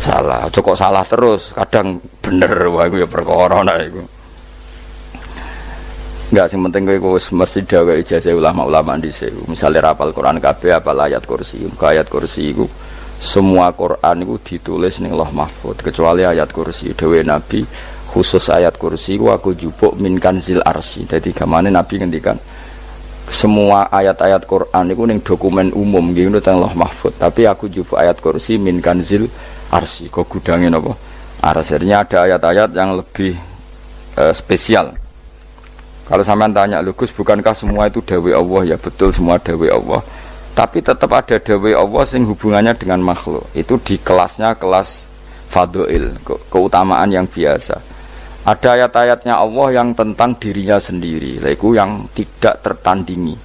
Salah, kok salah terus, kadang bener wah iku ya perkara nek iku. Enggak sing penting kowe mesti gawe ijazah ulama-ulama dhisik. Misale rapal Quran kabeh apal ayat kursi. Ayat kursi iku semua Quran iku ditulis ning Lauh Mahfuz kecuali ayat kursi. Dewe Nabi khusus ayat kursi iku aku jupuk min kanzil arsy. Dadi gamane Nabi ngendikan semua ayat-ayat Quran iku ning dokumen umum nggih teng Lauh Mahfuz. Tapi aku jupuk ayat kursi min kanzil arsy. Kok gudange napa? Arsirnya ada ayat-ayat yang lebih spesial. Kalau sampean tanya, Gus, bukankah semua itu dawai Allah? Ya betul, semua dawai Allah. Tapi tetap ada dawai Allah yang hubungannya dengan makhluk. Itu di kelasnya kelas fadhil, keutamaan yang biasa. Ada ayat-ayatnya Allah yang tentang dirinya sendiri, itu yang tidak tertandingi.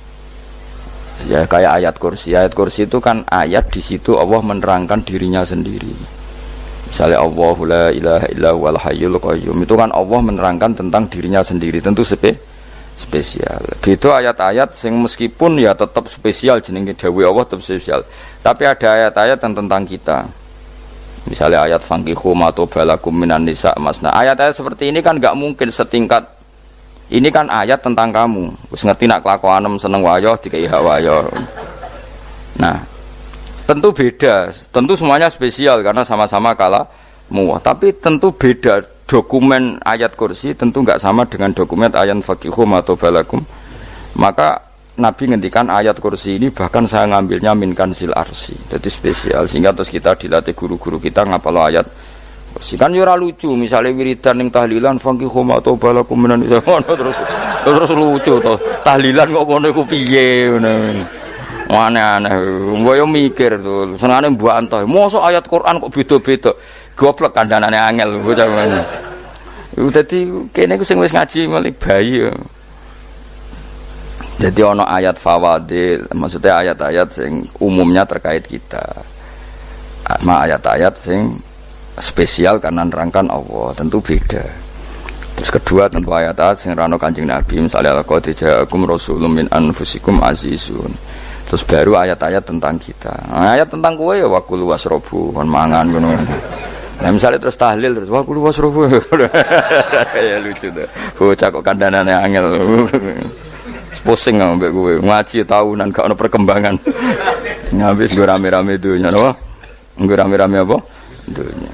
Ya kayak ayat kursi. Ayat kursi itu kan ayat di situ Allah menerangkan dirinya sendiri. Misalnya Allahu la ilaha illa huwal hayyul qayyum, itu kan Allah menerangkan tentang dirinya sendiri, tentu spesial. Gitu ayat-ayat sing meskipun ya tetap spesial jenenge dawuh Allah tetap spesial. Tapi ada ayat-ayat yang tentang kita. Misalnya ayat fankihu ma tobalakum minan nisa masna. Ayat-ayat seperti ini kan enggak mungkin setingkat. Ini kan ayat tentang kamu. Wis ngerti nak kelakuanem seneng wayo dikai hak wayo. Nah, tentu beda. Tentu semuanya spesial karena sama-sama kalamu. Tapi tentu beda. Dokumen ayat kursi tentu enggak sama dengan dokumen ayat faqihu atau balakum. Maka Nabi ngendikan ayat kursi ini bahkan saya ngambilnya min kanzil arsy. Jadi spesial sehingga terus kita dilatih guru-guru kita ngapal ayat kursi. Kan ora lucu misalnya wiridan ning tahlilan faqihu atau balakum menan terus lucu to. Tahlilan kok ngono iku piye ngono. Aneh-aneh. Mbok yo mikir to. Senengane mbok antoh. Mosok ayat Quran kok beda-beda. Goblok kandhanane angel bocah ngono. Dadi kene ku sing wis ngaji mulai bayi ya. Jadi ana ayat fawadil, maksudnya ayat-ayat sing umumnya terkait kita. Ama ayat-ayat sing spesial karena nerangkan Allah, tentu beda. Terus kedua tentu ayat-ayat sing rano Kanjeng Nabi, misalnya laqad ja'akum rasulun min anfusikum azizun. Terus baru ayat-ayat tentang kita. Nah, ayat tentang kowe ya waqul wasrobu, kon mangan ngono. Nah misalnya terus tahlil terus wah kulo wasrofu ya lucu tuh bocah kok kandhanane angel pusing ambek kowe ngaji tahunan gak ono perkembangan ngabis gue rame-rame dunya apa gue rame-rame apa dunya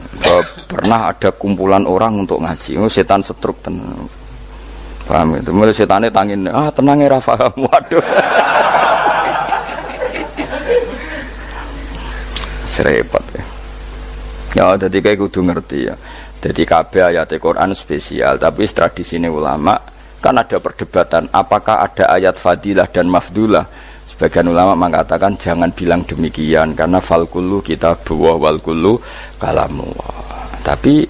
pernah ada kumpulan orang untuk ngaji setan setruk tenan paham itu mulai setane tangin tenang ya paham waduh serepot ya. Ya, jadi kayak kudu ngerti ya. Jadi kabeh ayat Al-Quran spesial, tapi tradisinya ulama kan ada perdebatan apakah ada ayat fadilah dan mafdulah. Sebagian ulama mengatakan jangan bilang demikian karena fal kullu kitabullah wal kullu kalamullah. Tapi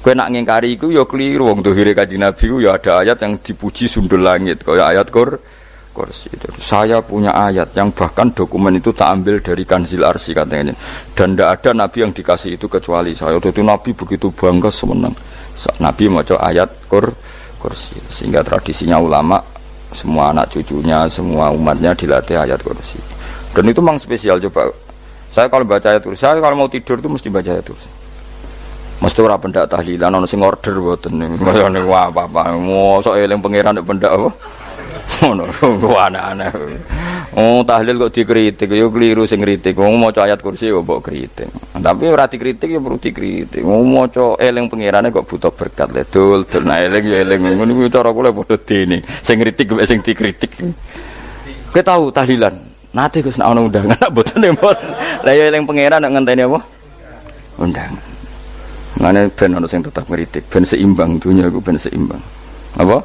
kowe nak ngingkari iku ya keliru wong dohire Kanjeng Nabi ku ya ada ayat yang dipuji sundul langit kaya ayat kursi. Saya punya ayat yang bahkan dokumen itu tak ambil dari kanzil arsy katanya. Dan tidak ada nabi yang dikasih itu kecuali saya. Itu nabi begitu bangga semenang. Nabi maca ayat kursi. Sehingga tradisinya ulama semua anak cucunya, semua umatnya dilatih ayat kursi. Dan itu memang spesial coba. Saya kalau baca ayat kursi, saya kalau mau tidur itu mesti baca ayat kursi. Mesti ora pendak tahlilan ana sing order mboten. Masane apa-apa. Mosok eling pangeran nek pendak apa? Ngono, aneh-aneh. Tahlil kok dikritik, yo keliru sing kritik. Maca ayat kursi yo mbok kritik. Tapi ora dikritik yo perlu dikritik. Maca eling pangerane kok butuh berkat le dul, nah eling yo eling. Ngono kuwi cara kula padha dene. Sing kritik mek sing dikritik. Kowe tahu tahlilan? Nate Gus nek ana undangan mboten mboten. Lah yo eling pangeran nek ngenteni apa? Undangan. Mane ben ana sing tetap ngritik, ben seimbang dunya iku ben seimbang. Apa?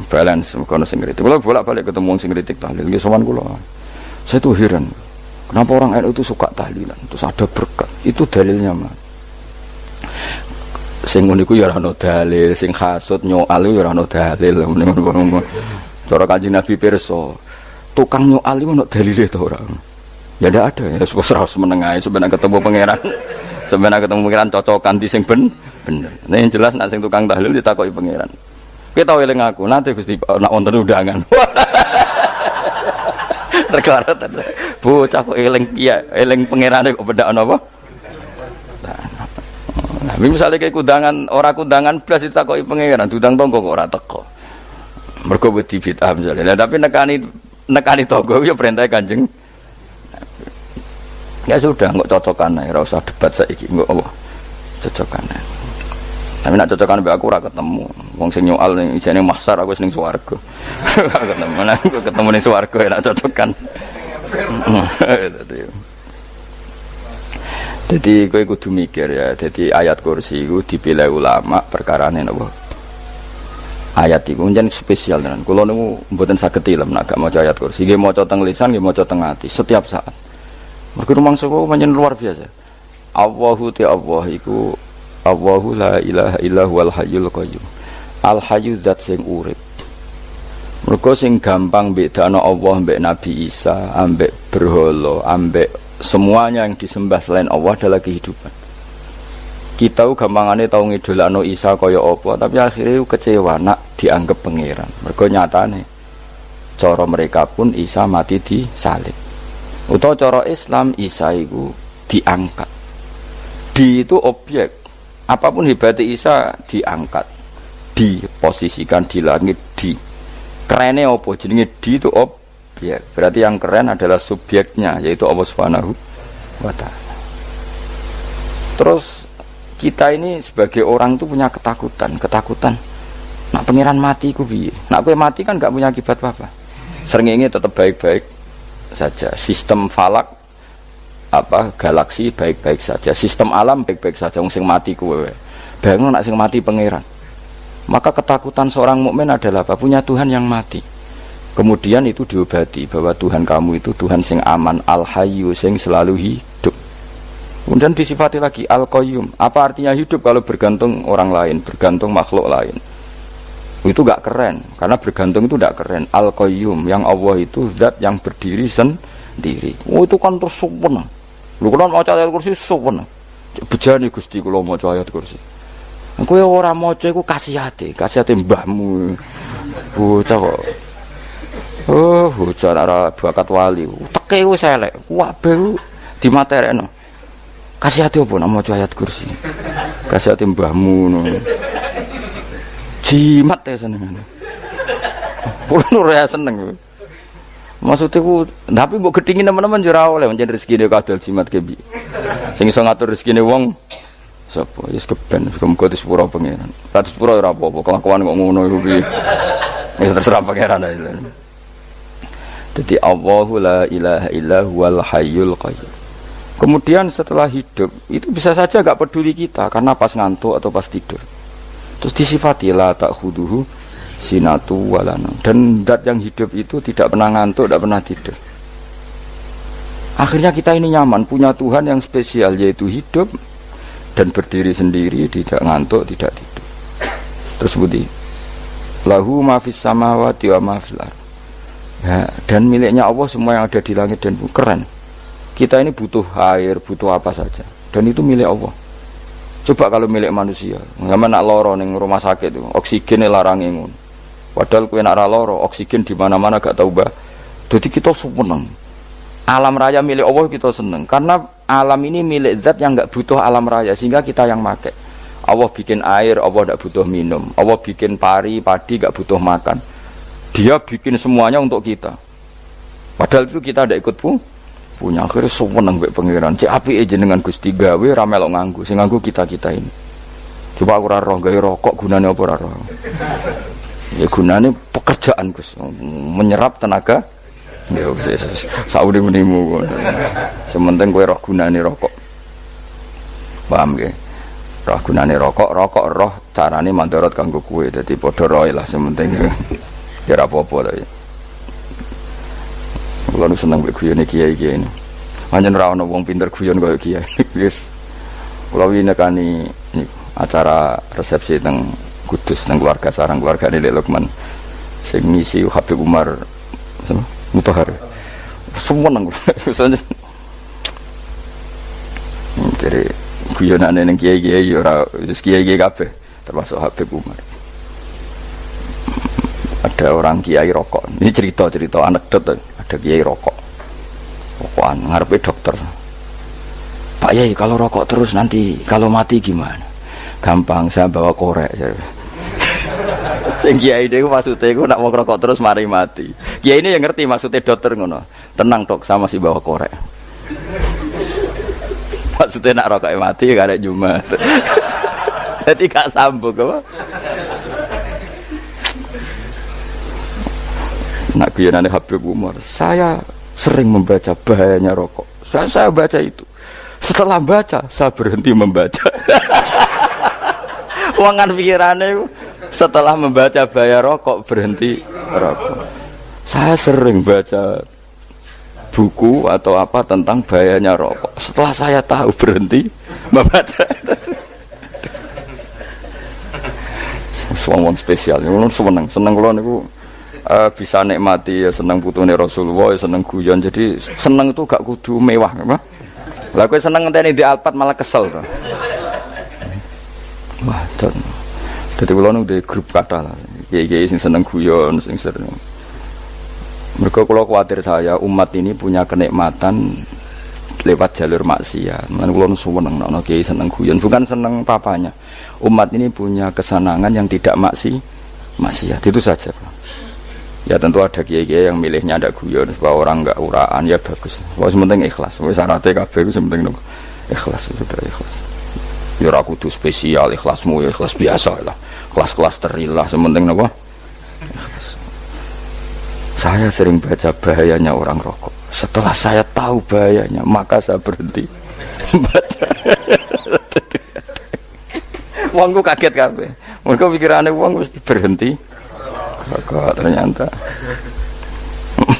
Balance kono sing kritik. Kalau bolak-balik ketemu sing kritik tahlil, nggih sowan kula. Saya tuh heran. Kenapa orang NU itu suka tahlilan? Terus ada berkat. Itu dalilnya, Mas. Sing ngono iku ya ora ono dalil, sing hasud nyoal ya ora ono dalil. Cara Kanjeng Nabi pirsa, tukang nyoal iku ono dalile to ora? Ya ndak ada. Ya wis ora meneng ae sampeyan ketemu pangeran. Sampeyan ketemu pangeran cocokan di sing bener. Nah yang jelas nek sing tukang tahlil ditakoki pangeran. Kita tahu eling aku, nanti Gusti nak wonten undangan. Terklarat bocah kok eling iya, eling pangerane kok bedakno apa? Misalnya kayak kudangan, orang kudangan belas ditakoki pangeran, udang tonggo kok ora teko. Mergo wedi bid'ah misalnya. Tapi nekani tonggo ya perintah Kanjeng. Ya sudah, nggak cocokan ae, ora usah debat saiki, nggak apa. Cocokan ae. Tapi nak cocokan mbek aku ora ketemu. Wong sing nyoal ning ijane mahsyar aku wis ning swarga. Ketemu nang ketemu ning swarga ya nak cocokan. Jadi kowe kudu mikir ya. Jadi ayat kursi itu dipilih ulama perkarane napa? Ayat iku njen spesial tenan. Kula niku mboten saged tilem nek gak maca ayat kursi. Nggih maca teng lisan, nggih maca teng ati setiap saat. Mergo rumangsa kok pancen luar biasa. Allahu ta Allah iku Allahu la ilaha illa huwal hayyul qayyum. Al hayyu zat sing urip. Mergo sing gampang bedakno Allah mbek Nabi Isa, ambek berhala, ambek semuanya yang disembah selain Allah adalah kehidupan. Kita gampangane tau ngidolakno Isa kaya apa, tapi akhirnya kecewa nak dianggap pangeran. Mergo nyatane cara mereka pun Isa mati di salib. Utawa cara Islam Isa iku diangkat. Di itu objek. Apapun hebatnya Isa diangkat. Diposisikan di langit di. Kerene apa jenenge di itu objek. Ya, berarti yang keren adalah subjeknya, yaitu Allah Subhanahu wa Ta'ala. Terus kita ini sebagai orang itu punya ketakutan. Nak pangeran mati ku piye? Nak kowe mati kan gak punya akibat apa-apa. Srengenge tetap baik-baik saja. Sistem falak galaksi baik-baik saja. Sistem alam baik-baik saja. Wong sing mati kowe. Bayangno nak sing mati pangeran. Maka ketakutan seorang mukmin adalah apa? Punya Tuhan yang mati. Kemudian itu diobati bahwa Tuhan kamu itu Tuhan sing aman, al-hayyu sing selalu hidup. Kemudian disifati lagi al-qayyum. Apa artinya hidup kalau bergantung orang lain, bergantung makhluk lain? Itu gak keren, karena bergantung itu gak keren. Al-qayyum, yang Allah itu zat yang berdiri sendiri. Oh itu kan terus sempurna. Lu kan maca ayat kursi sempurna. Bejane Gusti kula maca ayat kursi. Kowe ora maca iku kasihate mbahmu. Bocah kok. Oh, bocah ora bakat wali. Teke wis elek. Kabeh dimaterekno. Kasih hati apa nak maca ayat kursi. Kasih hati mbahmu ngono. Jimat ya seneng. Kulo ora seneng. Maksudnya ku, tapi mbok gedhingi teman-teman yo ora oleh pancen rezekine kadol jimat ke piye. Sing iso ngatur rezekine wong sapa? Wis keben, muga disepuro pangeran. Kados sepuro ora apa-apa, kelakuan kok ngono iku piye. Wis terserah pangeran ae. Jadi Allahu la ilaha illa huwal hayyul qayyum. Kemudian setelah hidup itu bisa saja gak peduli kita karena pas ngantuk atau pas tidur. Terus disifati la ta'khuduhu sinatu walana. Dan zat yang hidup itu tidak pernah ngantuk, tidak pernah tidur. Akhirnya kita ini nyaman punya Tuhan yang spesial, yaitu hidup dan berdiri sendiri, tidak ngantuk, tidak tidur. Terus budi lahu ma fis samawati wa ma fil ardh. Ya, dan miliknya Allah semua yang ada di langit dan bumi. Keren. Kita ini butuh air, butuh apa saja, dan itu milik Allah. Coba kalau milik manusia, nggak nak loro neng rumah sakit itu, oksigen larang ngono. Padahal kue nak loro, oksigen di mana-mana gak tahu bah. Jadi kita seneng. Alam raya milik Allah kita seneng, karena alam ini milik zat yang nggak butuh alam raya, sehingga kita yang make. Allah bikin air, Allah tidak butuh minum. Allah bikin padi gak butuh makan. Dia bikin semuanya untuk kita. Padahal itu kita tidak ikut punya. Akhirnya seneng mbek pangeran. Cek apike jenengan Gusti gawe ra melok nganggo. Sing nganggo kita-kita ini. Coba aku ora roh gawe rokok gunane apa ora roh. Ya gunane pekerjaan Gus. Menyerap tenaga. Ya wis saudi-unimu. Sementing kowe roh gunane rokok. Paham nggih? Roh gunane rokok roh carane mandorot kanggo kowe. Dadi padha roe lah sementing. Ya apa-apa tapi. Kalau seneng guyone kiai-kiai ini. Pancen ora ana wong pinter guyon kaya kiai. Wis kula winekani acara resepsi teng Kudus teng keluarga sarang keluargane Lek Lukman. Sing ngisi Habib Umar sama Mutahar. Semua nang. Jadi guyonane ning kiai-kiai ora wis kiai-kiai kabeh termasuk Habib Umar. Ada orang kiai rokok. Ini cerita anekdot. Ada kiai rokokan ngarepe dokter. Pak Yai, kalau rokok terus nanti kalau mati gimana? Gampang, saya bawa korek. Sing kiai niku maksude iku nak wong rokok terus mari mati. Kiai ini yang ngerti maksudnya dokter ngono. Tenang Dok, sama si bawa korek. Maksudnya nak rokok mati gak ada Jumat. Jadi gak sambung apa? Nak kiyanane Habib Umar, saya sering membaca bahayanya rokok. Saya baca itu. Setelah baca, saya berhenti membaca. Wangan pikirannya setelah membaca bahaya rokok berhenti rokok. Saya sering baca buku atau apa tentang bahayanya rokok. Setelah saya tahu berhenti membaca. Suwon spesial, seneng kalau niku bisa nikmati ya seneng putune Rasulullah, ya seneng guyon. Jadi seneng itu gak kudu mewah, apa? Lah kowe seneng ngenteni di Alphard malah kesel to. Wah, dadi kula nu di grup kata lah. Kiai-kiai sing seneng guyon, sing sering. Mergo kula kuwatir saya umat ini punya kenikmatan lewat jalur maksiat. Lan kula nu seneng ana kiai seneng guyon, bukan seneng papanya. Umat ini punya kesenangan yang tidak maksiat. Itu saja. Ya tentu ada kiai-kiai yang milihnya ada guyon supaya orang enggak uraan, ya bagus. Wis penting ikhlas. Wis syaratnya kabeh iku penting ikhlas, sudah ikhlas. Ya ora kudu spesial ikhlasmu, ya ikhlas biasa lah. Kelas-kelas terilah sementing napa? Ikhlas. Saya sering baca bahayanya orang rokok. Setelah saya tahu bahayanya, maka saya berhenti baca. Wongku kaget kabeh. Mergo pikirane wong wis berhenti. Kok ternyata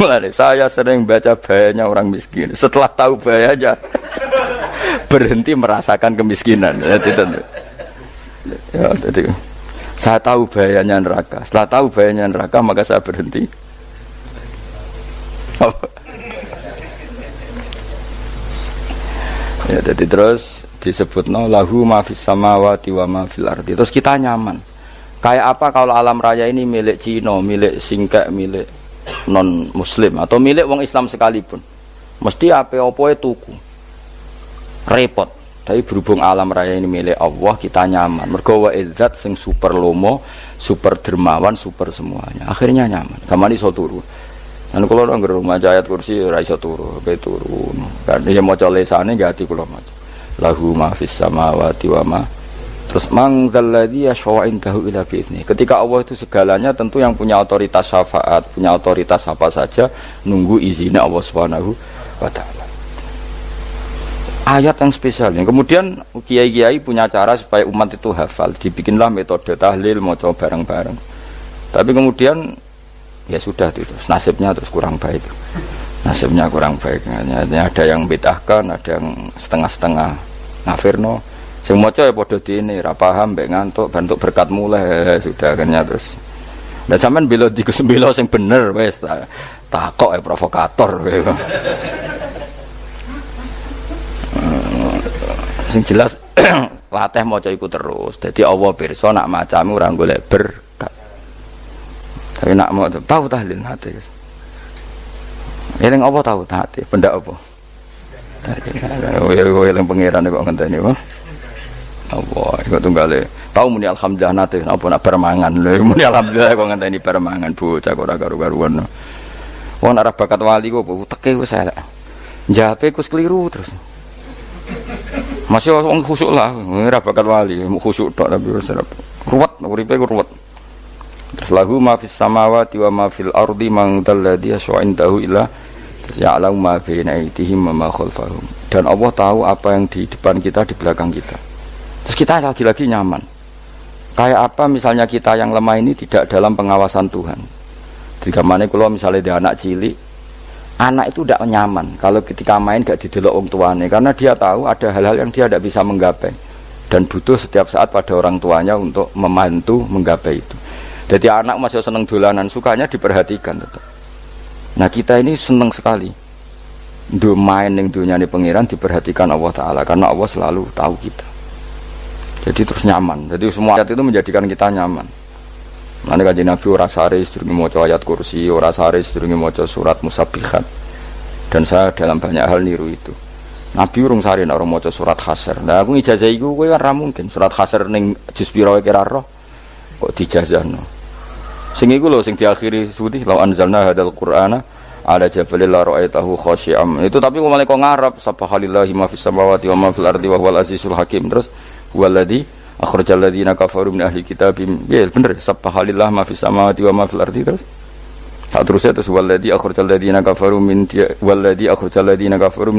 mulai saya sering baca bahayanya orang miskin. Setelah tahu bahayanya berhenti merasakan kemiskinan. Jadi saya tahu bahayanya neraka. Setelah tahu bahayanya neraka maka saya berhenti. Ya, jadi terus disebutno lahu ma fis samawati wa ma fil ardi. Terus kita nyaman. Kayak apa kalau alam raya ini milik Cina, milik Singkek, milik non Muslim atau milik wong Islam sekalipun, mesti apa-apa tuku, repot. Tapi berhubung alam raya ini milik Allah, kita nyaman. Mergo wa izzat sing super lomo, super dermawan, super semuanya. Akhirnya nyaman. Gamane iso turu. Lan kula nang rumah ayat kursi ora iso turu, pe turu. Kan ya maca lesane gak ati kula maca. Lahu ma fis samawati wa ma. Terus mangzalladzi yashfa'u indahu illa bi'idznih. Ketika Allah itu segalanya, tentu yang punya otoritas syafaat, punya otoritas apa saja, nunggu izinnya Allah Subhanahu wa taala. Ayat yang spesial. Kemudian kiai-kiai punya cara supaya umat itu hafal, dibikinlah metode tahlil, maca bareng-bareng. Tapi kemudian ya sudah itu, nasibnya terus kurang baik. Nasibnya kurang baik. Ada yang bid'ahkan, ada yang setengah-setengah ngafirno. Sing maca ya padha dene, ra paham mbek ngantuk, bentuk berkat mulai sudah akhirnya terus. Lah sampean bela dikumbelo sing bener wis takok provokator kowe. Sing jelas latih maca iku terus. Dadi Allah pirsa nak macamu ora golek berkat. Tapi nak mau tahu tahlil hati. Eling apa tahu hati? Benda apa? Eling pangeran kok ngenteni apa? Allah, iku tunggale. Tahu muni alhamdulillah nate apa nak permangan. Lho muni alhamdulillah kok ngenteni permangan bocah kok ora karu-karuan. Wong arep bakat wali kok teke wis elek. Njape kus keliru terus. Masih wong khusuk lah, ora bakat wali, khusuk tok tapi wis ruwet, uripe ku ruwet. Terus lahu ma fis samawati wa ma fil ardi man dalladhi yashfa'u indahu illa ya'lamu ma baina aydihim wa ma khalfahum. Dan Allah tahu apa yang di depan kita, di belakang kita. Terus kita lagi-lagi nyaman. Kayak apa misalnya kita yang lemah ini tidak dalam pengawasan Tuhan. Jika mana kalau misalnya dia anak cilik, anak itu tidak nyaman kalau ketika main gak didelok orang tuanya, karena dia tahu ada hal-hal yang dia tidak bisa menggapai dan butuh setiap saat pada orang tuanya untuk membantu menggapai itu. Jadi anak masih seneng dolanan, sukanya diperhatikan tetap. Nah kita ini seneng sekali main yang dunia ini pengiran diperhatikan Allah Ta'ala, karena Allah selalu tahu kita. Jadi terus nyaman. Jadi semua ayat itu menjadikan kita nyaman. Nanti Kanjeng Nabi ora sare sedurunge maca ayat kursi, ora sare sedurunge maca surat Musabbihat. Dan saya dalam banyak hal niru itu. Nabi urung sare nek ora maca surat Hasyr. Lah aku ijazah iku kowe ora mungkin surat Hasyr ning juz pira wae kira roh kok dijazahno. Sing iku lho sing diakhiri suti law anzalna hadzal qur'ana ala jabalil la ra'aitahu khashi'am. Itu tapi kok malah kok ngarep subhanallahi ma fis samawati wa ma fil ardi wa huwal azizul hakim. Terus huwallazi akhrajal ladzina kafaru min ahli kitabim. Ya bener subhanallahi ma fis samawati wa ma fil ardi terus. Tak terusnya terus waladhi akhrajal ladzina kafaru min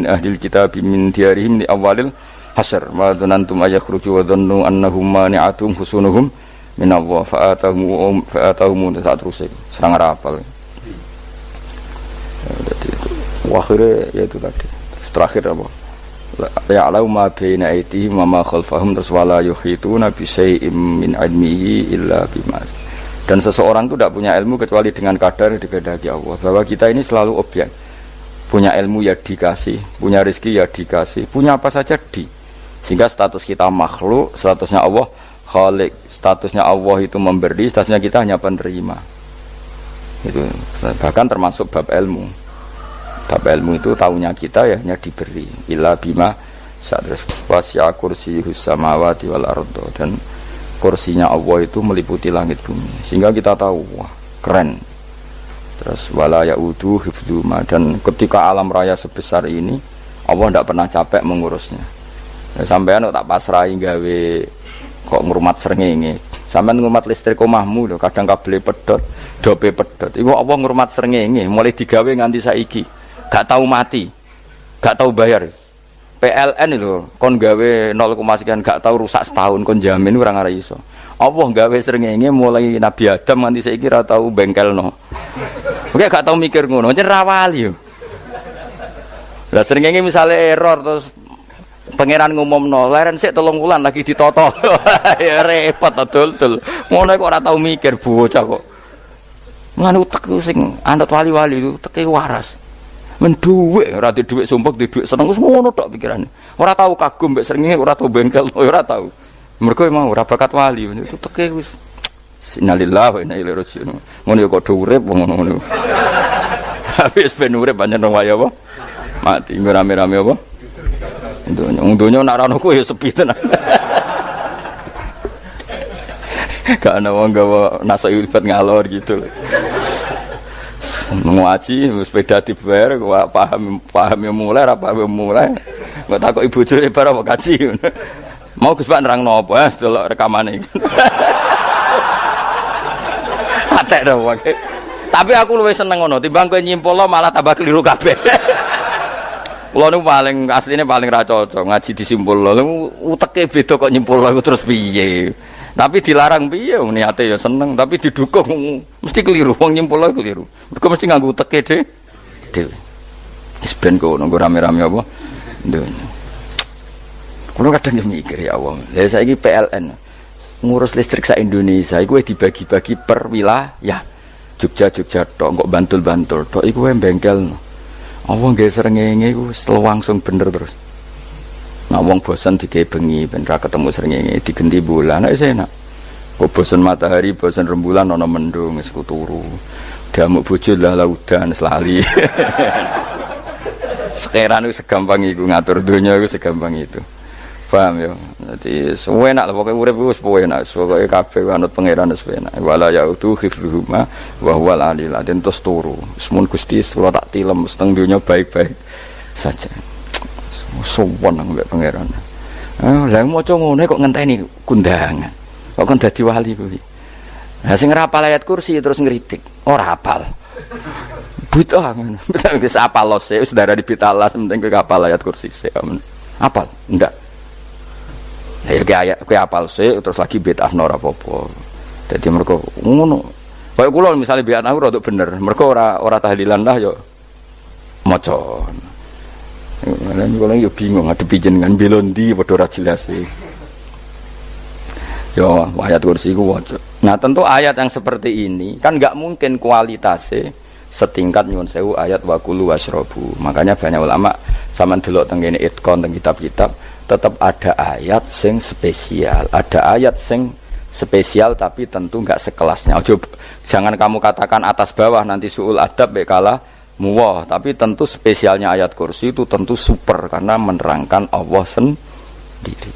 ahli kitab min diyarihim li awalil hasyr wa dzanantum ayakhruju wa dhannu annahum mani'atum husunuhum min Allah fa'atahum tak terusnya serang rapal. Jadi itu akhirnya ya itu tadi terakhir apa ya'lamu ma baina aydihim wa ma khalfahum terus wala yuhituna bi syai'in min 'ilmihi illa bima. Dan seseorang itu tidak punya ilmu kecuali dengan kadar yang dikehendaki Allah. Bahwa kita ini selalu objek. Punya ilmu ya dikasih, punya rezeki ya dikasih, punya apa saja di. Sehingga status kita makhluk, statusnya Allah khalik, statusnya Allah itu memberi, statusnya kita hanya penerima. Itu bahkan termasuk bab ilmu. Bab ilmu itu tahunya kita ya hanya diberi. Illa bima sadras wasi'a kursiyus samawati wal ardo dan kursinya Allah itu meliputi langit bumi sehingga kita tahu wah keren. Terus wala ya'udu hifdzuma dan ketika alam raya sebesar ini Allah tidak pernah capek mengurusnya. Ya, sampean tak pasrahi gawe kok ngrumat srengenge. Sampean ngrumat listrik omahmu lho kadang kabel pedhot, dope pedhot. Iku Allah ngrumat srengenge mulai digawe nganti saiki. Gak tahu mati. Gak tahu bayar. PLN itu kon gawe 0, sekian gak tahu rusak setahun kon jamin ora ngara iso. Allah gawe srengenge mulai Nabi Adam nganti saiki ora tahu bengkelno. Oke gak tahu mikir ngono, jen ra wali yo. Lah srengenge misale error terus pangeran ngumumno, leren sik 3 wulan lagi ditoto. Ya repot dul. Ngono kok ora tahu mikir bocah kok. Ngono utek sing anut wali-wali itu teke waras. Men dhuwit ora di dhuwit sumpek di dhuwit seneng wis ngono tok pikirane. Ora tahu kagum mbek srengenge, ora tahu bengkel, ora tahu. Mergo emang ora bakat wali itu teke wis innalillahi wa inna ilaihi raji'un. Ngono kok do urip ngono. Habis ben urip pancen wong wae apa? Mati rame-rame apa? Donya nak ana ku ya sepi tenan. Gak ana wong gawa nasa ulfat ngalor gitu. Ngaji sepeda dibayar paham yang mulai apa yang mulai nggak takut ibu juri para mau kaji mau Gus Pak nerangno apa delok rekamane atek dong tapi aku luwih seneng ngono timbang kowe nyimpul malah tambah keliru kabeh. Kula niku paling asline paling ra cocok ngaji disimpul lho uteke beda kok nyimpul terus piye. Tapi dilarang piye niate ya seneng tapi didukung mesti keliru wong nyimpul keliru. Mergo mesti nganggo teke dhewe. Wis ben kok nunggu rame-rame apa. Ndonyo. Kulo kadang yo mikir ya Allah. Lah saiki PLN ngurus listrik sak Indonesia iku dibagi-bagi per wilayah. Jogja tok kok Bantul tok iku wae bengkel. Allah nggih srengenge iku langsung bener terus. Nah wong bosan digawe bengi ben ra ketemu srengenge digenti bulan nek enak. Kok bosan matahari, bosan rembulan ana mendung wis turu. Damuk bojo lah laudan selali. Sekarang itu segampang itu ngatur dunia itu segampang itu. Paham ya? Jadi semua enak lah pokoknya urip wis enak. Pokoke kabeh anut pangeran wis enak. Wala yautu khifruhuma wa huwal alil azim terus turu. Semun Gusti kula tak tilem seteng dunia baik-baik saja. Sowan nang mbek pangeran. Lah maca ngene kok ngenteni kundangan. Kok kon dadi wali kuwi. Lah sing ora hafal ayat kursi terus ngritik. Ora hafal. Buta ngono. Wis hafal lose wis darah di pitalas penting kowe hafal ayat kursi sik. Hafal? Ndak. Lah ya ayat kowe hafal sik terus lagi bid'ah ora apa-apa. Dadi mergo ngono. Kaya kula misale bid'ah ora bener. Mergo ora tahlilan lah ya maca. Lan kula yo bingung ngadepi jenengan belondi padha ora jelas e. Yo ayat kursi ku waca. Nah, tentu ayat yang seperti ini kan enggak mungkin kualitasnya setingkat nyuwun sewu ayat waqulu wasrobu. Makanya banyak ulama sampean delok teng kene itqon teng kitab-kitab tetap ada ayat sing spesial. Ada ayat sing spesial tapi tentu enggak sekelasnya. Jangan kamu katakan atas bawah nanti suul adab bekala muwah, tapi tentu spesialnya ayat kursi itu tentu super karena menerangkan Allah sendiri.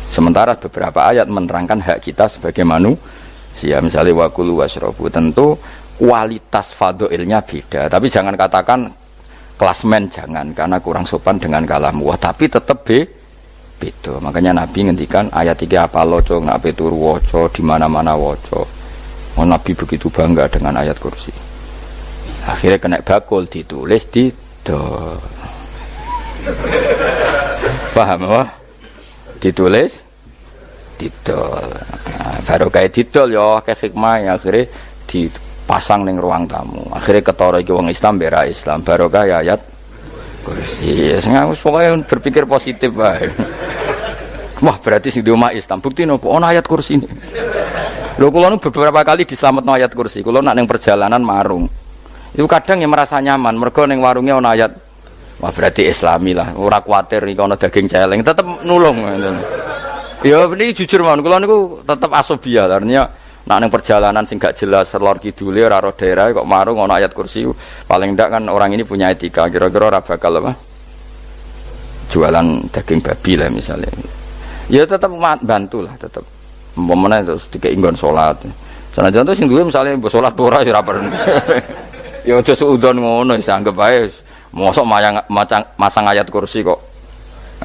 Sementara beberapa ayat menerangkan hak kita sebagai manusia, misalnya wakulu wasrobu, tentu kualitas fadhilnya beda. Tapi jangan katakan klasmen, jangan, karena kurang sopan dengan kalam wah, tapi tetap beda. Makanya Nabi ngendikan ayat 3 apa loco ngape turu waca di mana-mana waca. Nabi begitu bangga dengan ayat kursi. Akhirnya kena bakul ditulis di paham apa? Ditulis didol. Nah, baru kayak didol ya kayak hikmah ya, akhirnya dipasang ning ruang tamu. Akhirnya ketara iki wong Islam bera Islam baru kayak ayat kursi. Wis pokoke berpikir positif wae. Wah, berarti sing di omah Islam bukti nopo ana ayat kursi ini. Lho kula nu beberapa kali dislametno ayat kursi. Kula nak ning perjalanan marung. Itu kadang yang merasa nyaman mergo ning warunge ana ayat. Wah, berarti Islami lah. Ora kuwatir iki ana daging celeng, tetep nulung. Ya ini jujur mawon, kula niku tetep asobia, artinya nak ning perjalanan sing gak jelas lor kidule ora ro daerah kok marung ana ayat kursi, paling ndak kan orang ini punya etika, kira-kira ora bakal apa? Jualan daging babi lah misalnya. Ya tetep bantu lah, tetep. Umpamane terus dikek nggon salat. Sanajan to sing duwe misale mbok salat ora ya ora perlu. Ya aja suudon ngono, wis anggap ae mosok masang ayat kursi kok.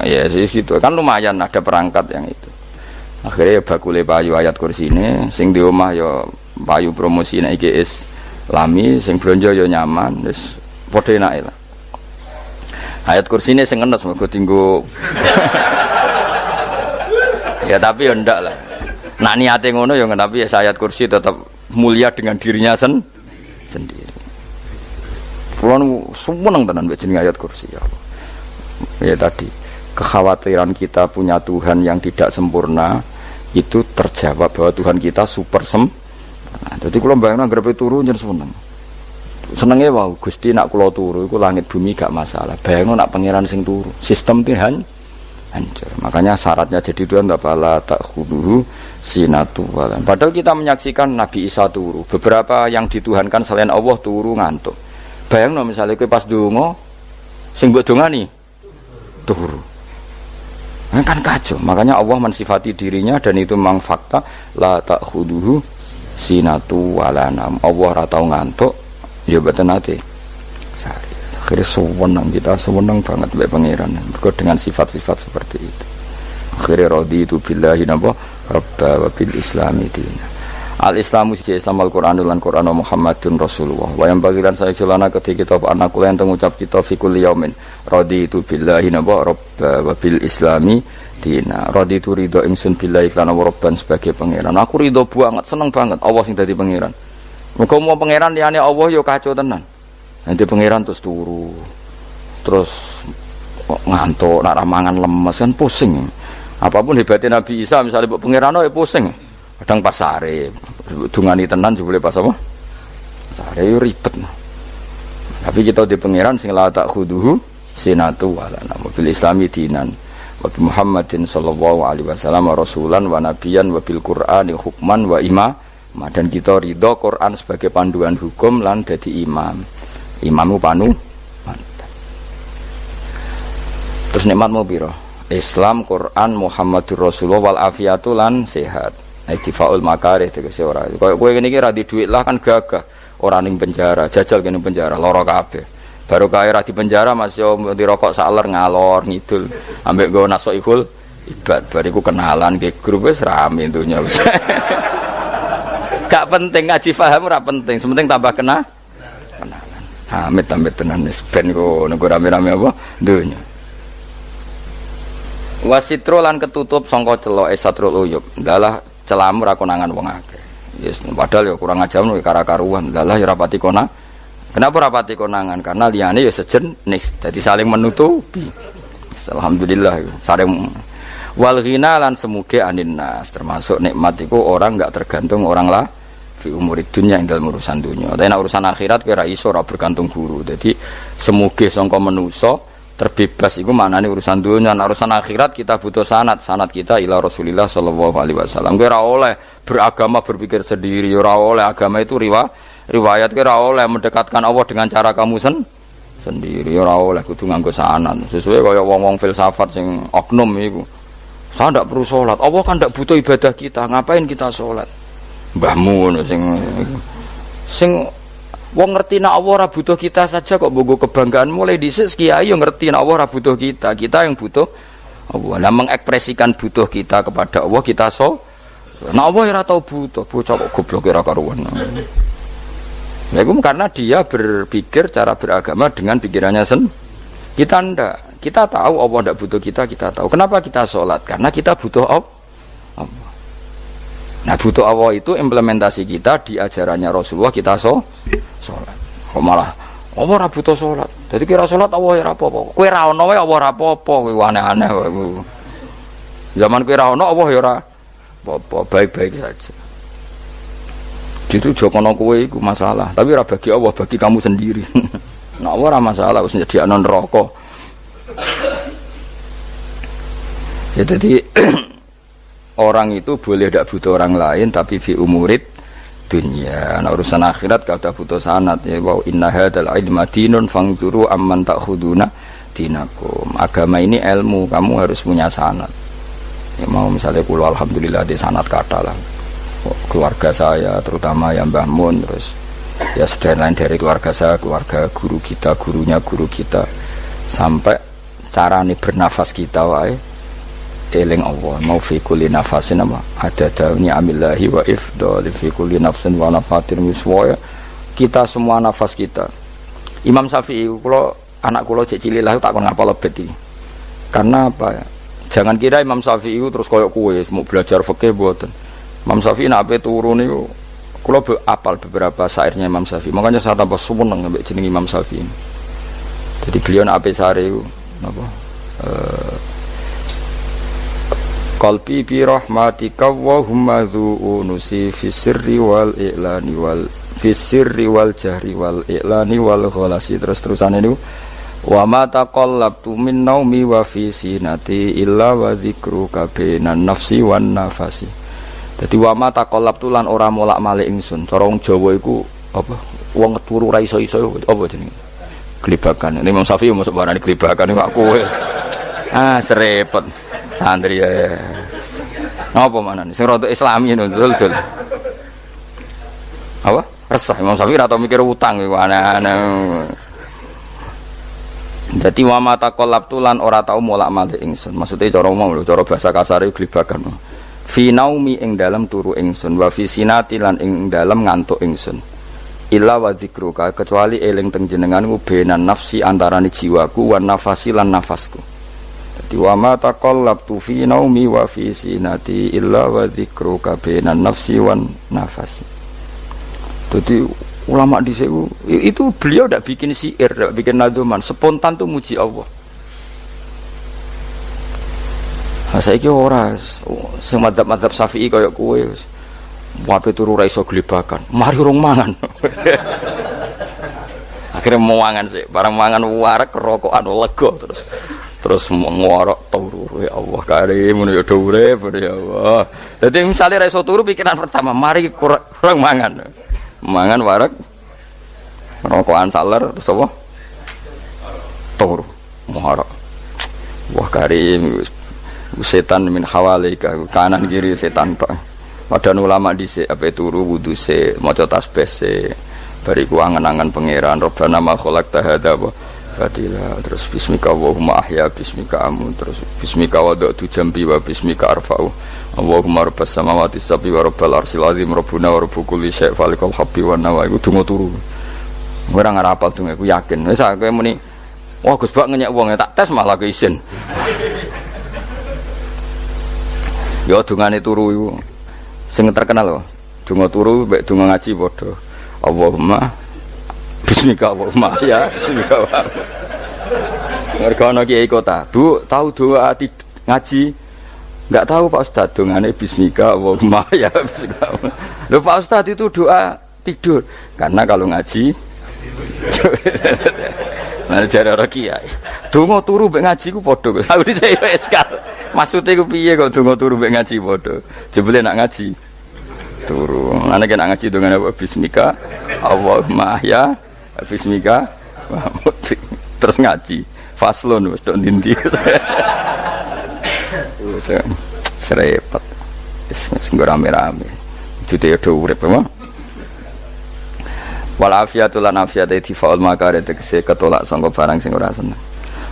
Ya sih gitu kan lumayan ada perangkat yang itu. Akhirnya ya bakule payu ayat kursi ini, sing di omah ya payu promosi nek iki Islami, sing blonjo ya nyaman, wis padha enake lah. Ayat kursi ini sing enes mergo dinggo. Ya tapi ya ndak lah. Nak niate ngono ya tapi ya ayat kursi tetap mulia dengan dirinya sendiri. Kulo seneng tenan mbek jeneng ayat kursi ya. Ya tadi kekhawatiran kita punya Tuhan yang tidak sempurna itu terjawab bahwa Tuhan kita super sempurna. Jadi kalau bayangkan grepe turu jen senengnya wow Gusti nak kula turu iku langit bumi gak masalah. Bayangno nak pangeran sing turu sistem Tuhan hancur. Makanya syaratnya jadi Tuhan bala takhuduhu sinatu walan. Padahal kita menyaksikan Nabi Isa turu, beberapa yang dituhankan selain Allah turu ngantuk. Bayangno misalnya kowe pas donga sing mbok dongani turu. Kan kacau, makanya Allah mensifati dirinya dan itu memang fakta la ta'khuduhu sinatu walanam. Allah ora tau ngantuk ya mboten nate sari. Akhirnya sewenang kita sewenang banget mbek pangeran mergo dengan sifat-sifat seperti itu. Akhirnya raditu billahi napa rabba wa bil islami dina. Al-Islamu siji Islam Al-Qur'an lan Qur'an Muhammadun Rasulullah. Wa yang bagilan saya celana ketika kita anak kula enten ngucap kita fi kulli yaumin raditu billahi naba rabba wa bil islami dina. Raditu ridho ingsun billahi lan rabban sebagai pangeran. Aku ridho banget, seneng banget Allah sing dadi pangeran. Muga mau pangeran liyane Allah ya kacau tenan. Nanti pangeran terus turu. Terus ngantuk, nak ramangan lemes kan pusing. Apapun hebatnya Nabi Isa misalnya mbok pangeran ya pusing. Kadang pas sare, dungani tenan jebule pas apa? Sare yo ribet. Tapi kita di pangeran sing la ta'khuduhu sinatu wala bil islami dinan wa bi Muhammadin sallallahu alaihi wasallam rasulan wa nabiyan wa bil Qur'ani hukman wa imam. Dan kita ridho Quran sebagai panduan hukum lan dadi imam. Imamu panu. Terus nikmatmu piro? Islam, Quran, Muhammadur Rasulullah wal afiatu lan sehat. Difaul makarih tegese ora. Kaya kowe ngene iki ra di dhuwit lah kan gagah. Ora ning penjara, jajal kene penjara lara kabeh. Baru kae ra di penjara Mas yo dirokok saler ngalor ngidul. Ambek nggo nasoihul ibad bariku kenalan ke grup wis rame dunya wis. Gak penting ngaji paham ora penting, sementing tambah kenalan. Amit-amit tenan wis ben kok nego rame-rame apa dunya. Wasitro lan ketutup sangka celoke satrul uyub. Ndalah celamu ra konangan wong akeh. Yes, padahal ya kurang ajar no kara-karuan. Lah ya rapati konang. Kenapa rapati konangan? Karena liyane ya sejenis. Jadi saling menutupi. Alhamdulillah saling wal ghina lan semuge aninnas termasuk nikmat iku orang enggak tergantung orang lah fi umurid dunya ing dalam urusan dunya. Tapi nek urusan akhirat kowe ra iso ora bergantung guru. Jadi semuge sangka manusa terbebas itu maknanya urusan dunia. Urusan akhirat kita butuh sanad kita ila Rasulillah sallallahu alaihi wasallam. Kowe ora oleh beragama berpikir sendiri, ora oleh agama itu riwayat kira oleh mendekatkan Allah dengan cara kamu sendiri ora oleh kudu nganggo sanad sesuai kaya wong-wong filsafat sing oknum iku. Saya ndak perlu sholat. Allah kan ndak butuh ibadah kita. Ngapain kita sholat? Mbahmu ngono sing wong ngerti nek Allah ora butuh kita saja kok bogo kebanggaan mulai dhisik kiai yo ngerti nek Allah ora butuh kita. Kita yang butuh Allah. Lah mengekspresikan butuh kita kepada Allah kita nek Allah ora tau butuh. Bocah kok goblok ora karuan. Ya itu karena dia berpikir cara beragama dengan pikirannya kita ndak. Kita tahu Allah ndak butuh kita tahu. Kenapa kita sholat? Karena kita butuh Allah. Nah butuh Allah itu implementasi kita di ajarannya Rasulullah kita sholat. Kok malah Allah ora butuh sholat. Jadi kira sholat Allah ora apa-apa. Kowe ra ono wae Allah ora apa-apa. Kowe aneh-aneh kowe. Zaman kowe ra ono Allah ya ora apa-apa, baik-baik saja. Itu jokono kowe iku masalah, tapi ora bagi Allah, bagi kamu sendiri. Nek Allah ora masalah wis nyediakno neraka. Ya jadi orang itu boleh tidak butuh orang lain tapi fi umurid dunia. Nah urusan akhirat kada butuh sanad ya wa inna hadzal ilma dinun fangzuru amman ta'khuduna dinakum. Agama ini ilmu, kamu harus punya sanad. Ya mau misalnya kula alhamdulillah di sanad kata lah. Keluarga saya terutama yang Mbah Mun terus ya sedaya lain dari keluarga saya, keluarga guru kita, gurunya guru kita sampai carane bernafas kita wae eling Allah mau fi kulli nafasin apa ada dawni amillahi wa ifdal fi kulli nafsin wa nafatin wiswa kita semua nafas kita. Imam Syafi'i kula anak kula cek cilik lah tak kon ngapal lebet iki karena apa ya? Jangan kira Imam Syafi'i terus koyok kowe mau belajar fikih mboten. Imam Syafi'i nak ape turu niku kula apal beberapa syairnya Imam Syafi'i. Makanya saya tambah seneng ambek jeneng Imam Syafi'i. Jadi beliau nak ape sare napa qalbi bi rahmatika wa humma dzu'unusi fi sirri wal i'lani wal fi sirri wal jahri wal i'lani wal ghalasi terus-terusane niku wa ma taqallabtu min naumi wa fi sinati illa wa dzikruka bainan nafsi wan nafasi. Dadi wa ma taqallabtu lan ora molak-malik ingsun. Cara wong Jawa iku apa wong turu ra iso-iso apa jenenge? Glibakan. Imam Syafi'i mosok barani glibakan kok kowe. Serepet. Santri ya. Apa manane? Sing rada Islami ngono dul. Apa? Resah Imam Syafi'i ora tau mikir utang iku aneh-aneh. Dadi wa mata qalabtu lan ora tau molak-malik ingsun. Maksude cara umum lho, cara bahasa kasare glibakan. Fi naumi ing dalem turu ingsun wa fi sinati lan ing dalem ngantuk ingsun. Illa wa dzikruka kecuali eling teng jenenganmu benan nafsi antarane jiwaku wan nafasi lan nafasku. Wa ma taqallabtu fi naumi wa fi sinati illa wa dzikruka bainan nafsi wan nafasi. Jadi ulama dhisik itu beliau ndak bikin syair, ndak bikin nadzuman, spontan tuh muji Allah. Nah, saiki ora sing madzhab Syafi'i kaya kowe wis wape turu ra iso glebakan. Mari urung mangan. Akhirnya mau mangan sih, barang mangan warek rokokan lega terus ngorok turu ya Allah karim ngono ya urip ya Allah. Dadi misale ra iso turu pikiran pertama mari kurang mangan. Mangan warek rokokan saler terus apa? Turu ngorok. Wah karim setan min hawalika kanan kiri setan tok. Padahal ulama dhisik ape turu wudu se maca tasbih se bariku angen-angen pangeran Rabbana ma khalaqta hadza Fatilah terus bismika Allahumma ahya bismika amun terus bismika wada'tu jambi wa bismika arfa'u Allahumma rabbas samawati sab'i wa rabbal arsil azim rabbuna wa rabbu kulli syai' falikal habbi wa nawa iku donga turu ora ngarapal donga aku yakin wis kowe muni wah Gus Bak ngenyek wong tak tes malah ke isin ya dongane turu iku sing terkenal lho donga turu mek donga ngaji padha Allahumma bismika Allahumma ya bismika mereka anak kiai kota bu tahu doa ngaji enggak tahu Pak Ustaz dongane bismika Allahumma ya bismika lho Pak Ustaz itu doa tidur karena kalau ngaji nah jare ora kiai donga turu mek ngaji ku padha aku dhisik eskal maksude ku piye kok donga turu mek ngaji padha jebule nak ngaji turu. Ana kena ngaji dengan apa bismika Allahumma ya bismika terus ngaji faslun wis tok ndi. Serepet. Wis rame-rame. Jute yo urip apa? Wal afiatu lan afiate difaul makare tegese ketolak sangka barang sing ora seneng.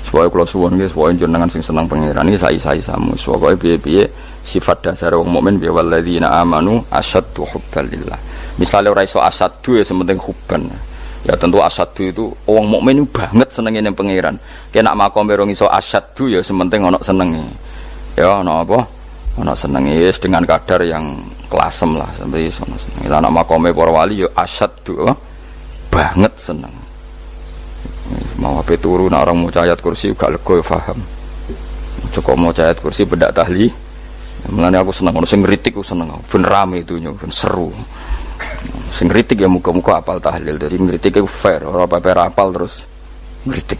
Supaya kula suwun nggih supaya jenengan sing seneng pangeran iki sai-sai samu. Supaya piye-piye sifat dasar wong mukmin bi walladzina amanu asyaddu hubban lillah. Misale ora iso asyaddu ya sementing hubban. Ya tentu asyaddu itu wong mukmin banget senenge ning pangeran. Kena makome rong iso asyaddu ya sementing ana senenge. Ya ana apa? Ana senenge wis dengan kadar yang kelasem lah sampai sono seneng. Lah ana makome para wali ya asyaddu banget seneng. Mau apa turu nak orang mau ayat kursi gak lega ya paham. Cukup mau ayat kursi bedak tahli. Mulane aku seneng ono sing ngritik aku seneng. Ben rame itunya, ben seru. Sing ngritik ya muga-muga apal tahlil. Jadi ngritik itu fair, ora apa-apa apal terus ngritik.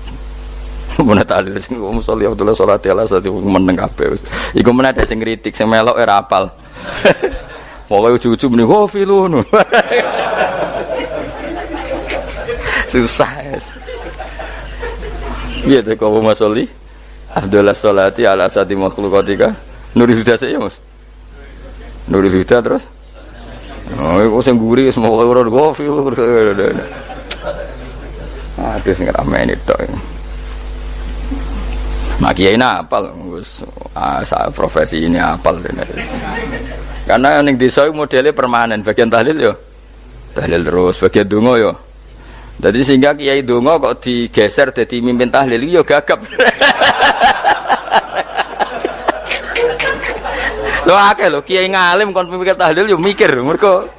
Mun tahlil sing musolli Abdullah sholati ala sate meneng kabeh wis. Iku meneh sing ngritik sing melok ora apal. Pokoke ujug-ujug muni wo filun. Susah es. Biar deh kau masoli, Abdullah sholati ala sati makhlukatika. Nuri Huda saya mas. Nuri Huda terus. Oh, aku sengguri semua orang gofil. Aduh, sing ramai ini dok. Mak kiai apal, profesi ini apal. Karena yang desa modelnya permanen, bagian tahlil yo, tahlil terus, bagian dungo yo. Jadi sehingga kiai dongo kok digeser jadi mimpin tahlil yo gagap. Lo akeh lo kiai ngalim kon mimpin tahlil yo mikir mergo.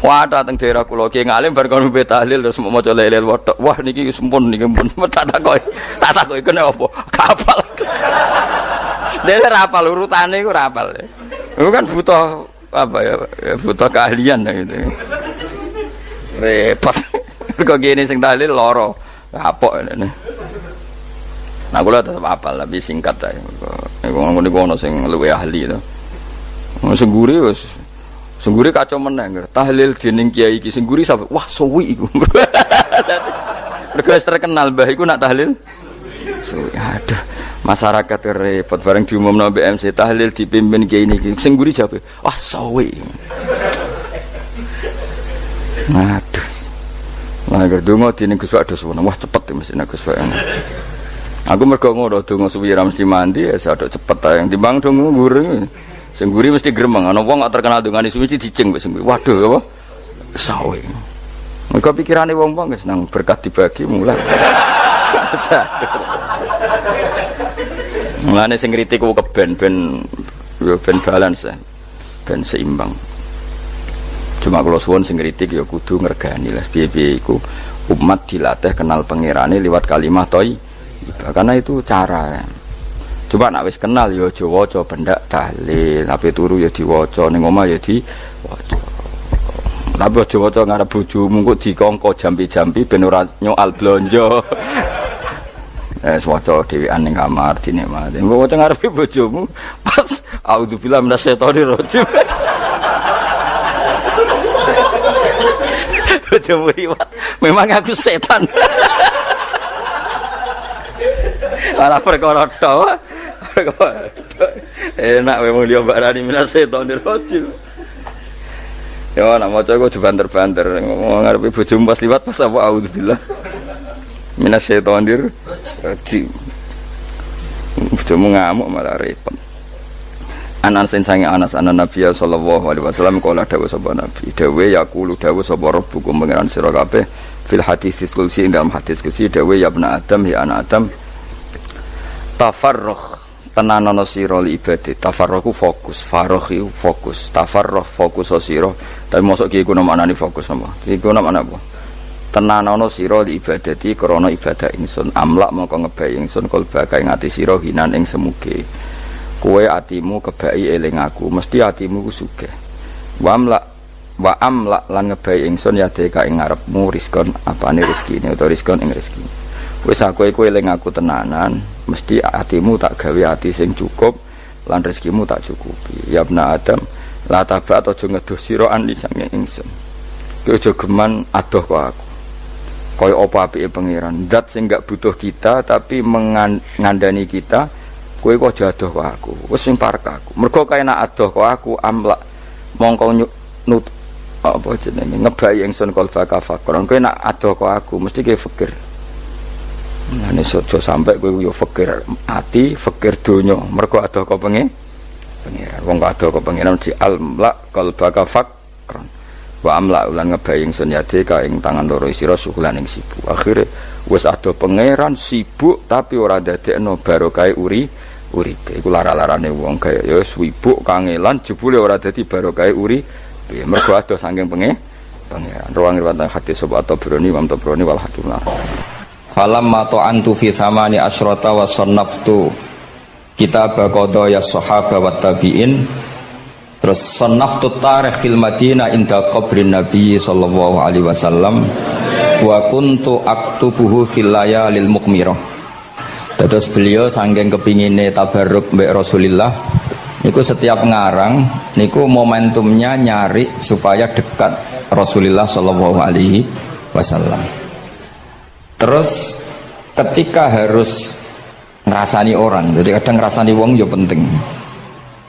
Wah dateng daerah kula kiai ngalim bar kon mimpin tahlil terus mau maca lelel wotok. Wah niki sempun niki pun tak takoki kene apa? Kapal. Dene ra apal urutane iku ra apal. Iku kan butuh apa ya? Butuh keahlian gitu. Repot. Kok gini sing tahlil loro. Kapok ngene. Nah kula tetep apal tapi singkat ae. Iku ngono sing luwih ahli to. Sing guri wis sing guri kacau meneh. Tahlil dening kiai iki sing guri sampe wah suwi iku. Mergo terkenal mbah iku nak tahlil. Suwi aduh. Masyarakat repot bareng diumumno BMC tahlil dipimpin kiai niki. Sing guri jape wah suwi. Aduh. Lah gerdungo dene Gus Pak dos wah cepet mesti Gus Pak. Aku mergo ngono donga suwi ra mesti mandi ya sadok cepet ae timbang donga nguri. Sing nguri mesti gremeng ana wong gak terkenal dongane suwi dicing wis nguri. Waduh apa? Sawe. Mergo pikirane wong-wong wis nang berkat dibagi mulai. Mulane sing kritik ku keben ben balance ben seimbang. Cuma kalau suwon sing kritik ya kudu ngergani lah piye-piye iku umat dilatih kenal pangerane liwat kalimat thayyibah karena itu cara. Coba nek wis kenal ya aja waca bendak tahlil, tapi turu ya diwaca ning omah ya diwaca. Tapi aja waca ngarep bojomu kok dikongko jampi-jampi ben ora nyoal blonjo. Waca dhewean ning kamar dinikmati. Engko waca ngarepe bojomu pas auzubillahi minasyaitonir rajim. Bojomu liwat, memang aku setan. Malah perkara tok. Enak memang dia barani minasyaitonir rajim. Ya nak maca kok banter-banter ngomong ngarepe bojomu pas liwat pas apa auzubillah. Minasyaitonir rajim. Bojomu ngamuk malah repot. Anas sange Anas anan Nabi sallallahu alaihi wasallam kala dawuh sapa Nabi dawuh yaqulu dawuh sapa rabbukum pangeran sira kabeh fil hadits qudsi dalam hadits qudsi dawuh ya ibnu adam ya anak adam tafarruh tenanono sira li ibadah tafarruhu fokus faraghi fokus tafarruh fokus sira tapi mosok ki iku maknane fokus napa iku maknane apa tenanono sira li ibadati krana ibadah ingsun amlak mongko ngebayi ingsun kalba kae ngati sira hinan ing semuge kowe atimu kebaki eling aku mesti atimu ku sugih wa amla lan ngebayi ingsun ya deka ing ngarepmu rizkon apane rezekine utawa rizkon ing rezeki wis aku eling aku tenanan mesti atimu tak gawe ati sing cukup lan rezekimu tak cukupi. Ya ibna Adam, la tabat aja ngedoh sira ani sange ingsun. Kowe aja geman adoh kok aku. Kaya apa apike pangeran, zat sing gak butuh kita tapi ngandani kita, kowe kok aja adoh kok aku. Wis sing parek aku. Mergo kaya nak adoh kok aku amlak mongko nut apa jenenge ngebayi ingsun kalbaka fakron. Kowe nak adoh kok aku mesti kowe fikir. Nek aja sampe kowe yo fikir ati, fikir donya. Mergo adoh kok pangeran. Wong kok adoh kok pangeran di amlak kalbaka fakron. Wa amla ulan ngebayang ingsun yade ka ing tangan loro sira sukulan ing sibuk. Akhire wis ado pangeran sibuk tapi ora dadekno barokah uripe. Iku lara-larane wong kaya ya sibuk kangelan jebule ora dadi barokah uripe. Mergo ado saking pangeran. Ruang riwayat hadis sapa Tabrani Imam Tabrani wal Hakim. Falamma ta'antu fi thamani asyrata wa sannaftu kitab qada ya sahaba wa tabi'in. Terus sannaftu tarikh fil Madinah inda qabrin Nabi sallallahu alaihi wasallam wa kuntu aktubuhu fil layalil mukmirah. Terus beliau saking kepingine tabarruk mbek Rasulullah niku setiap ngarang niku momentumnya nyari supaya dekat Rasulullah sallallahu alaihi wasallam. Terus ketika harus ngerasani orang, jadi kadang ngerasani wong ya penting.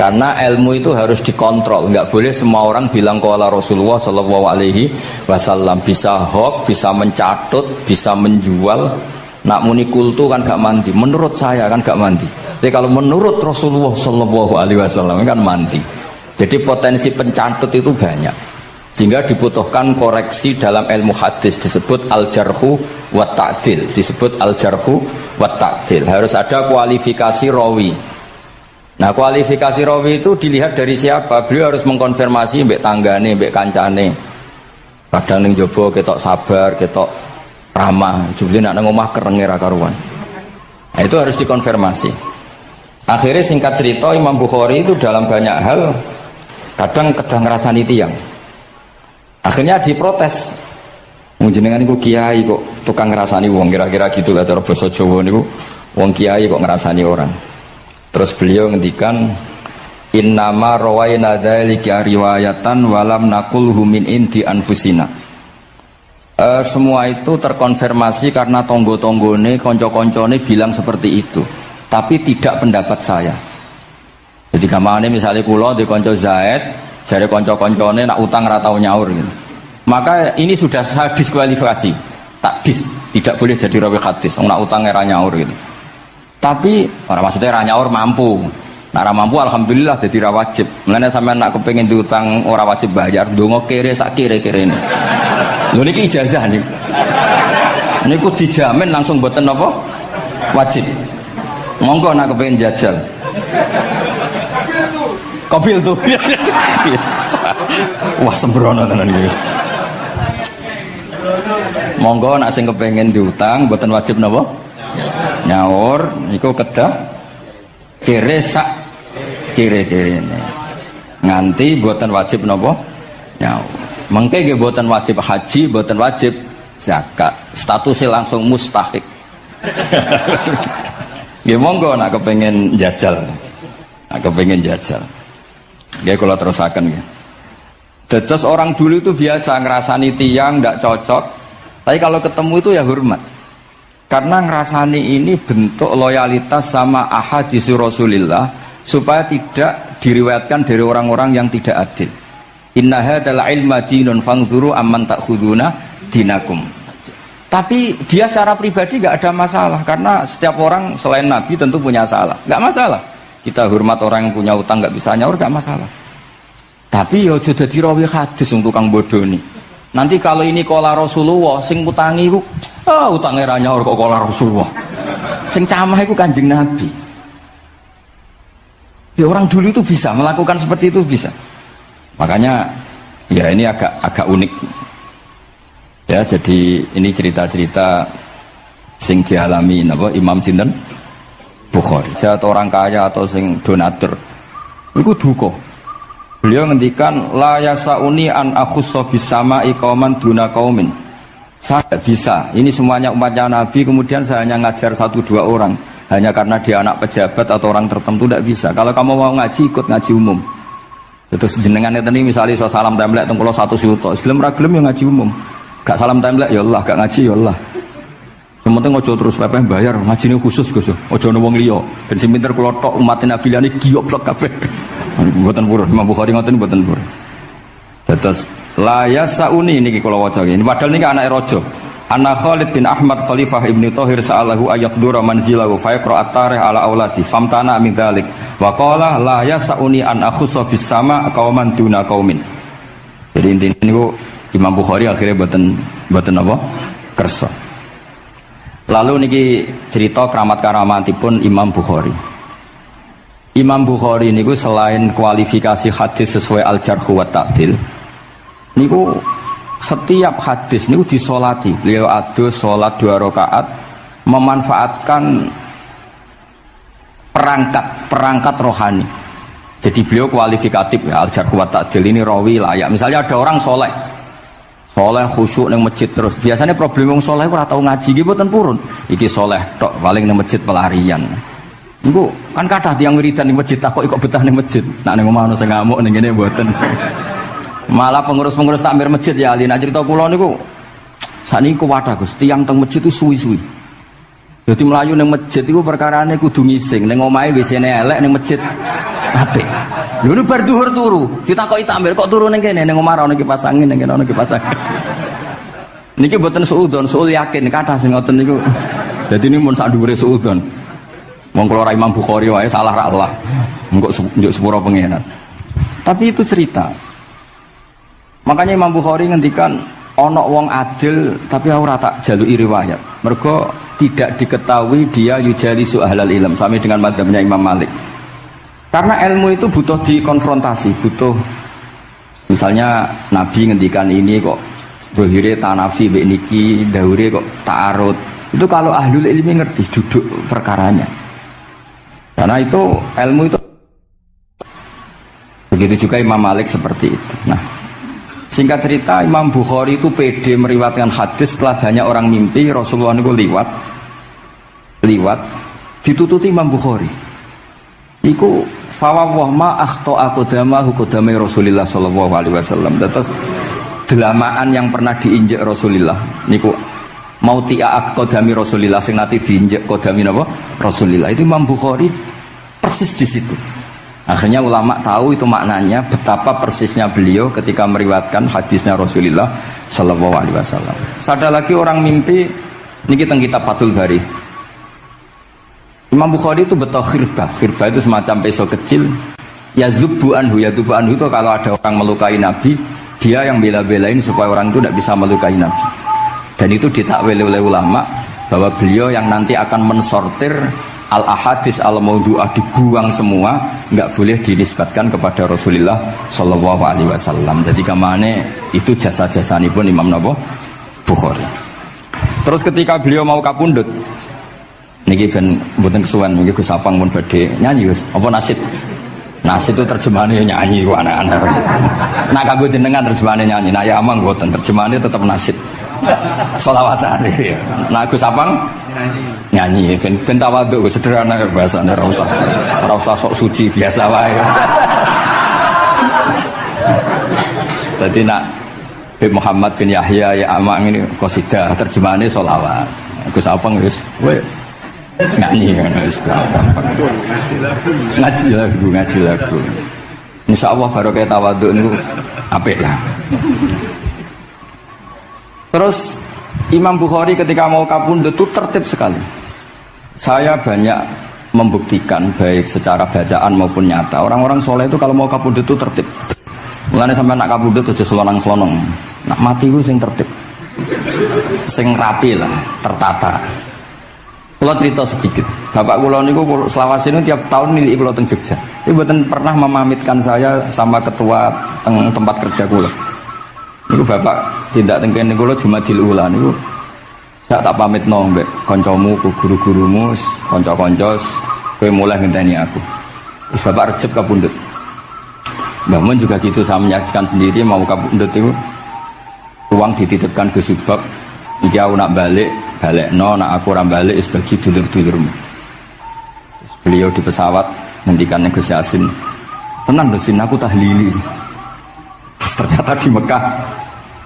Karena ilmu itu harus dikontrol, nggak boleh semua orang bilang qala Rasulullah sallallahu alaihi wasallam, bisa hoax, bisa mencatut, bisa menjual. Nak muni kultu kan gak mandi, menurut saya kan gak mandi. Tapi kalau menurut Rasulullah sallallahu alaihi wasallam kan mandi. Jadi potensi pencatut itu banyak. Sehingga dibutuhkan koreksi dalam ilmu hadis disebut al-jarhu wa ta'dil, disebut al-jarhu wa ta'dil. Harus ada kualifikasi rawi. Nah kualifikasi rawi itu dilihat dari siapa. Beliau harus mengkonfirmasi mbek tanggane, mbek kancane. Kadang ning jaba ketok sabar, ketok ramah, jebule nek nang omah kerenge ra karuan. Nah, itu harus dikonfirmasi. Akhirnya singkat cerita Imam Bukhari itu dalam banyak hal kadang ngrasani tiyang. Akhirnya diprotes. Jenengan niku kiai kok tukang ngrasani wong, kira-kira gitu lah cara basa Jawa niku. Wong kiai kok ngrasani orang. Terus beliau ngendikan innama rawaina dzalika riwayatan walam naqulhu min indi anfusina. Semua itu terkonfirmasi karena tonggo-tonggone, konco-koncone bilang seperti itu, tapi tidak pendapat saya. Jadi kamane misalnya kula di konco Zaid, jare konco-koncone nak utang ra tau nyaur gitu. Maka ini sudah saya diskualifikasi. Takdis, tidak boleh jadi rawi hadis. Nak utang ra nyaur gitu. Tapi orang maksudnya ranyaur mampu. Nah ra mampu alhamdulillah jadi ra wajib. Mulane sampean nak kepengin diutang ora wajib bayar, ndonga kere sak kire-kirene. Lho niki ijazah niku. Niku dijamin langsung mboten napa? Wajib. Monggo nak kepengin jajal. Kobil tuh. Wah sembrono tenan iki. Monggo nak sing kepengin diutang mboten wajib napa? Nyaur niku kedah kere sak kire-kirene nganti boten wajib napa nyaur. Mengke nggih boten wajib haji, boten wajib zakat, statusnya langsung mustahik. Nggih monggo nak kepengin jajal. Nak kepengin jajal. Nggih kula terusaken nggih. Terus orang dulu itu biasa ngerasani tiyang ndak cocok, tapi kalau ketemu itu ya hormat. Karena ngerasani ini bentuk loyalitas sama ahadits Rasulillah supaya tidak diriwayatkan dari orang-orang yang tidak adil. Inna hadzal ilma dinun fanzuru amman ta'khuduna dinakum. Tapi dia secara pribadi nggak ada masalah karena setiap orang selain Nabi tentu punya salah, nggak masalah. Kita hormat orang yang punya utang nggak bisa nyaur nggak masalah. Tapi ya sudah dirawi hadis untuk tukang bodoh nih. Nanti kalau ini kola Rasulullah sing utangi ku utangnya ra nyaur kok kola Rasulullah. Sing camah iku Kanjeng Nabi. Ya orang dulu itu bisa melakukan seperti itu bisa. Makanya ya ini agak unik. Ya jadi ini cerita-cerita sing dialami napa Imam sinten Bukhari. Saya atau orang kaya atau sing donatur. Iku duka. Beliau ngendikan la yasauni an akhussa bisama'i qauman duna qaumin. Saya tidak bisa. Ini semuanya umatnya Nabi, kemudian saya hanya ngajar 1-2 orang. hanya karena dia anak pejabat atau orang tertentu, tidak bisa. Kalau kamu mau ngaji, ikut ngaji umum. Terus jenengan itu nih misalnya so salam templek teng kula 1 juta, gelem ra gelem ya ngaji umum. Gak salam templek ya Allah, gak ngaji ya Allah. Sementing ojo terus pepeh bayar, ngajine khusus Gus. Ojo ono wong liya. Ben sing pinter kula tok umat Nabi liyane gioblok kabeh. Mboten purun, Imam Bukhari ngoten mboten purun. Terus la yasauni niki kula waca iki. Padahal niki anake raja. Anna Khalid bin Ahmad Khalifah Ibnu Thahir sa'alahu ayaqdura manzilahu fa yaqra at-tarikh ala aulati famtana min dzalik wa qala la yasauni an akhussa bis sama qauman duna qaumin. Jadi intinya niku Imam Bukhari akhirnya boten apa? Kersa. Lalu niki cerita keramat-keramatipun Imam Bukhari. Imam Bukhari niku selain kualifikasi hadis sesuai al-jarh wa ta'dil, niku setiap hadis niku disolati. Beliau adus sholat 2 rakaat memanfaatkan perangkat rohani. Jadi beliau kualifikatif ya, al-jarh wa ta'dil ini rawi layak. Misalnya ada orang soleh khusyuk nang masjid terus. Biasanya problem wong soleh ora tau ngaji iki mboten purun. Iki soleh tok paling nang masjid pelarian. Niku kan kathah tiyang wiridan ning masjid takok kok betah ning masjid. Nak ning omah ono sing ngamuk ning kene mboten. Malah pengurus-pengurus takmir masjid ya ali nak cerita kula niku sakniki kuwadah Gus, tiyang teng masjid itu suwi-suwi. Dadi mlayu ning masjid iku perkarane kudu ngising, ning omahe WC-ne elek ning masjid apik. Lho nu bar dhuwur turu, ditakoki takmir kok turu ning kene ning omah ana kipas angin ning kene ana kipas angin. Niki mboten suudzon, suul yakin kathah sing ngoten niku. Dadi ini mun sak dhuwure suudzon. Wong kula ra Imam Bukhari wae salah ra Allah. Engko njuk sepuro pengenan. Tapi itu cerita. Makanya Imam Bukhari ngendikan ono wong adil tapi ora tak jaluki riwayat. Mergo tidak diketahui dia yujalisu ahlal ilm sami dengan madzhabnya Imam Malik. Karena ilmu itu butuh dikonfrontasi, butuh misalnya Nabi ngendikan ini kok dohire tanafi mbek niki, dahure kok ta'arud. Itu kalau ahlul ilmi ngerti duduk perkaranya. Karena itu ilmu itu begitu juga Imam Malik seperti itu. Nah, singkat cerita Imam Bukhari itu pede meriwayatkan hadis setelah banyak orang mimpi Rasulullah itu liwat ditututi Imam Bukhari. Iku fawwah ma akhta aqdamahu qadamai Rasulullah sallallahu alaihi wasallam. Terus delamaan yang pernah diinjek Rasulullah niku mautia aqdami Rasulullah sing nate diinjek qadami napa Rasulullah. Itu Imam Bukhari persis di situ. Akhirnya ulama tahu itu maknanya betapa persisnya beliau ketika meriwayatkan hadisnya Rasulullah Shallallahu Alaihi Wasallam. Ada lagi orang mimpi, ini kita kitab Fathul Bari. Imam Bukhari itu betul khirbah itu semacam pisau kecil. Yadzubu anhu itu kalau ada orang melukai Nabi, dia yang bela-belain supaya orang itu tidak bisa melukai Nabi. Dan itu ditakwil oleh ulama bahwa beliau yang nanti akan mensortir al-ahadis al-maudu'ah, dibuang semua, nggak boleh dinisbatkan kepada Rasulullah Shallallahu Alaihi Wasallam. Jadi kemana itu jasa-jasa ini pun Imam Bukhari. Terus ketika beliau mau kapundut, niki ben mboten kesuwen, niki Gus Sapang pun badhe nyanyi Gus. Apa nasid? Nasid itu terjemahannya nyanyi ku anak-anak. Nah kanggo jenengan terjemahannya nyanyi, nah ya amang mboten terjemahannya tetap nasid. Sholawatan ya. Nah Gus Sapang nyanyi ben tawadhu sederhana bahasane ora usah sok suci biasa wae. Dadi nak Muhammad bin Yahya ya Amang ini qasidah terjemahannya sholawat. Gus Sapang wis nyanyi wis gampang. Ngaji lagu. Insyaallah barokah tawadhu niku apik lah. Terus Imam Bukhari ketika mau kapundhut itu tertib sekali. Saya banyak membuktikan baik secara bacaan maupun nyata. Orang-orang soleh itu kalau mau kapundhut itu tertib. Mulane sampai nak kapundhut aja selonang-selonong. Nak mati ku sing tertib. Sing rapi lah, tertata. Kula cerita sedikit. Bapak kula niku selawase niku tiap tahun nilai kula teng Jogja. Iku mboten pernah memamitkan saya sama ketua teng tempat kerja kula. Niku bapak tindak tengkene kula Jumadil Ula niku sak tak pamitno mbek kancamu ku guru-gurumu kanca-kanca kowe mulai ngenteni aku. Terus bapak Recep kapundhut. Mbah Mun juga gitu, saya menyaksikan sendiri mau kapundhut itu uang dititipkan ke Subak. Iki aku nak balekno nak aku ora balik wis bagi dulur-dulurmu. Beliau di pesawat ngendikan negosiasi. Tenan lho sin aku tahlili. Terus ternyata di Mekah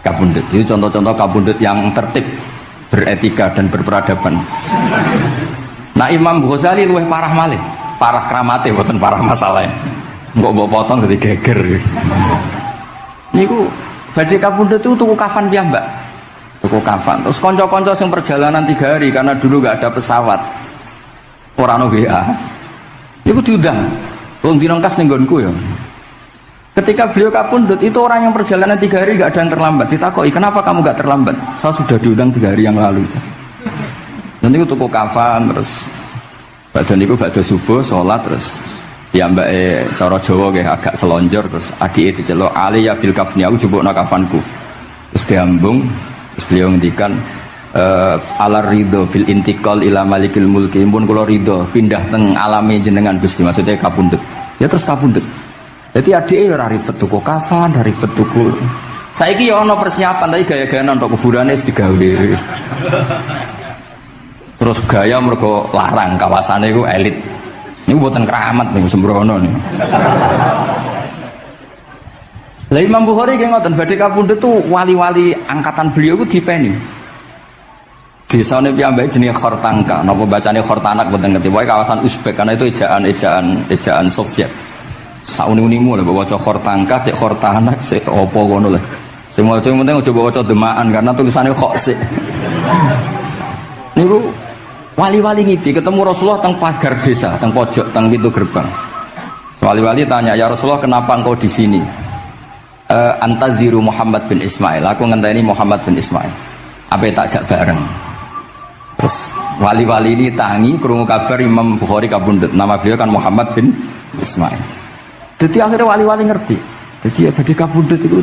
kabundut. Itu contoh-contoh kabundut yang tertib, beretika dan berperadaban. Nah Imam Ghazali luwih parah malih, parah kramate mboten parah masalahnya. Engko mbok potong dadi geger. Niku badhe kabundut itu tuku kafan piyambak. Tuku kafan. Terus kanca-kanca sing perjalanan 3 hari karena dulu enggak ada pesawat. Ora ono WA. Niku diundang. Wong dinongkas ning nggonku ya. Ketika beliau kabundut itu orang yang perjalanan 3 hari enggak ada yang terlambat. Ditakoki, "Kenapa kamu enggak terlambat?" "Saya sudah diundang 3 hari yang lalu." Nanti itu tuku kafan terus badan niku badhe subuh salat terus ya mbak cara Jawa nggih agak selonjor terus adike diceluk ali ya bil kafni aku jupukno kafanku. Terus diambung terus beliau ngendikan alar ridho fil intiqal ila malikil mulki pun kula ridho pindah teng alame jenengan Gusti maksudnya kabundut. Ya terus kabundut. Jadi adike ora ribet tuku kafan, ribet tuku. Saiki ya ana persiapan tapi gaya-gayaan untuk kuburane wis digawe. Terus gaya mergo larang kawasannya itu elit. Ini buatan keramat nih sembrono nih. Lah Imam Bukhari ki ngoten badhe kabundut tuh wali-wali angkatan beliau ku dipeni. Desane piyambake jenenge Khortangka, napa bacane Khortanak mboten ngerti. Pokoke kawasan Uzbek karena itu ejaan Soviet. Sauni-unimu lho waca Khortangka, cek Khortanak, cek apa ngono lho. Sing maca penting aja waca demaan karena tulisannya kok sik. Niku wali-wali ngipi ketemu Rasulullah teng pagar desa, teng pojok, teng pintu gerbang. Wali-wali tanya, "Ya Rasulullah, kenapa engkau di sini?" Antaziru Muhammad bin Ismail. Aku ngenteni Muhammad bin Ismail. Apa tak jak bareng. Terus wali-wali ini tangi krungu kabar Imam Bukhari kabundut. Nama beliau kan Muhammad bin Ismail. Jadi akhirnya wali-wali ngerti. Jadi ya badhe kabundut itu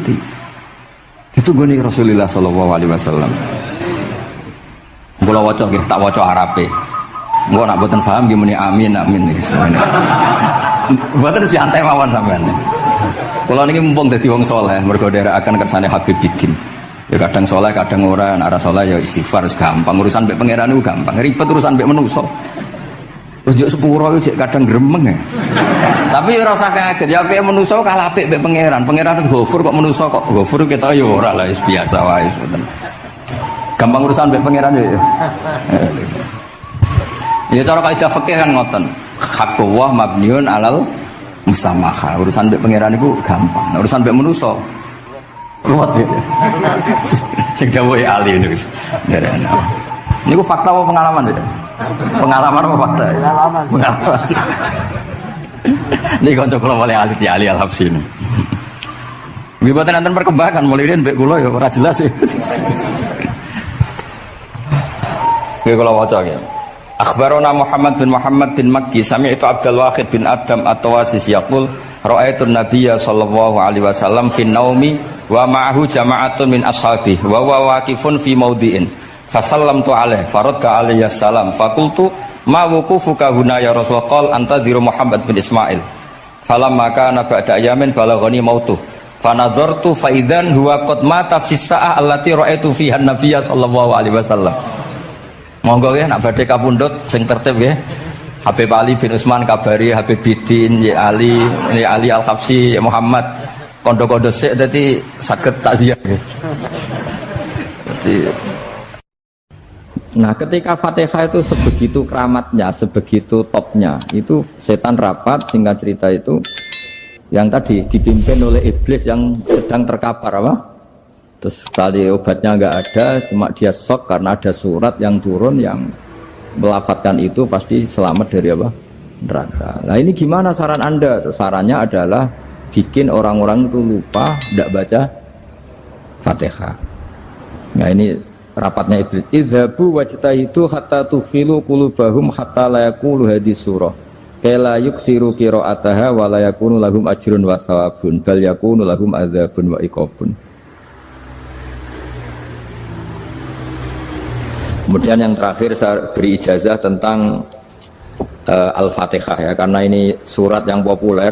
ditunggoni Rasulullah sallallahu alaihi wasallam. Kula waca nggih tak waca Arabe. Engko nak mboten paham nggih muni amin iki semuanya. Mboten santai mawon sampean. Kula niki mumpung dadi wong saleh mergo nderekaken kersane Habib Bidin. Ya kadang saleh kadang ora, nek ora saleh ya istighfar wis gampang. Urusan mbek pangeran niku gampang. Ribet urusan mbek manusa. Terus njuk sepuro iki kadang gremeng ya. Tapi ora usah kaget ya apike manusa kalah apik mbek pangeran. Pangeran wis Ghafur kok manusa kok Ghafur ketok ya ora lah wis biasa wae ngoten. Gampang urusan mbek pangeran ya. Ya cara kaidah fikih kan ngoten. Haqqullah mabniun alal musamaha. Urusan mbek pangeran iku gampang. Urusan mbek manusa ruwet ya. Sing dawuhe ahli niku. Niku fakta apa pengalaman ya? Pengalaman apa fakta? Pengalaman. Niki kanca kula wali ahli al-Habsyi. Nggih boten enten perkembangan mulai mbek kula ya ora jelas ya. Oke kalau waca ya. Akhbarona Muhammad bin Makki sami'tu Abdul Wahid bin Adam at-Tawasis yaqul ra'aitu an-nabiyya sallallahu alaihi wasallam fi naumi wa ma'ahu jama'atun min ashabi wa huwa waqifun fi mawdi'in fasallamtu alaihi faradda alayhi assalam faqultu ma wuqufuka huna ya Rasulullah qala antaziru Muhammad bin Ismail falamma kana ba'da ayamin balaghani mautuh fanadhartu fa idzan huwa qad mata fi sa'ah allati ra'aitu fiha an-nabiyya sallallahu alaihi wasallam. Monggo ya nak badhe kapundhut sing tertib ya. Habib Ali bin Utsman kabari Habib Bidin ya Ali Al-Habsyi ya Muhammad kondo-kondo sik dadi saged takziah ya. Nah, ketika Fatihah itu sebegitu keramatnya, sebegitu topnya, itu setan rapat singkat cerita itu yang tadi dipimpin oleh iblis yang sedang terkapar apa? Terus kali obatnya nggak ada, cuma dia shock karena ada surat yang turun yang melafatkan itu pasti selamat dari apa? Neraka. Nah ini gimana saran Anda? Sarannya adalah bikin orang-orang itu lupa tidak baca Fatihah. Nah ini rapatnya iblis. Idzabu wajtahidu hatta tufilu qulubahum hatta la yaqulu hadis surah. Kala yuksiru qira'ataha wa la yakunu lahum ajrun wa thawabun bal yakunu lahum adzabun wa iqabun. Kemudian yang terakhir saya beri ijazah tentang Al-Fatihah ya, karena ini surat yang populer.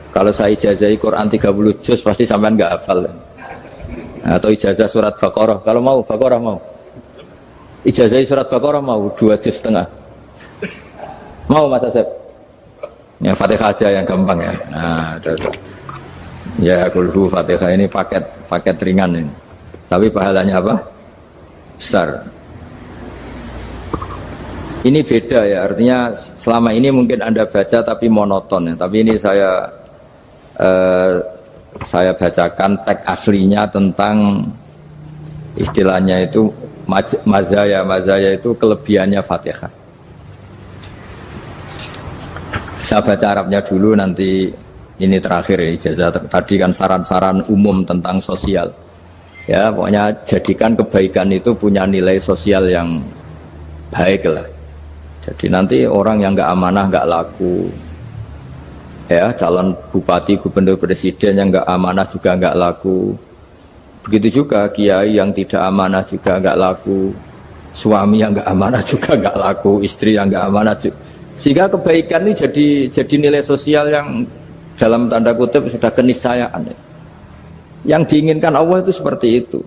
Kalau saya ijazahi Quran 30 juz pasti sampean nggak hafal. Atau ijazah surat Baqarah, kalau mau Baqarah mau. Ijazahi surat Baqarah mau 2 juz setengah. Mau Mas Asep? Ya Fatihah aja yang gampang ya. Nah, ya kulhu Fatihah ini paket ringan ini. Tapi pahalanya apa? Besar. Ini beda ya, artinya selama ini mungkin Anda baca tapi monoton ya. Tapi ini saya bacakan teks aslinya tentang istilahnya itu mazaya itu kelebihannya Fatihah. Saya baca Arabnya dulu, nanti ini terakhir ya ijazah. Tadi kan saran-saran umum tentang sosial. Ya, pokoknya jadikan kebaikan itu punya nilai sosial yang baik lah. Jadi nanti orang yang nggak amanah nggak laku. Ya, calon bupati, gubernur, presiden yang nggak amanah juga nggak laku. Begitu juga kiai yang tidak amanah juga nggak laku. Suami yang nggak amanah juga nggak laku. Istri yang nggak amanah juga. Sehingga kebaikan ini jadi nilai sosial yang dalam tanda kutip sudah keniscayaan. Yang diinginkan Allah itu seperti itu,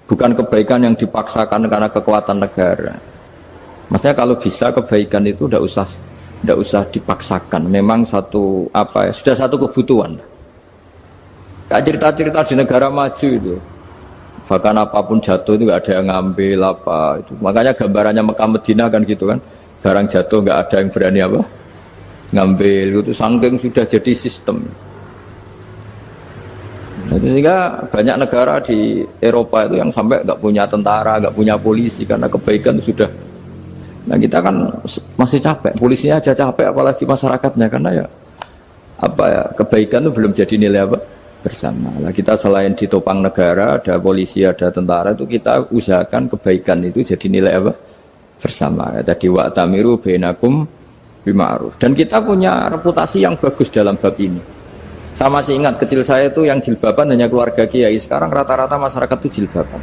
bukan kebaikan yang dipaksakan karena kekuatan negara. Maksudnya kalau bisa kebaikan itu tidak usah dipaksakan. Memang sudah satu kebutuhan. Kayak cerita-cerita di negara maju itu, bahkan apapun jatuh itu nggak ada yang ngambil apa itu. Makanya gambarannya Mekah Medina kan gitu kan. Barang jatuh nggak ada yang berani apa ngambil, itu saking sudah jadi sistem. Nah, sehingga banyak negara di Eropa itu yang sampai nggak punya tentara, nggak punya polisi karena kebaikan itu sudah. Nah kita kan masih capek, polisinya aja capek apalagi masyarakatnya, karena ya kebaikan itu belum jadi nilai apa bersama. Nah kita selain ditopang negara, ada polisi, ada tentara, itu kita usahakan kebaikan itu jadi nilai apa bersama. Tadi wa'tamiru bainakum bima'ruf. Dan kita punya reputasi yang bagus dalam bab ini. Saya masih ingat kecil saya itu yang jilbaban hanya keluarga kiai. Sekarang rata-rata masyarakat itu jilbaban.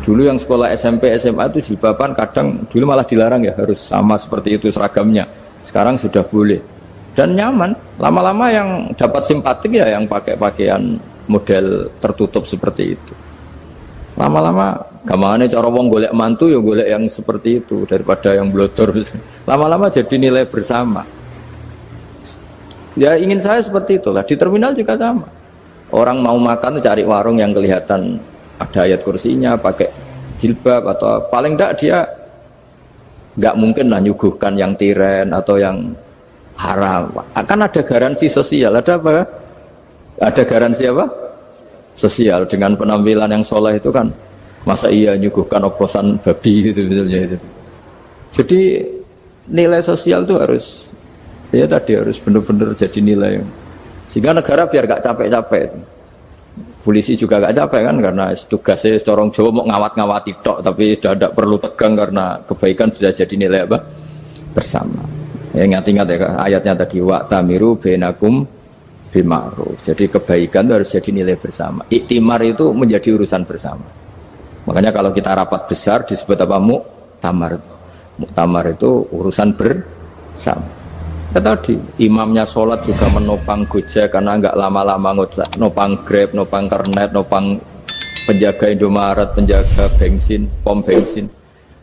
Dulu yang sekolah SMP, SMA itu jilbaban, kadang dulu malah dilarang ya, harus sama seperti itu seragamnya. Sekarang sudah boleh. Dan nyaman. Lama-lama yang dapat simpatik ya yang pakai pakaian model tertutup seperti itu. Lama-lama gamane cara wong golek mantu ya golek yang seperti itu daripada yang blodor. Lama-lama jadi nilai bersama. Ya ingin saya seperti itulah. Di terminal juga sama. Orang mau makan cari warung yang kelihatan ada ayat kursinya, pakai jilbab, atau paling enggak dia nggak mungkin lah nyuguhkan yang tiren atau yang haram. Akan ada garansi sosial. Ada apa? Ada garansi apa? Sosial. Dengan penampilan yang soleh itu kan, masa iya nyuguhkan oplosan babi gitu misalnya itu. Jadi nilai sosial itu harus benar-benar jadi nilai, sehingga negara biar gak capek-capek. Polisi juga gak capek kan, karena tugasnya corong Jawa mau ngawat-ngawati tok, tapi sudah tidak perlu tegang karena kebaikan sudah jadi nilai apa bersama. Ya, ingat-ingat ya ayatnya tadi, wa'tamiru bainakum bima'ruf. Jadi kebaikan itu harus jadi nilai bersama. Iktimar itu menjadi urusan bersama. Makanya kalau kita rapat besar disebut apa? Muktamar. Muktamar itu urusan bersama. Ya tadi imamnya sholat juga menopang Gojek karena nggak lama-lama nopang Grab, nopang Kernet, nopang penjaga Indomaret, penjaga bensin, pom bensin.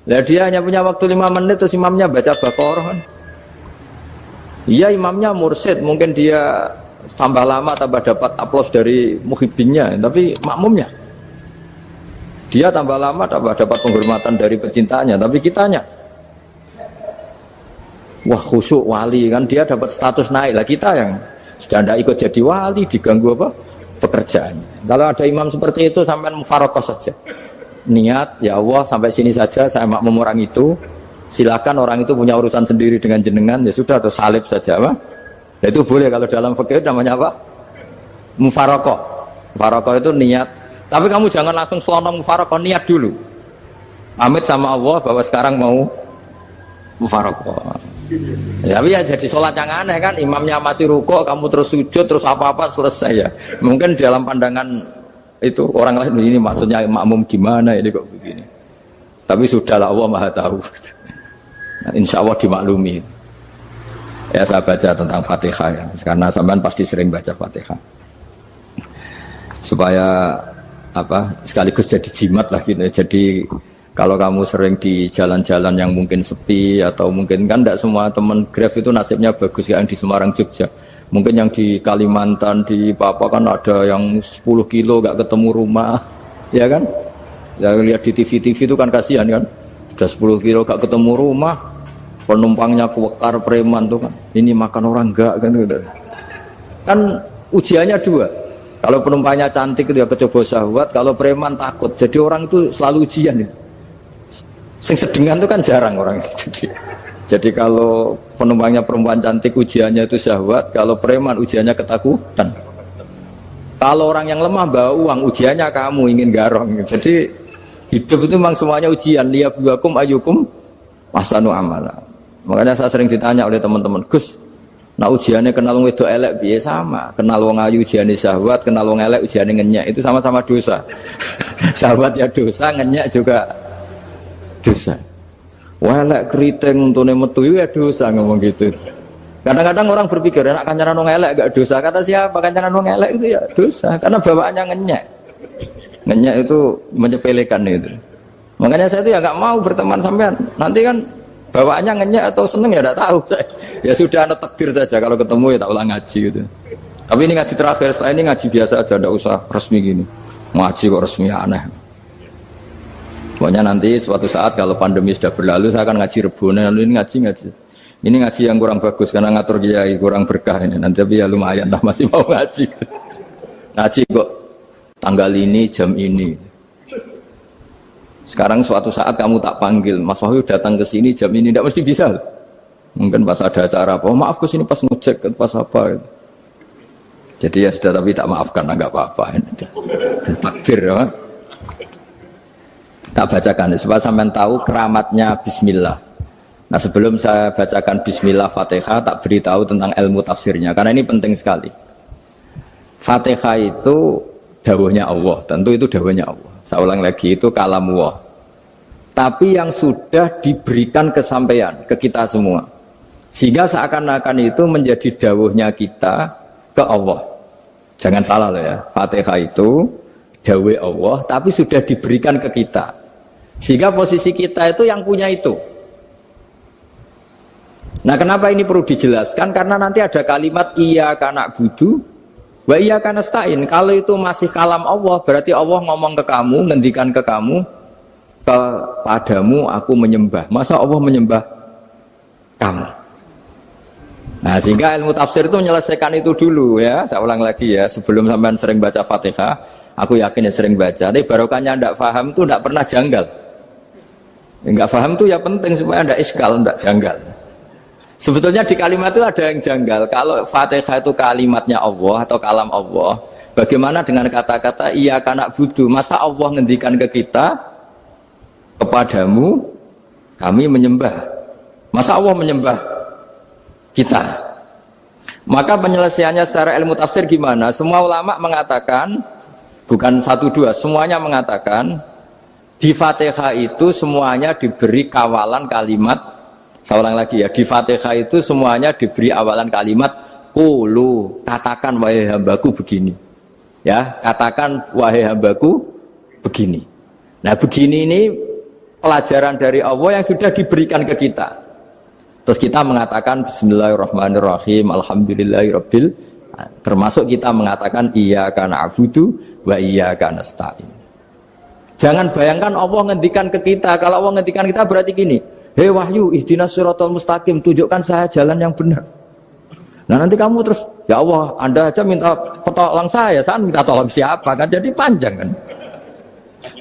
Nah dia hanya punya waktu 5 menit terus imamnya baca Baqarah kan. Iya imamnya mursyid, mungkin dia tambah lama tambah dapat aplaus dari muhibbinnya, tapi makmumnya dia tambah lama tambah dapat penghormatan dari pecintanya, tapi kitanya wah khusyuk wali kan, dia dapat status naik lah. Kita yang sudah tidak ikut jadi wali diganggu apa pekerjaannya. Kalau ada imam seperti itu sampai mufaroqah saja, niat ya Allah sampai sini saja saya makmum orang itu, silakan orang itu punya urusan sendiri dengan jenengan, ya sudah atau salib saja apa. Nah, itu boleh kalau dalam fikih namanya apa? Mufaroqah. Mufaroqah itu niat. Tapi kamu jangan langsung selonong mufaroqah, niat dulu. Pamit sama Allah bahwa sekarang mau mufaroqah. Ya, tapi ya jadi sholat yang aneh kan, imamnya masih rukuk, kamu terus sujud, terus apa-apa selesai ya. Mungkin dalam pandangan itu orang lain ini maksudnya makmum gimana ini kok begini. Tapi sudahlah Allah Maha tahu. Nah, insya Allah dimaklumi. Ya saya baca tentang Fatihah ya, karena sampean pasti sering baca Fatihah. Supaya apa sekaligus jadi jimat lah gitu. Jadi Kalau kamu sering di jalan-jalan yang mungkin sepi atau mungkin kan tidak semua teman Grab itu nasibnya bagus yang di Semarang Jogja. Mungkin yang di Kalimantan di Papua kan ada yang 10 kilo gak ketemu rumah, ya kan? Ya lihat di TV-TV itu kan kasihan kan. Sudah 10 kilo gak ketemu rumah, penumpangnya kewekar preman tuh kan. Ini makan orang enggak kan gitu. Kan ujiannya dua. Kalau penumpangnya cantik itu ya kecoba syahwat, kalau preman takut. Jadi orang itu selalu ujian itu. Sing sedengan itu kan jarang orang. Jadi kalau penumpangnya perempuan cantik ujiannya itu syahwat, kalau preman ujiannya ketakutan. Kalau orang yang lemah bawa uang ujiannya kamu ingin garong. Jadi hidup itu memang semuanya ujian. Liyabluwakum ayyukum ahsanu amala. Makanya saya sering ditanya oleh teman-teman, Gus, nah ujiannya kenal wong wedok elek piye sama? Kenal wong ayu ujiane syahwat, kenal wong elek ujiane ngenyek, itu sama-sama dosa. Syahwat ya dosa, ngenyek juga dosa. Welek keriting untune metu ya dosa ngomong gitu. Kadang-kadang orang berpikir enak kancanan wong elek gak dosa. Kata siapa kancanan wong elek itu ya dosa karena bawaannya ngenyek. Ngenyek itu menyepelekan itu. Makanya saya itu ya nggak mau berteman sampean. Nanti kan bawaannya ngenyek atau seneng ya tidak tahu saya. Ya sudah ada takdir saja kalau ketemu ya tak ulang ngaji gitu. Tapi ini ngaji terakhir, setelah ini ngaji biasa aja, tidak usah resmi gini. Ngaji kok resmi aneh. Pokoknya nanti suatu saat kalau pandemi sudah berlalu saya akan ngaji Rebone, lalu ini ngaji. Ini ngaji yang kurang bagus karena ngatur kiai kurang berkah ini. Nanti tapi ya lumayan lah masih mau ngaji. Ngaji kok tanggal ini jam ini. Sekarang suatu saat kamu tak panggil, Mas Wahyu datang ke sini jam ini tidak mesti bisa. Mungkin pas ada acara apa, oh, maaf ke sini pas ngecek pas apa. Gitu. Jadi ya sudah tapi tak maafkan enggak apa-apa. Takdir ya. Tak bacakan supaya sampean tahu keramatnya bismillah. Nah, sebelum saya bacakan bismillah Fatihah, tak beritahu tentang ilmu tafsirnya karena ini penting sekali. Fatihah itu dawuhnya Allah, tentu itu dawuhnya Allah. Saya ulang lagi, itu kalamullah. Tapi yang sudah diberikan kesampaian ke kita semua. Sehingga seakan-akan itu menjadi dawuhnya kita ke Allah. Jangan salah loh ya. Fatihah itu dawuh Allah tapi sudah diberikan ke kita. Sehingga posisi kita itu yang punya itu. Nah, kenapa ini perlu dijelaskan? Karena nanti ada kalimat iyyaka na'budu wa iyyaka nasta'in. Kalau itu masih kalam Allah, berarti Allah ngomong ke kamu, ngendikan ke kamu, kepadamu aku menyembah. Masa Allah menyembah kamu? Nah, sehingga ilmu tafsir itu menyelesaikan itu dulu ya. Saya ulang lagi ya, sebelum sampean sering baca Fatihah, aku yakin ya sering baca. Tapi barokahnya tidak paham itu tidak pernah janggal. Enggak paham itu ya penting supaya tidak iskal, tidak janggal. Sebetulnya di kalimat itu ada yang janggal. Kalau Fatihah itu kalimatnya Allah atau kalam Allah, bagaimana dengan kata-kata iyyaka na'budu? Masa Allah ngendikan ke kita, kepadamu kami menyembah. Masa Allah menyembah kita? Maka penyelesaiannya secara ilmu tafsir gimana? Semua ulama mengatakan, bukan satu dua, semuanya mengatakan di Fatihah itu semuanya diberi kawalan kalimat. Saya ulang lagi ya, di Fatihah itu semuanya diberi awalan kalimat qulu, katakan wahai hambaku begini. Ya, katakan wahai hambaku begini. Nah, begini ini pelajaran dari Allah yang sudah diberikan ke kita. Terus kita mengatakan bismillahirrahmanirrahim, alhamdulillahirabbil, termasuk kita mengatakan iyyaka na'budu wa iyyaka nasta'in. Jangan bayangkan Allah ngendikan ke kita. Kalau Allah ngendikan kita berarti gini, hei Wahyu, ihdinas siratal mustaqim, tunjukkan saya jalan yang benar. Nah, nanti kamu terus, ya Allah, Anda aja minta tolong saya minta tolong siapa kan? Jadi panjang kan?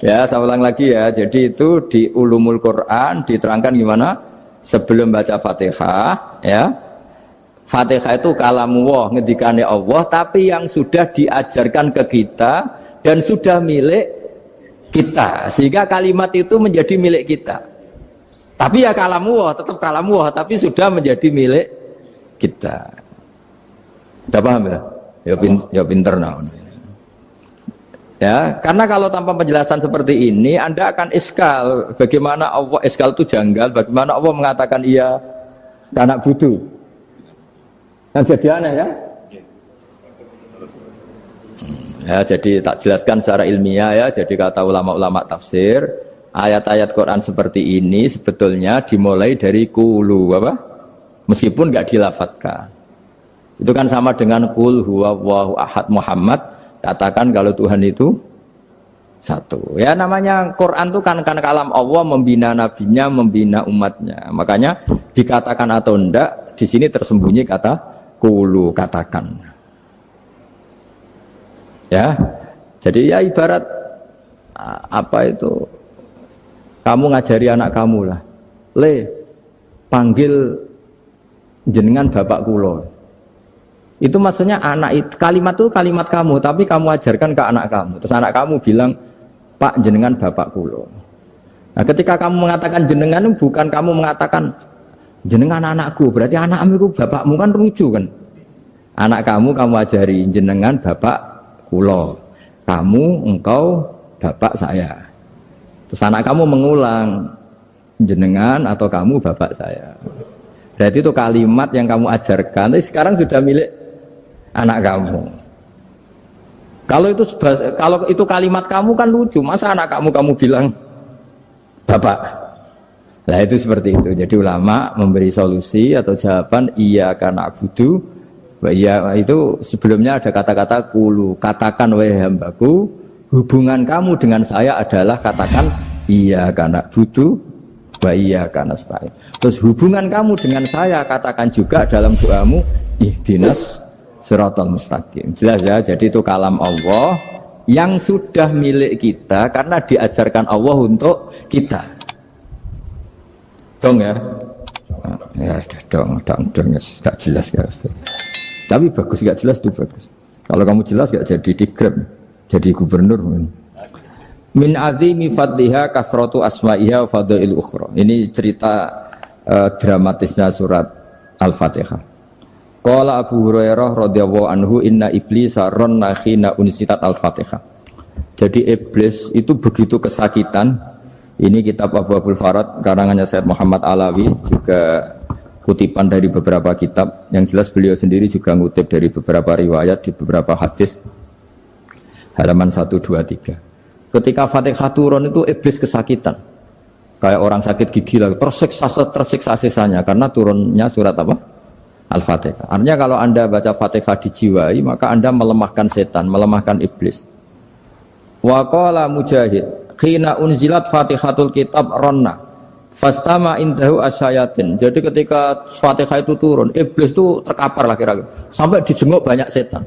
Ya, saya ulang lagi ya. Jadi itu di Ulumul Quran diterangkan gimana? Sebelum baca Fatihah, ya. Fatihah itu kalamullah, ngendikannya Allah, tapi yang sudah diajarkan ke kita dan sudah milik kita, sehingga kalimat itu menjadi milik kita. Tapi ya kalamullah, tetap kalamullah, tapi sudah menjadi milik kita. Udah paham ya? Ya pinter naon. Ya, karena kalau tanpa penjelasan seperti ini, Anda akan iskal. Bagaimana Allah, iskal itu janggal, bagaimana Allah mengatakan iya anak butuh. Yang jadi aneh ya? Ya, jadi tak jelaskan secara ilmiah ya. Jadi kata ulama-ulama tafsir, ayat-ayat Quran seperti ini sebetulnya dimulai dari qulu apa? Meskipun enggak dilafatkan. Itu kan sama dengan qul huwallahu ahad Muhammad, katakan kalau Tuhan itu satu. Ya namanya Quran itu kan kalam Allah, membina nabinya, membina umatnya. Makanya dikatakan atau enggak di sini tersembunyi kata qulu, katakan. Ya. Jadi ya ibarat apa itu? Kamu ngajari anak kamu lah. Le, panggil jenengan bapak kulo. Itu maksudnya anak itu, kalimat itu kalimat kamu, tapi kamu ajarkan ke anak kamu. Terus anak kamu bilang, Pak jenengan bapak kulo. Nah ketika kamu mengatakan jenengan, bukan kamu mengatakan jenengan anakku, berarti anakmu itu bapakmu, kan rujuk kan. Anak kamu ajari jenengan bapak kulo. Kamu, engkau, bapak saya. Terus anak kamu mengulang jenengan atau kamu bapak saya. Berarti itu kalimat yang kamu ajarkan, tapi sekarang sudah milik anak kamu. Kalau itu kalimat kamu kan lucu, masa anak kamu bilang bapak. Nah itu seperti itu. Jadi ulama memberi solusi atau jawaban iyyaka na'budu wa iya, itu sebelumnya ada kata-kata qulu, katakan wahai hambaku, hubungan kamu dengan saya adalah katakan iyyaka na'budu wa iyyaka nasta'in. Terus hubungan kamu dengan saya katakan juga dalam doamu ihdinas siratal mustaqim. Jelas ya, jadi itu kalam Allah yang sudah milik kita karena diajarkan Allah untuk kita. Dong ya? Ya dong, gak jelas gak. Tapi bagus, gak jelas itu bagus. Kalau kamu jelas gak jadi digrab, jadi gubernur. Min azimi fadliha kasratu asma'iha wa fadail ukhra. Ini cerita dramatisnya surat Al-Fatihah. Qala Abu Hurairah radhiyallahu anhu inna iblisa ranna khina unsitat Al-Fatihah. Jadi iblis itu begitu kesakitan. Ini kitab Abwaabul Farad karangannya Syekh Muhammad Alawi, juga kutipan dari beberapa kitab. Yang jelas beliau sendiri juga ngutip dari beberapa riwayat di beberapa hadis. Halaman 123. Ketika Fatihah turun itu iblis kesakitan. Kayak orang sakit gigi lah, tersiksa sisanya karena turunnya surat apa? Al-Fatihah. Artinya kalau Anda baca Fatihah dijiwai, maka Anda melemahkan setan, melemahkan iblis. Wa qala Mujahid, khina unzilat Fatihatul kitab ronna fastama indahu asyayatin. Jadi ketika Fatihah itu turun, iblis itu terkapar lah kira-kira, sampai dijenguk banyak setan.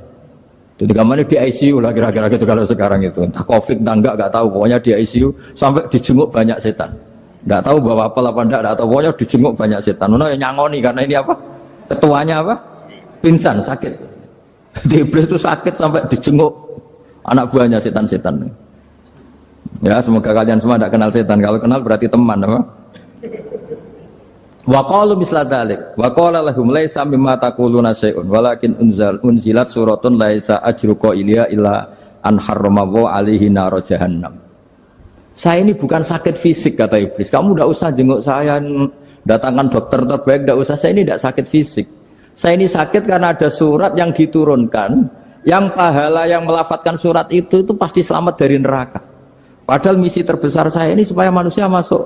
Jadi kemana di ICU lah kira-kira gitu kalau sekarang itu. Entah Covid entah enggak tahu, pokoknya di ICU sampai dijenguk banyak setan. Enggak tahu bawa apa enggak tahu, pokoknya dijenguk banyak setan. Ono yang nyangoni karena ini apa? Ketuanya apa? Pingsan, sakit. Jadi iblis itu sakit sampai dijenguk anak buahnya setan-setan. Ya semoga kalian semua tidak kenal setan. Kalau kenal berarti teman, apa? Wa qalu misla dzalik. Wa qala lahum laisa mimma taquluna syai'un walakin unzilat suratun laisa ajru qailiha illa an harrama alaihi nar jahannam. Saya ini bukan sakit fisik kata iblis. Kamu tidak usah jenguk saya, datangkan dokter terbaik, tidak usah. Saya ini tidak sakit fisik. Saya ini sakit karena ada surat yang diturunkan, yang pahala yang melafatkan surat itu pasti selamat dari neraka. Padahal misi terbesar saya ini supaya manusia masuk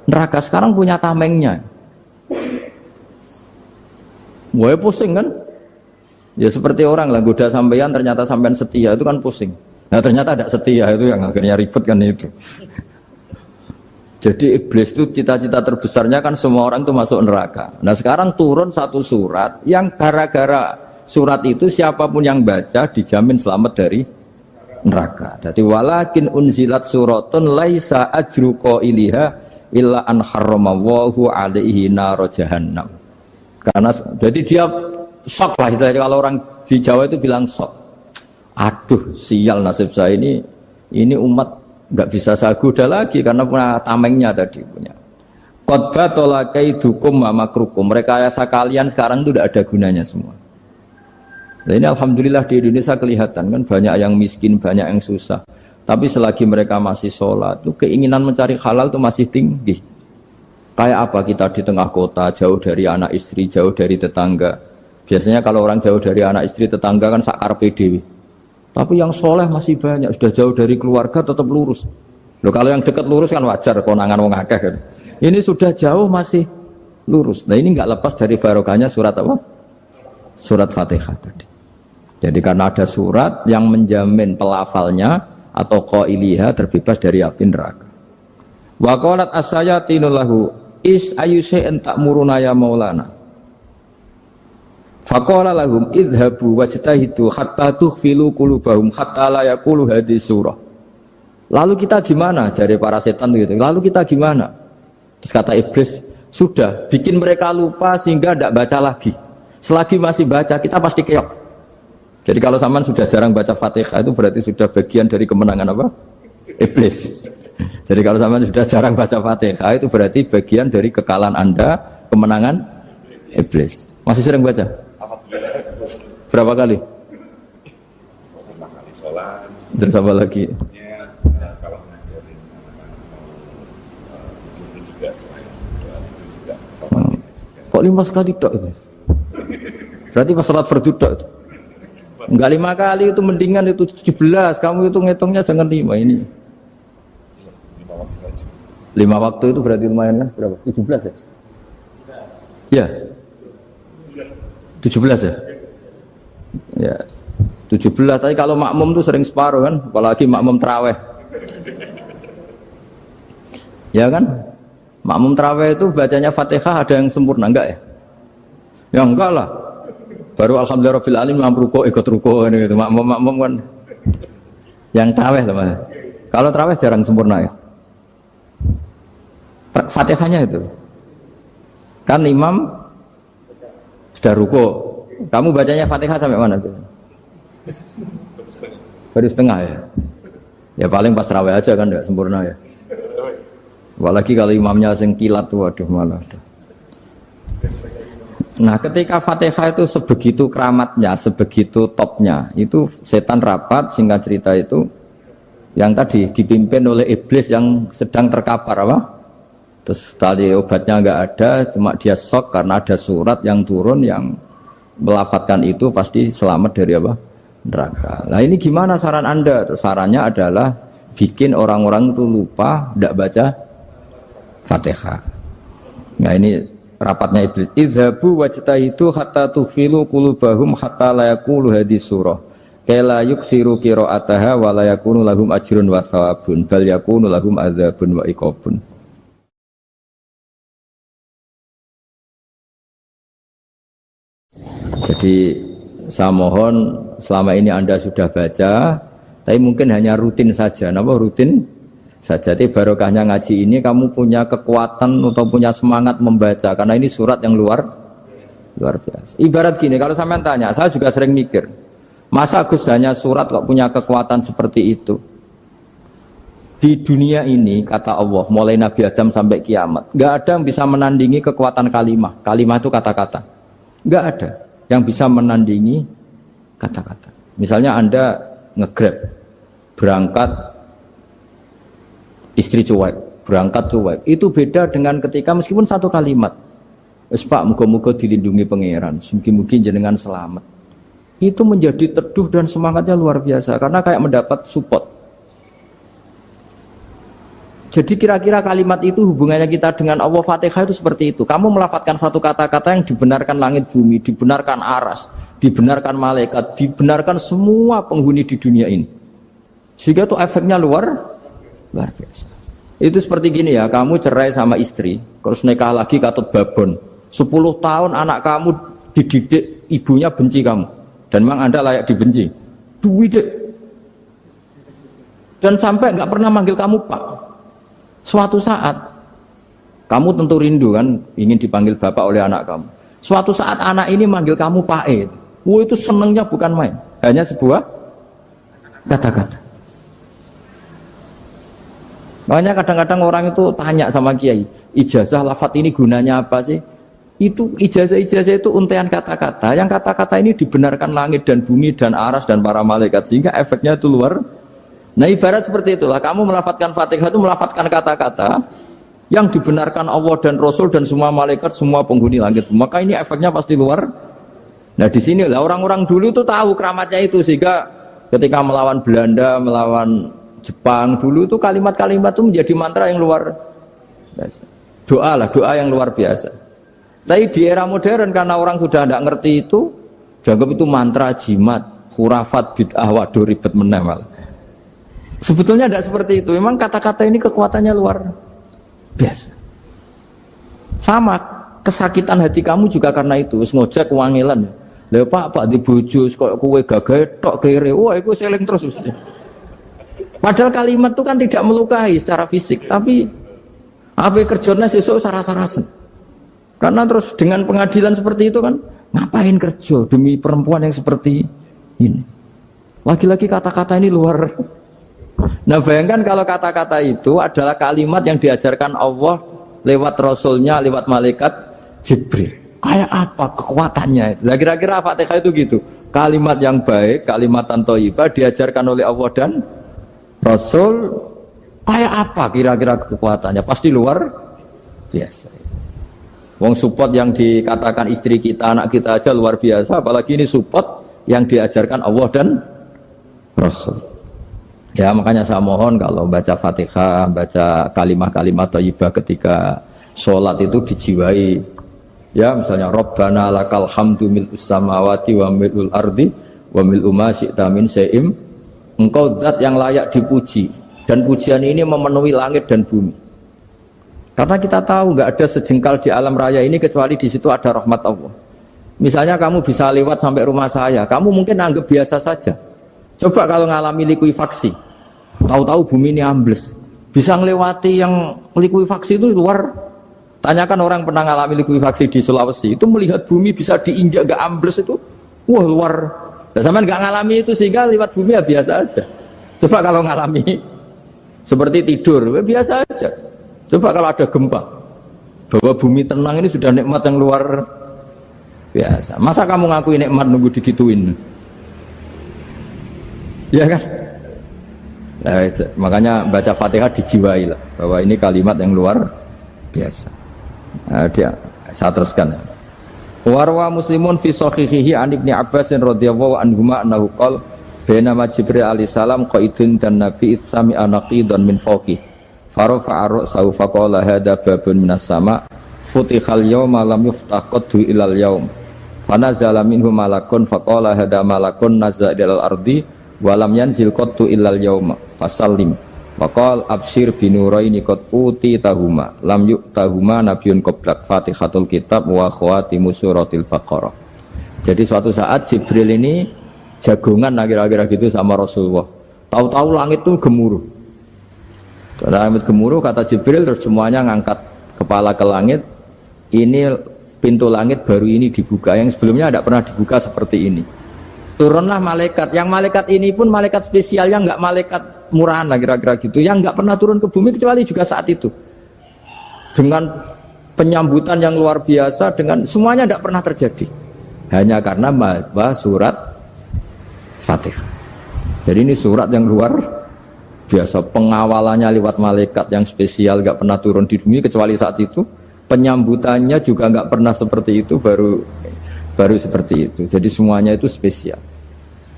neraka. Sekarang punya tamengnya. Wah pusing kan? Ya seperti orang lah goda sampean, ternyata sampean setia, itu kan pusing. Nah ternyata tidak setia, itu yang akhirnya ribet kan itu. Jadi iblis itu cita-cita terbesarnya kan semua orang itu masuk neraka. Nah sekarang turun satu surat yang gara-gara surat itu siapapun yang baca dijamin selamat dari neraka. Jadi walakin unzilat suratun laisa ajru qailiha illa an harramallahu alaihi nar jahannam. Karena jadi dia shock lah, kalau orang di Jawa itu bilang shock. Aduh sial nasib saya ini umat nggak bisa saya goda lagi karena punya tamengnya tadi punya. Qad batala kaidukum wa makrukum. Rekayasa kalian sekarang itu tidak ada gunanya semua. Nah, ini alhamdulillah di Indonesia kelihatan kan banyak yang miskin, banyak yang susah. Tapi selagi mereka masih sholat, itu keinginan mencari halal itu masih tinggi. Kayak apa kita di tengah kota, jauh dari anak istri, jauh dari tetangga. Biasanya kalau orang jauh dari anak istri, tetangga kan sakar PDW. Tapi yang soleh masih banyak, sudah jauh dari keluarga tetap lurus. Loh kalau yang dekat lurus kan wajar konangan wong akeh kan. Ini sudah jauh masih lurus. Nah ini nggak lepas dari barokahnya surat apa? Surat Fatihah tadi. Jadi karena ada surat yang menjamin pelafalnya atau qailiha terbebas dari api neraka. Wa qalat as-sayatinu lahu is ayyusa'in ta'muruna ya maulana. Faqala lahum idhabu wajtahidu hatta tukhfilu qulubahum hatta la yaqulu hadhihi surah. Lalu kita gimana? Jari para setan gitu. Lalu kita gimana? Terus kata iblis, sudah bikin mereka lupa sehingga tidak baca lagi. Selagi masih baca kita pasti keok. Jadi kalau sampean sudah jarang baca Fatihah itu berarti sudah bagian dari kemenangan apa? Iblis. Jadi kalau sampean sudah jarang baca Fatihah itu berarti bagian dari kekalahan Anda, kemenangan Iblis. Masih sering baca? Berapa kali? Dan sama lagi. Kalau ngajarin itu juga selain doa itu juga Kok 5 kali tok itu? Berarti pas sholat fardu tok itu. Enggak 5 kali itu mendingan itu 17. Kamu itu ngitungnya jangan 5 ini. 5 waktu saja. 5 waktu itu berarti lumayan kan? Berapa? 17 ya? Ya. 17 ya? Ya. 17. Tapi kalau makmum tuh sering separuh kan, apalagi makmum tarawih. Ya kan? Makmum tarawih itu bacanya Fatihah ada yang sempurna enggak ya? Ya enggak lah. Baru alhamdulillahirabbil alamin mampu ruko ikut ruko ini gitu. Makmum kan yang tarawih lah Mas. Kalau tarawih jarang sempurna ya. Fatihahnya itu. Kan imam sudah ruko. Kamu bacanya Fatihah sampai mana biasanya? Baru setengah ya. Ya paling pas tarawih aja kan enggak sempurna ya. Apalagi kalau imamnya sing kilat tuh waduh malah. Nah ketika Fatihah itu sebegitu keramatnya, sebegitu topnya, itu setan rapat, singkat cerita itu yang tadi dipimpin oleh iblis yang sedang terkapar apa? Terus tali obatnya nggak ada, cuma dia shock karena ada surat yang turun yang melafatkan itu pasti selamat dari apa? Neraka. Nah ini gimana saran Anda? Terus sarannya adalah bikin orang-orang itu lupa, tidak baca Fatihah. Nah ini rapatnya iblis. Idhabu wajtahidu hatta tufilu qulubahum hatta la yaqulu hadhihi surah. Kala yuksiru qira'ataha wa la yakunu lahum ajrun wa thawabun bal yakunu lahum adzabun wa iqabun. Jadi saya mohon selama ini Anda sudah baca, tapi mungkin hanya rutin saja. Napa rutin? Saja barokahnya ngaji ini kamu punya kekuatan atau punya semangat membaca karena ini surat yang luar biasa. Ibarat gini, kalau sampean tanya, saya juga sering mikir, masa Gus hanya surat kok punya kekuatan seperti itu? Di dunia ini kata Allah, mulai Nabi Adam sampai kiamat, nggak ada yang bisa menandingi kekuatan kalimah. Kalimah itu kata-kata, nggak ada yang bisa menandingi kata-kata. Misalnya Anda nge-grab berangkat istri cuek, berangkat cuek. Itu beda dengan ketika meskipun satu kalimat. Wes Pak, muga-muga dilindungi pangeran, mugi-mugi jenengan selamat. Itu menjadi teduh dan semangatnya luar biasa karena kayak mendapat support. Jadi kira-kira kalimat itu hubungannya kita dengan Allah Fatihah itu seperti itu. Kamu melafadzkan satu kata-kata yang dibenarkan langit bumi, dibenarkan aras, dibenarkan malaikat, dibenarkan semua penghuni di dunia ini. Sehingga itu efeknya luar biasa. Itu seperti gini ya, kamu cerai sama istri, terus nikah lagi katut babon. 10 tahun anak kamu dididik, ibunya benci kamu. Dan memang Anda layak dibenci. Duit. Dan sampai nggak pernah manggil kamu Pak. Suatu saat, kamu tentu rindu kan, ingin dipanggil Bapak oleh anak kamu. Suatu saat anak ini manggil kamu Pak E. Itu senengnya bukan main. Hanya sebuah kata-kata. Makanya kadang-kadang orang itu tanya sama kiai, ijazah lafadz ini gunanya apa sih? Itu ijazah-ijazah itu untaian kata-kata. Yang kata-kata ini dibenarkan langit dan bumi dan aras dan para malaikat sehingga efeknya itu luar. Nah ibarat seperti itulah. Kamu melafadzkan Fatihah itu melafadzkan kata-kata yang dibenarkan Allah dan Rasul dan semua malaikat, semua penghuni langit. Maka ini efeknya pasti luar. Nah di sini lah orang-orang dulu itu tahu keramatnya itu sehingga ketika melawan Belanda, melawan Jepang dulu itu kalimat-kalimat itu menjadi mantra yang luar biasa. Doa yang luar biasa. Tapi di era modern karena orang sudah tidak ngerti itu, dianggap itu mantra, jimat, khurafat, bid'ah, waduh ribet meneh malah. Sebetulnya tidak seperti itu. Memang kata-kata ini kekuatannya luar biasa. Sama kesakitan hati kamu juga karena itu. Wis ngojek wangilan. Lha Pak di bojo kok kowe gagah tok kere. Wah, iku seling terus mesti. Padahal kalimat itu kan tidak melukai secara fisik, tapi apa kerjanya sesuk sarah-sarasen. Karena terus dengan pengadilan seperti itu kan, ngapain kerja demi perempuan yang seperti ini? Lagi-lagi kata-kata ini luar. Nah bayangkan kalau kata-kata itu adalah kalimat yang diajarkan Allah lewat Rasulnya, lewat malaikat Jibril. Kayak apa kekuatannya? Lah kira-kira Fatihah itu gitu. Kalimat yang baik, kalimatan thayyibah diajarkan oleh Allah dan Rasul, kayak apa kira-kira kekuatannya? Pasti luar biasa. Wong support yang dikatakan istri kita, anak kita aja luar biasa, apalagi ini support yang diajarkan Allah dan Rasul. Ya makanya saya mohon kalau baca Fatihah, baca kalimat-kalimat thayyibah ketika sholat itu dijiwai. Ya misalnya Rabbana lakal hamdu mil'us samawati wa mil'ul ardi wa mil'u ma syi'ta min syai'im. Engkau zat yang layak dipuji, dan pujian ini memenuhi langit dan bumi. Karena kita tahu nggak ada sejengkal di alam raya ini kecuali di situ ada rahmat Allah. Misalnya kamu bisa lewat sampai rumah saya, kamu mungkin anggap biasa saja. Coba kalau ngalami likuifaksi, tahu-tahu bumi ini ambles, bisa ngelewati yang likuifaksi itu luar. Tanyakan orang pernah ngalami likuifaksi di Sulawesi, itu melihat bumi bisa diinjak nggak ambles itu, wah luar. Nah, sama nggak ngalami itu sehingga lewat bumi ya biasa aja. Coba kalau ngalami seperti tidur, ya biasa aja. Coba kalau ada gempa, bahwa bumi tenang ini sudah nikmat yang luar biasa. Masa kamu ngakui nikmat nunggu digituin? Ya kan? Nah, makanya baca Fatihah dijiwai lah, bahwa ini kalimat yang luar biasa. Nah, saya teruskan ya. Warwa Muslimun fi sahihihi an Ibnu Abbas radhiyallahu anhuma annahu qala bainama Jibril alaihi salam qaidun dan Nabi itsami anaqidan min fawqi farafa'a ra'sahu faqala hadza babun minas sama futihal yawma lam yuftah qaddu ilal yaum fanazala minhu malakun faqala hadza malakun nazza ilal ardi wa lam yanzil qaddu ilal yauma fasallim waqal absyir binuraini qad uti tahuma lam yu'tahuma nabiyyun qablak Fatihatul kitab wa khawatimu suratil baqarah. Jadi suatu saat Jibril ini jagongan kira-kira gitu sama Rasulullah. Tahu-tahu langit itu gemuruh. Karena langit gemuruh kata Jibril terus semuanya ngangkat kepala ke langit. Ini pintu langit baru ini dibuka, yang sebelumnya tidak pernah dibuka seperti ini. Turunlah malaikat, yang malaikat ini pun malaikat spesial, yang nggak malaikat murahan lah kira-kira gitu, yang nggak pernah turun ke bumi kecuali juga saat itu. Dengan penyambutan yang luar biasa, dengan semuanya tidak pernah terjadi. Hanya karena surat Fatihah. Jadi ini surat yang luar biasa, pengawalannya lewat malaikat yang spesial, nggak pernah turun di bumi kecuali saat itu. Penyambutannya juga nggak pernah seperti itu, baru seperti itu. Jadi semuanya itu spesial.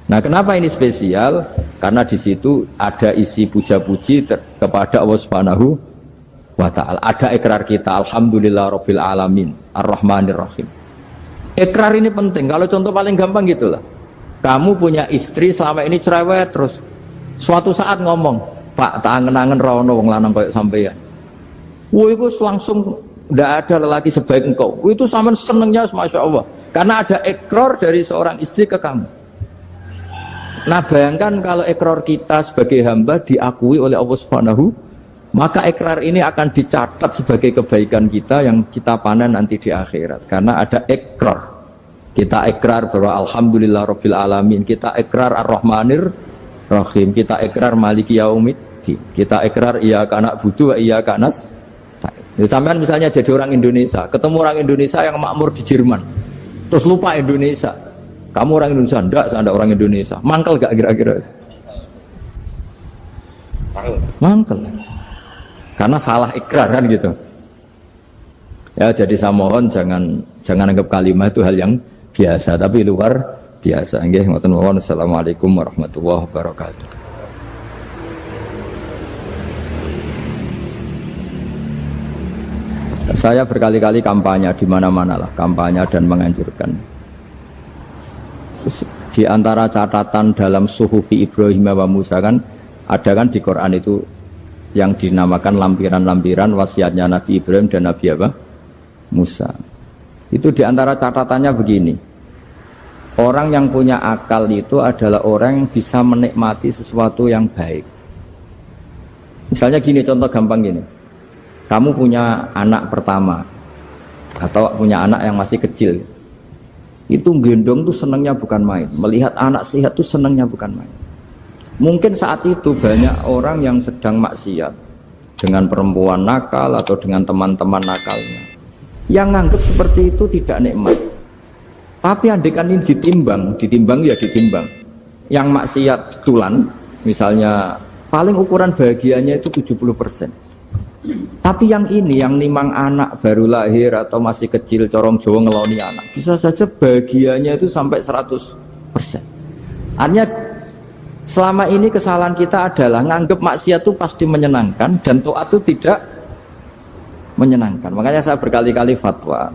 Nah, kenapa ini spesial? Karena di situ ada isi puja-puji kepada Allah Subhanahu wa ta'ala. Ada ikrar kita, alhamdulillah rabbil alamin, ar-rahmanir rahim. Ikrar ini penting. Kalau contoh paling gampang gitulah. Kamu punya istri selama ini cerewet terus. Suatu saat ngomong, "Pak, tak angen-angen rono wong lanang koyo sampeyan." Wah, itu langsung tidak ada lelaki sebaik engkau. Itu sama senengnya, masya Allah. Karena ada ikrar dari seorang istri ke kamu. Nah bayangkan kalau ikrar kita sebagai hamba diakui oleh Allah Subhanahu, maka ikrar ini akan dicatat sebagai kebaikan kita yang kita panen nanti di akhirat. Karena ada ikrar. Kita ikrar bahwa alhamdulillah rabbil alamin. Kita ikrar ar-rahmanir rahim. Kita ikrar maliki yaumiddin. Kita ikrar iyyaka na'budu wa iyyaka nasta'in. Sampean misalnya jadi orang Indonesia, ketemu orang Indonesia yang makmur di Jerman. Terus lupa Indonesia. Kamu orang Indonesia? Enggak, saya enggak orang Indonesia. Mangkel gak kira-kira? Mangkel. Karena salah ikrar kan gitu. Ya, jadi saya mohon jangan anggap kalimat itu hal yang biasa, tapi luar biasa. Nggih, ngoten mawon. Assalamualaikum warahmatullahi wabarakatuh. Saya berkali-kali kampanye di mana-mana lah, kampanye dan menganjurkan. Di antara catatan dalam Suhufi Ibrahim wa Musa kan ada kan di Quran itu yang dinamakan lampiran-lampiran wasiatnya Nabi Ibrahim dan Nabi apa? Musa. Itu di antara catatannya begini. Orang yang punya akal itu adalah orang yang bisa menikmati sesuatu yang baik. Misalnya gini, contoh gampang gini. Kamu punya anak pertama atau punya anak yang masih kecil. Itu gendong tuh senangnya bukan main. Melihat anak sehat tuh senangnya bukan main. Mungkin saat itu banyak orang yang sedang maksiat dengan perempuan nakal atau dengan teman-teman nakalnya. Yang nganggap seperti itu tidak nikmat. Tapi andaikan ini ditimbang ya ditimbang. Yang maksiat tulan, misalnya paling ukuran bahagianya itu 70%. Tapi yang ini, yang nimang anak baru lahir atau masih kecil, corong Jawa ngeloni anak, bisa saja bahagianya itu sampai 100%. Artinya selama ini kesalahan kita adalah nganggap maksiat itu pasti menyenangkan dan taat itu tidak menyenangkan. Makanya saya berkali-kali fatwa,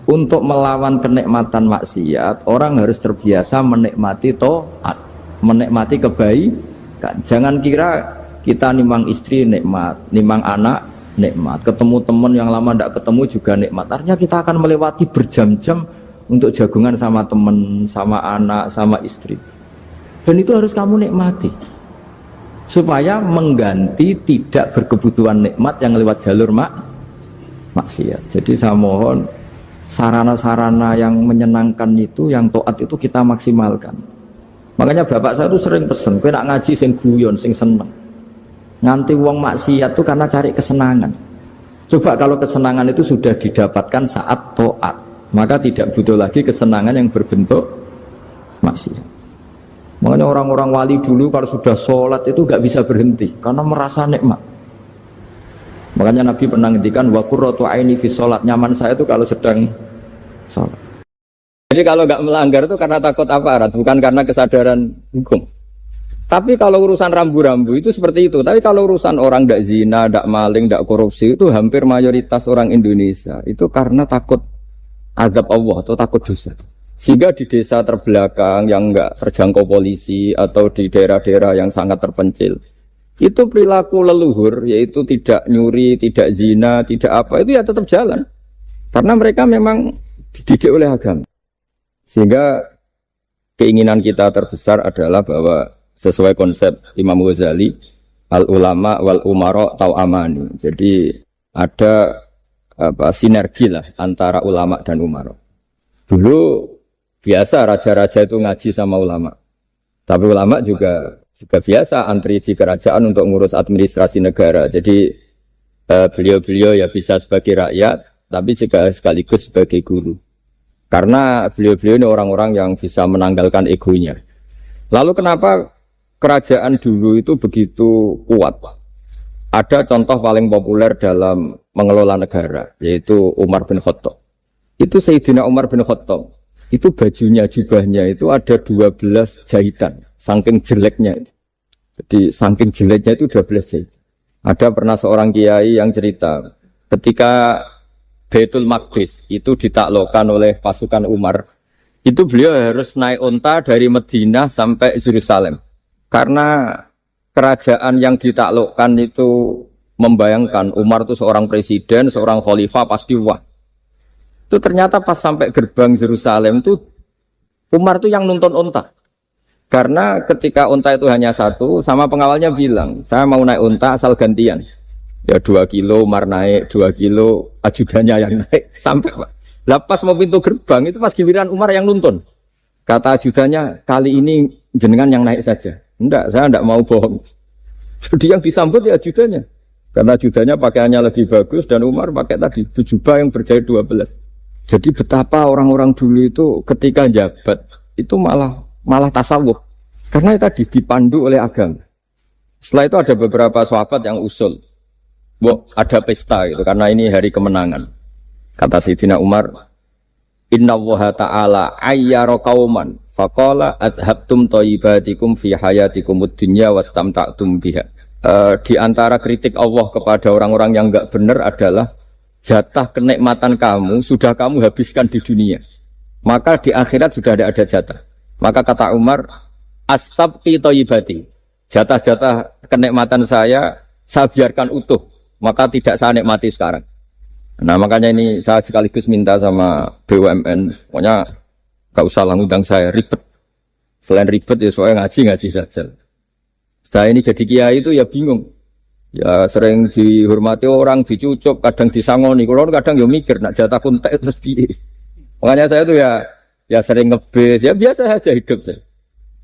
untuk melawan kenikmatan maksiat, orang harus terbiasa menikmati taat, menikmati kebaikan. Jangan kira kita nimang istri nikmat, nimang anak nikmat, ketemu teman yang lama tidak ketemu juga nikmat. Artinya kita akan melewati berjam-jam untuk jagungan sama teman, sama anak, sama istri. Dan itu harus kamu nikmati supaya mengganti tidak berkebutuhan nikmat yang lewat jalur maksiat. Jadi saya mohon sarana-sarana yang menyenangkan itu, yang taat itu kita maksimalkan. Makanya bapak saya tuh sering pesen, kowe nak ngaji sing guyon, sing seneng. Nganti wong maksiat tuh karena cari kesenangan. Coba kalau kesenangan itu sudah didapatkan saat taat, maka tidak butuh lagi kesenangan yang berbentuk maksiat. Makanya orang-orang wali dulu kalau sudah sholat itu gak bisa berhenti karena merasa nikmat. Makanya Nabi pernah ngendikan wa qurratu aini fi sholat, nyaman saya itu kalau sedang sholat. Jadi kalau nggak melanggar itu karena takut aparat, bukan karena kesadaran hukum. Tapi kalau urusan rambu-rambu itu seperti itu. Tapi kalau urusan orang ndak zina, ndak maling, ndak korupsi, itu hampir mayoritas orang Indonesia itu karena takut azab Allah atau takut dosa. Sehingga di desa terbelakang yang nggak terjangkau polisi atau di daerah-daerah yang sangat terpencil, itu perilaku leluhur, yaitu tidak nyuri, tidak zina, tidak apa, itu ya tetap jalan. Karena mereka memang dididik oleh agama. Sehingga keinginan kita terbesar adalah bahwa sesuai konsep Imam Ghazali, al-ulama wal umara tau'amani. Jadi ada sinergi lah antara ulama dan umara. Dulu biasa raja-raja itu ngaji sama ulama. Tapi ulama juga biasa antri di kerajaan untuk ngurus administrasi negara. Jadi beliau-beliau ya bisa sebagai rakyat, tapi juga sekaligus sebagai guru. Karena beliau-beliau ini orang-orang yang bisa menanggalkan egonya. Lalu kenapa kerajaan dulu itu begitu kuat? Ada contoh paling populer dalam mengelola negara, yaitu Umar bin Khattab. Itu Sayyidina Umar bin Khattab. Itu bajunya, jubahnya itu ada 12 jahitan, saking jeleknya. Jadi saking jeleknya itu 12 jahitan. Ada pernah seorang kiai yang cerita, ketika Baitul Maqdis itu ditaklukkan oleh pasukan Umar, itu beliau harus naik unta dari Madinah sampai Yerusalem. Karena kerajaan yang ditaklukkan itu membayangkan Umar itu seorang presiden, seorang khalifah, pasti wah. Itu ternyata pas sampai gerbang Yerusalem itu Umar itu yang nuntun unta. Karena ketika unta itu hanya satu, sama pengawalnya bilang, saya mau naik unta asal gantian. Ya 2 kilo Umar naik, 2 kilo ajudannya yang naik. Sampai Pak. Lepas mau pintu gerbang itu pas giliran Umar yang nuntun. Kata ajudannya, kali ini jenengan yang naik saja. Enggak, saya enggak mau bohong. Jadi yang disambut ya ajudannya. Karena ajudannya pakaiannya lebih bagus dan Umar pakai tadi jubah yang berjahit 12. Jadi betapa orang-orang dulu itu ketika jabat itu malah tasawuf. Karena tadi dipandu oleh agama. Setelah itu ada beberapa sahabat yang usul, ada pesta gitu karena ini hari kemenangan. Kata Sayyidina Umar, Inna Allaha ta'ala ayyara qauman faqala adhabtum thayyibatikum fi hayatikumud dunya wastamta'tum biha. Di antara kritik Allah kepada orang-orang yang enggak benar adalah jatah kenikmatan kamu sudah kamu habiskan di dunia. Maka di akhirat sudah ada jatah. Maka kata Umar, astabqi thayyibati. Jatah-jatah kenikmatan saya biarkan utuh. Maka tidak saya nikmati sekarang. Nah makanya ini saya sekaligus minta sama BUMN, pokoknya gak usah ngundang saya, ribet. Selain ribet ya soalnya ngaji saja. Saya ini jadi kiai itu ya bingung. Ya sering dihormati orang, dicucuk, kadang disangoni. Kalau kadang ya mikir, nak jatah kuntek terus piye. Makanya saya tuh ya sering ngebes, ya biasa saja hidup saya.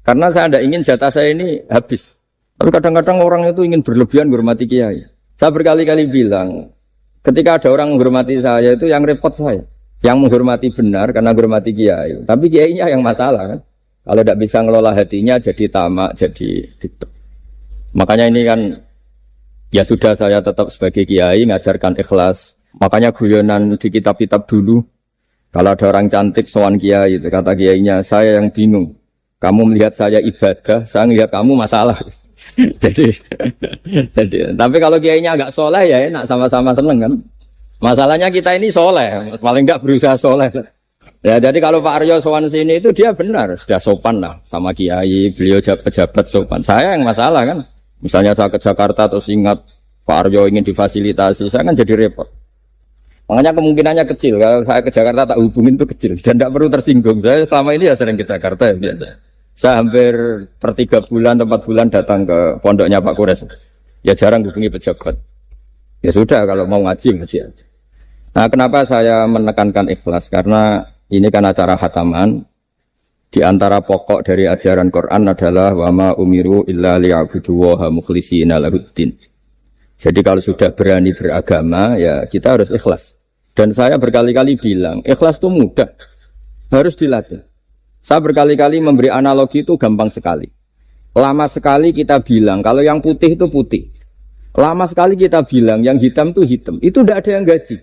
Karena saya tidak ingin jatah saya ini habis. Tapi kadang-kadang orang itu ingin berlebihan menghormati kiai. Saya berkali-kali bilang, ketika ada orang menghormati saya itu yang repot saya. Yang menghormati benar karena menghormati kiai. Tapi kiainya yang masalah kan. Kalau tidak bisa ngelola hatinya jadi tamak, jadi dikdek. Makanya ini kan, ya sudah saya tetap sebagai kiai ngajarkan ikhlas. Makanya guyonan di kitab-kitab dulu. Kalau ada orang cantik sowan kiai itu kata kiainya, saya yang bingung. Kamu melihat saya ibadah, saya melihat kamu masalah. jadi, tapi kalau kiainya agak soleh ya enak sama-sama seneng kan. Masalahnya kita ini soleh, paling enggak berusaha soleh. Ya jadi kalau Pak Aryo sowan sini itu dia benar, sudah sopan lah sama kiai, beliau pejabat sopan. Saya yang masalah kan. Misalnya saya ke Jakarta terus ingat Pak Aryo ingin difasilitasi, saya kan jadi repot. Makanya kemungkinannya kecil, kalau saya ke Jakarta tak hubungin itu kecil dan tidak perlu tersinggung. Saya selama ini ya sering ke Jakarta ya biasa. Saya hampir per 3 bulan atau 4 bulan datang ke pondoknya Pak Kures. Ya jarang hubungi pejabat. Ya sudah kalau mau ngaji aja. Nah kenapa saya menekankan ikhlas? Karena ini kan acara khataman. Di antara pokok dari ajaran Quran adalah wa ma umiru illa liya'budu waha mukhlishina lahuddin. Jadi kalau sudah berani beragama ya kita harus ikhlas. Dan saya berkali-kali bilang ikhlas itu mudah. Harus dilatih. Saya berkali-kali memberi analogi itu gampang sekali. Lama sekali kita bilang kalau yang putih itu putih. Lama sekali kita bilang yang hitam itu hitam. Itu tidak ada yang gaji.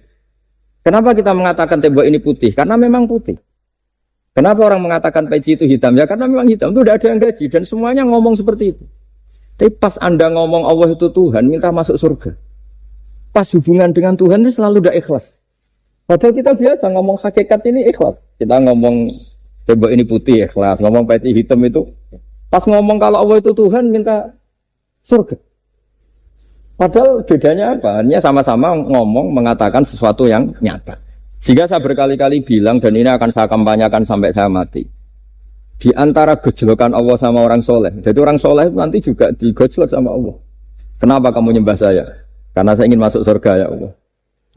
Kenapa kita mengatakan tembok ini putih? Karena memang putih. Kenapa orang mengatakan peci itu hitam? Ya karena memang hitam. Itu tidak ada yang gaji. Dan semuanya ngomong seperti itu. Tapi pas Anda ngomong Allah itu Tuhan, minta masuk surga. Pas hubungan dengan Tuhan itu selalu tidak ikhlas. Padahal kita biasa ngomong hakikat ini ikhlas. Kita ngomong tembok ini putih ikhlas, ngomong peci hitam itu. Pas ngomong kalau Allah itu Tuhan, minta surga. Padahal bedanya apa? Hanya sama-sama ngomong, mengatakan sesuatu yang nyata. Sehingga saya berkali-kali bilang, dan ini akan saya kampanyakan sampai saya mati. Di antara gejolokan Allah sama orang soleh. Jadi orang soleh itu nanti juga digojlok sama Allah. Kenapa kamu nyembah saya? Karena saya ingin masuk surga ya Allah.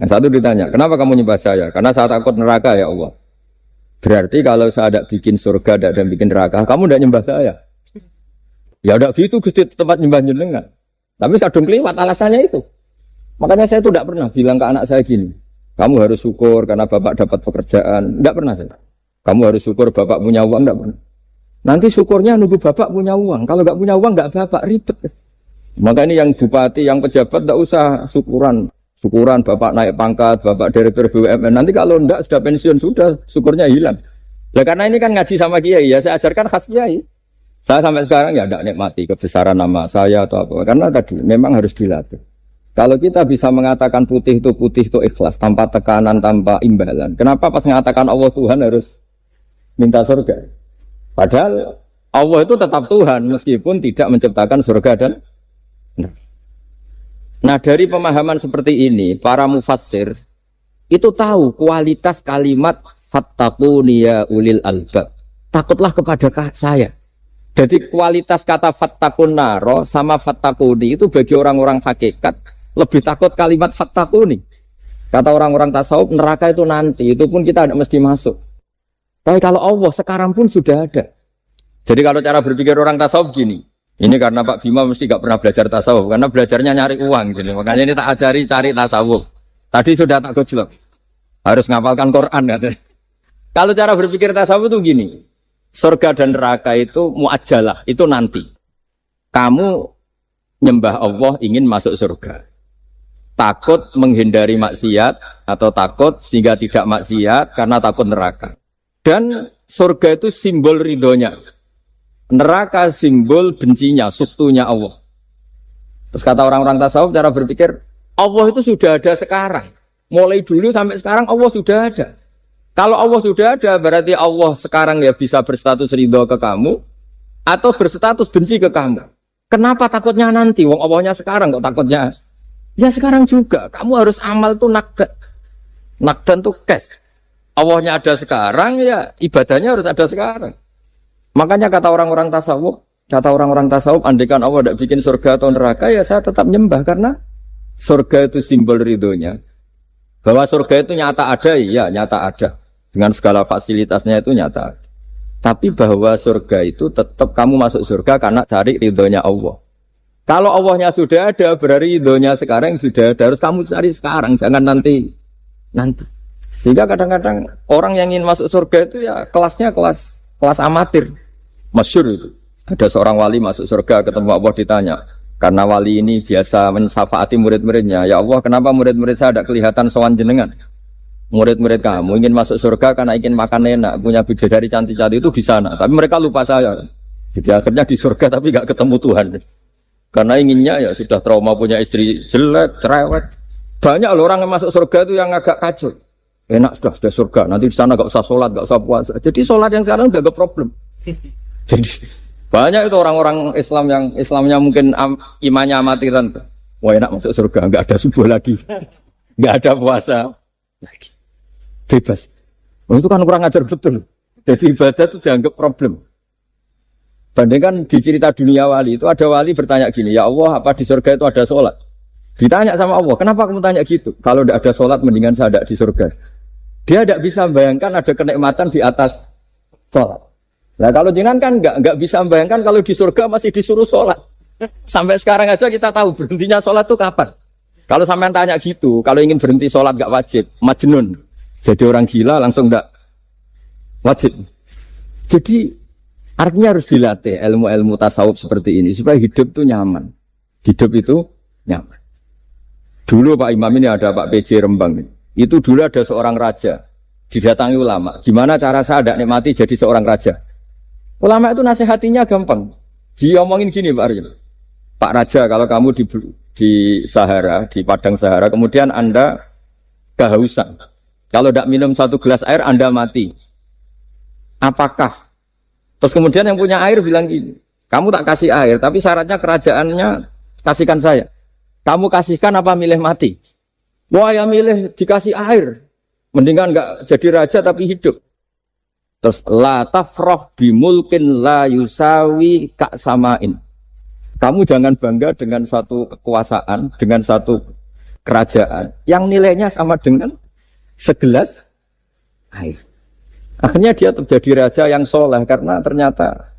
Yang satu ditanya, kenapa kamu nyembah saya? Karena saya takut neraka ya Allah. Berarti kalau saya tidak bikin surga, tidak bikin neraka, kamu tidak nyembah saya. Ya udah gitu, Gusti tempat nyembah jenengan. Tapi kadang keliwat alasannya itu. Makanya saya itu tidak pernah bilang ke anak saya gini, kamu harus syukur karena bapak dapat pekerjaan. Tidak pernah saya. Kamu harus syukur bapak punya uang, tidak pernah. Nanti syukurnya nunggu bapak punya uang. Kalau nggak punya uang, nggak bapak ribet. Maka ini yang bupati, yang pejabat tidak usah syukuran. Syukuran bapak naik pangkat, bapak direktur BUMN. Nanti kalau enggak sudah pensiun, sudah syukurnya hilang. Nah, karena ini kan ngaji sama kiai, ya saya ajarkan khas kiai. Saya sampai sekarang ya tidak nikmati kebesaran nama saya atau apa. Karena tadi memang harus dilatih. Kalau kita bisa mengatakan putih itu ikhlas, tanpa tekanan, tanpa imbalan. Kenapa pas mengatakan Allah Tuhan harus minta surga? Padahal Allah itu tetap Tuhan meskipun tidak menciptakan surga dan nah dari pemahaman seperti ini para mufassir itu tahu kualitas kalimat fattaquni ya ulil albab. Takutlah kepada saya. Jadi kualitas kata fattaqun naro sama fattaquni itu bagi orang-orang hakikat lebih takut kalimat fattaquni. Kata orang-orang tasawuf neraka itu nanti, itu pun kita tidak mesti masuk. Tapi kalau Allah sekarang pun sudah ada. Jadi kalau cara berpikir orang tasawuf gini, ini karena Pak Bima mesti gak pernah belajar tasawuf, karena belajarnya nyari uang. Gitu. Makanya ini tak ajari cari tasawuf. Tadi sudah tak gojlok. Harus ngapalkan Quran. Katanya. Kalau cara berpikir tasawuf itu gini, surga dan neraka itu muajalah, itu nanti. Kamu nyembah Allah ingin masuk surga. Takut menghindari maksiat atau takut sehingga tidak maksiat karena takut neraka. Dan surga itu simbol ridhonya. Neraka simbol bencinya, sukhtunya Allah. Terus kata orang-orang tasawuf cara berpikir, Allah itu sudah ada sekarang. Mulai dulu sampai sekarang Allah sudah ada. Kalau Allah sudah ada, berarti Allah sekarang ya bisa berstatus ridho ke kamu atau berstatus benci ke kamu. Kenapa takutnya nanti? Wong Allahnya sekarang kok takutnya? Ya sekarang juga. Kamu harus amal tuh nakdan. Nakdan tuh cash. Allahnya ada sekarang, ya ibadahnya harus ada sekarang. Makanya kata orang-orang tasawuf, andaikan Allah tidak bikin surga atau neraka, ya saya tetap nyembah karena surga itu simbol ridhonya. Bahwa surga itu nyata ada, ya nyata ada. Dengan segala fasilitasnya itu nyata. Tapi bahwa surga itu tetap kamu masuk surga karena cari ridhonya Allah. Kalau Allahnya sudah ada, berarti ridhonya sekarang sudah ada. Harus kamu cari sekarang, jangan nanti. Sehingga kadang-kadang orang yang ingin masuk surga itu ya kelasnya kelas amatir. Masyhur itu. Ada seorang wali masuk surga ketemu Allah ditanya. Karena wali ini biasa mensyafaati murid-muridnya. Ya Allah, kenapa murid-murid saya tidak kelihatan sowan jenengan? Murid-murid kamu ingin masuk surga karena ingin makan enak, punya bidadari cantik-cantik itu di sana. Tapi mereka lupa saya. Jadi akhirnya di surga tapi nggak ketemu Tuhan. Karena inginnya ya sudah trauma punya istri jelek, cerewet. Banyak loh orang yang masuk surga itu yang agak kacau. Enak sudah surga. Nanti di sana nggak usah sholat, nggak usah puasa. Jadi sholat yang sekarang udah gak problem. Jadi banyak itu orang-orang Islam yang Islamnya mungkin imannya amatiran. Wah enak masuk surga, nggak ada subuh lagi, nggak ada puasa lagi, bebas. Oh, itu kan kurang ajar betul. Jadi ibadah itu dianggap problem. Bandingkan di cerita dunia wali itu ada wali bertanya gini, ya Allah apa di surga itu ada sholat? Ditanya sama Allah, kenapa kamu tanya gitu? Kalau tidak ada sholat mendingan saya ada di surga. Dia tidak bisa membayangkan ada kenikmatan di atas sholat. Nah kalau jangan kan nggak bisa membayangkan kalau di surga masih disuruh sholat. Sampai sekarang aja kita tahu berhentinya sholat itu kapan. Kalau sampean tanya gitu, kalau ingin berhenti sholat nggak wajib, majnun. Jadi orang gila langsung nggak wajib. Jadi artinya harus dilatih ilmu-ilmu tasawuf seperti ini supaya hidup itu nyaman. Hidup itu nyaman. Dulu Pak Imam ini ada Pak PJ Rembang. Itu dulu ada seorang raja didatangi ulama. Gimana cara saya tidak nikmati jadi seorang raja? Ulama itu nasihatinya gampang. Dia omongin gini Pak Arya. Pak Raja, kalau kamu di Sahara, di padang Sahara, kemudian Anda kehausan. Kalau tidak minum satu gelas air, Anda mati. Apakah? Terus kemudian yang punya air bilang gini, kamu tak kasih air, tapi syaratnya kerajaannya kasihkan saya. Kamu kasihkan apa milih mati? Wah ya milih dikasih air. Mendingan nggak jadi raja tapi hidup. Terus la tafrah bimulkin la yusawi kak samain. Kamu jangan bangga dengan satu kekuasaan, dengan satu kerajaan yang nilainya sama dengan segelas air. Akhirnya dia terjadi raja yang soleh karena ternyata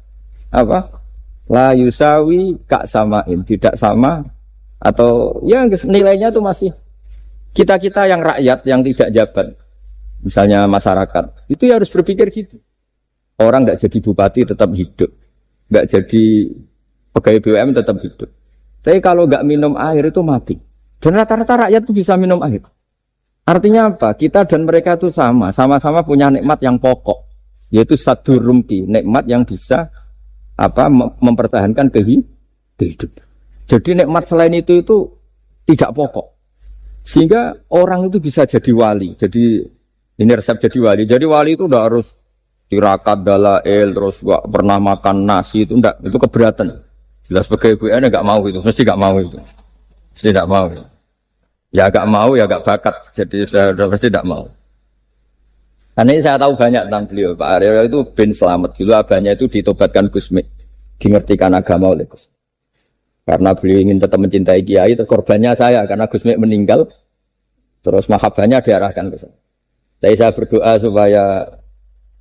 apa? La yusawi kak samain, tidak sama atau ya nilainya itu masih kita-kita yang rakyat yang tidak jabat. Misalnya masyarakat, itu ya harus berpikir gitu. Orang nggak jadi bupati tetap hidup, nggak jadi pegawai BUMN tetap hidup. Tapi kalau nggak minum air itu mati. Dan rata-rata rakyat itu bisa minum air. Artinya apa? Kita dan mereka itu sama-sama punya nikmat yang pokok, yaitu satu rumpi, nikmat yang bisa mempertahankan kehidupan. Jadi nikmat selain itu tidak pokok. Sehingga orang itu bisa jadi wali. Jadi ini resep jadi wali. Jadi wali itu udah harus tirakat dalail, terus gak pernah makan nasi itu enggak, itu keberatan. Jelas sebagai ibu anda nggak mau itu, mesti nggak mau itu, mesti nggak mau. Ya nggak mau ya nggak bakat, jadi udah pasti nggak mau. Karena ini saya tahu banyak tentang beliau. Pak Arya itu bin selamat dulu, abahnya itu ditobatkan Gusmi, dimengertikan agama oleh Gusmi. Karena beliau ingin tetap mencintai Kiai, korbannya saya karena Gusmi meninggal, terus mahabbahnya diarahkan ke saya. Tapi saya berdoa supaya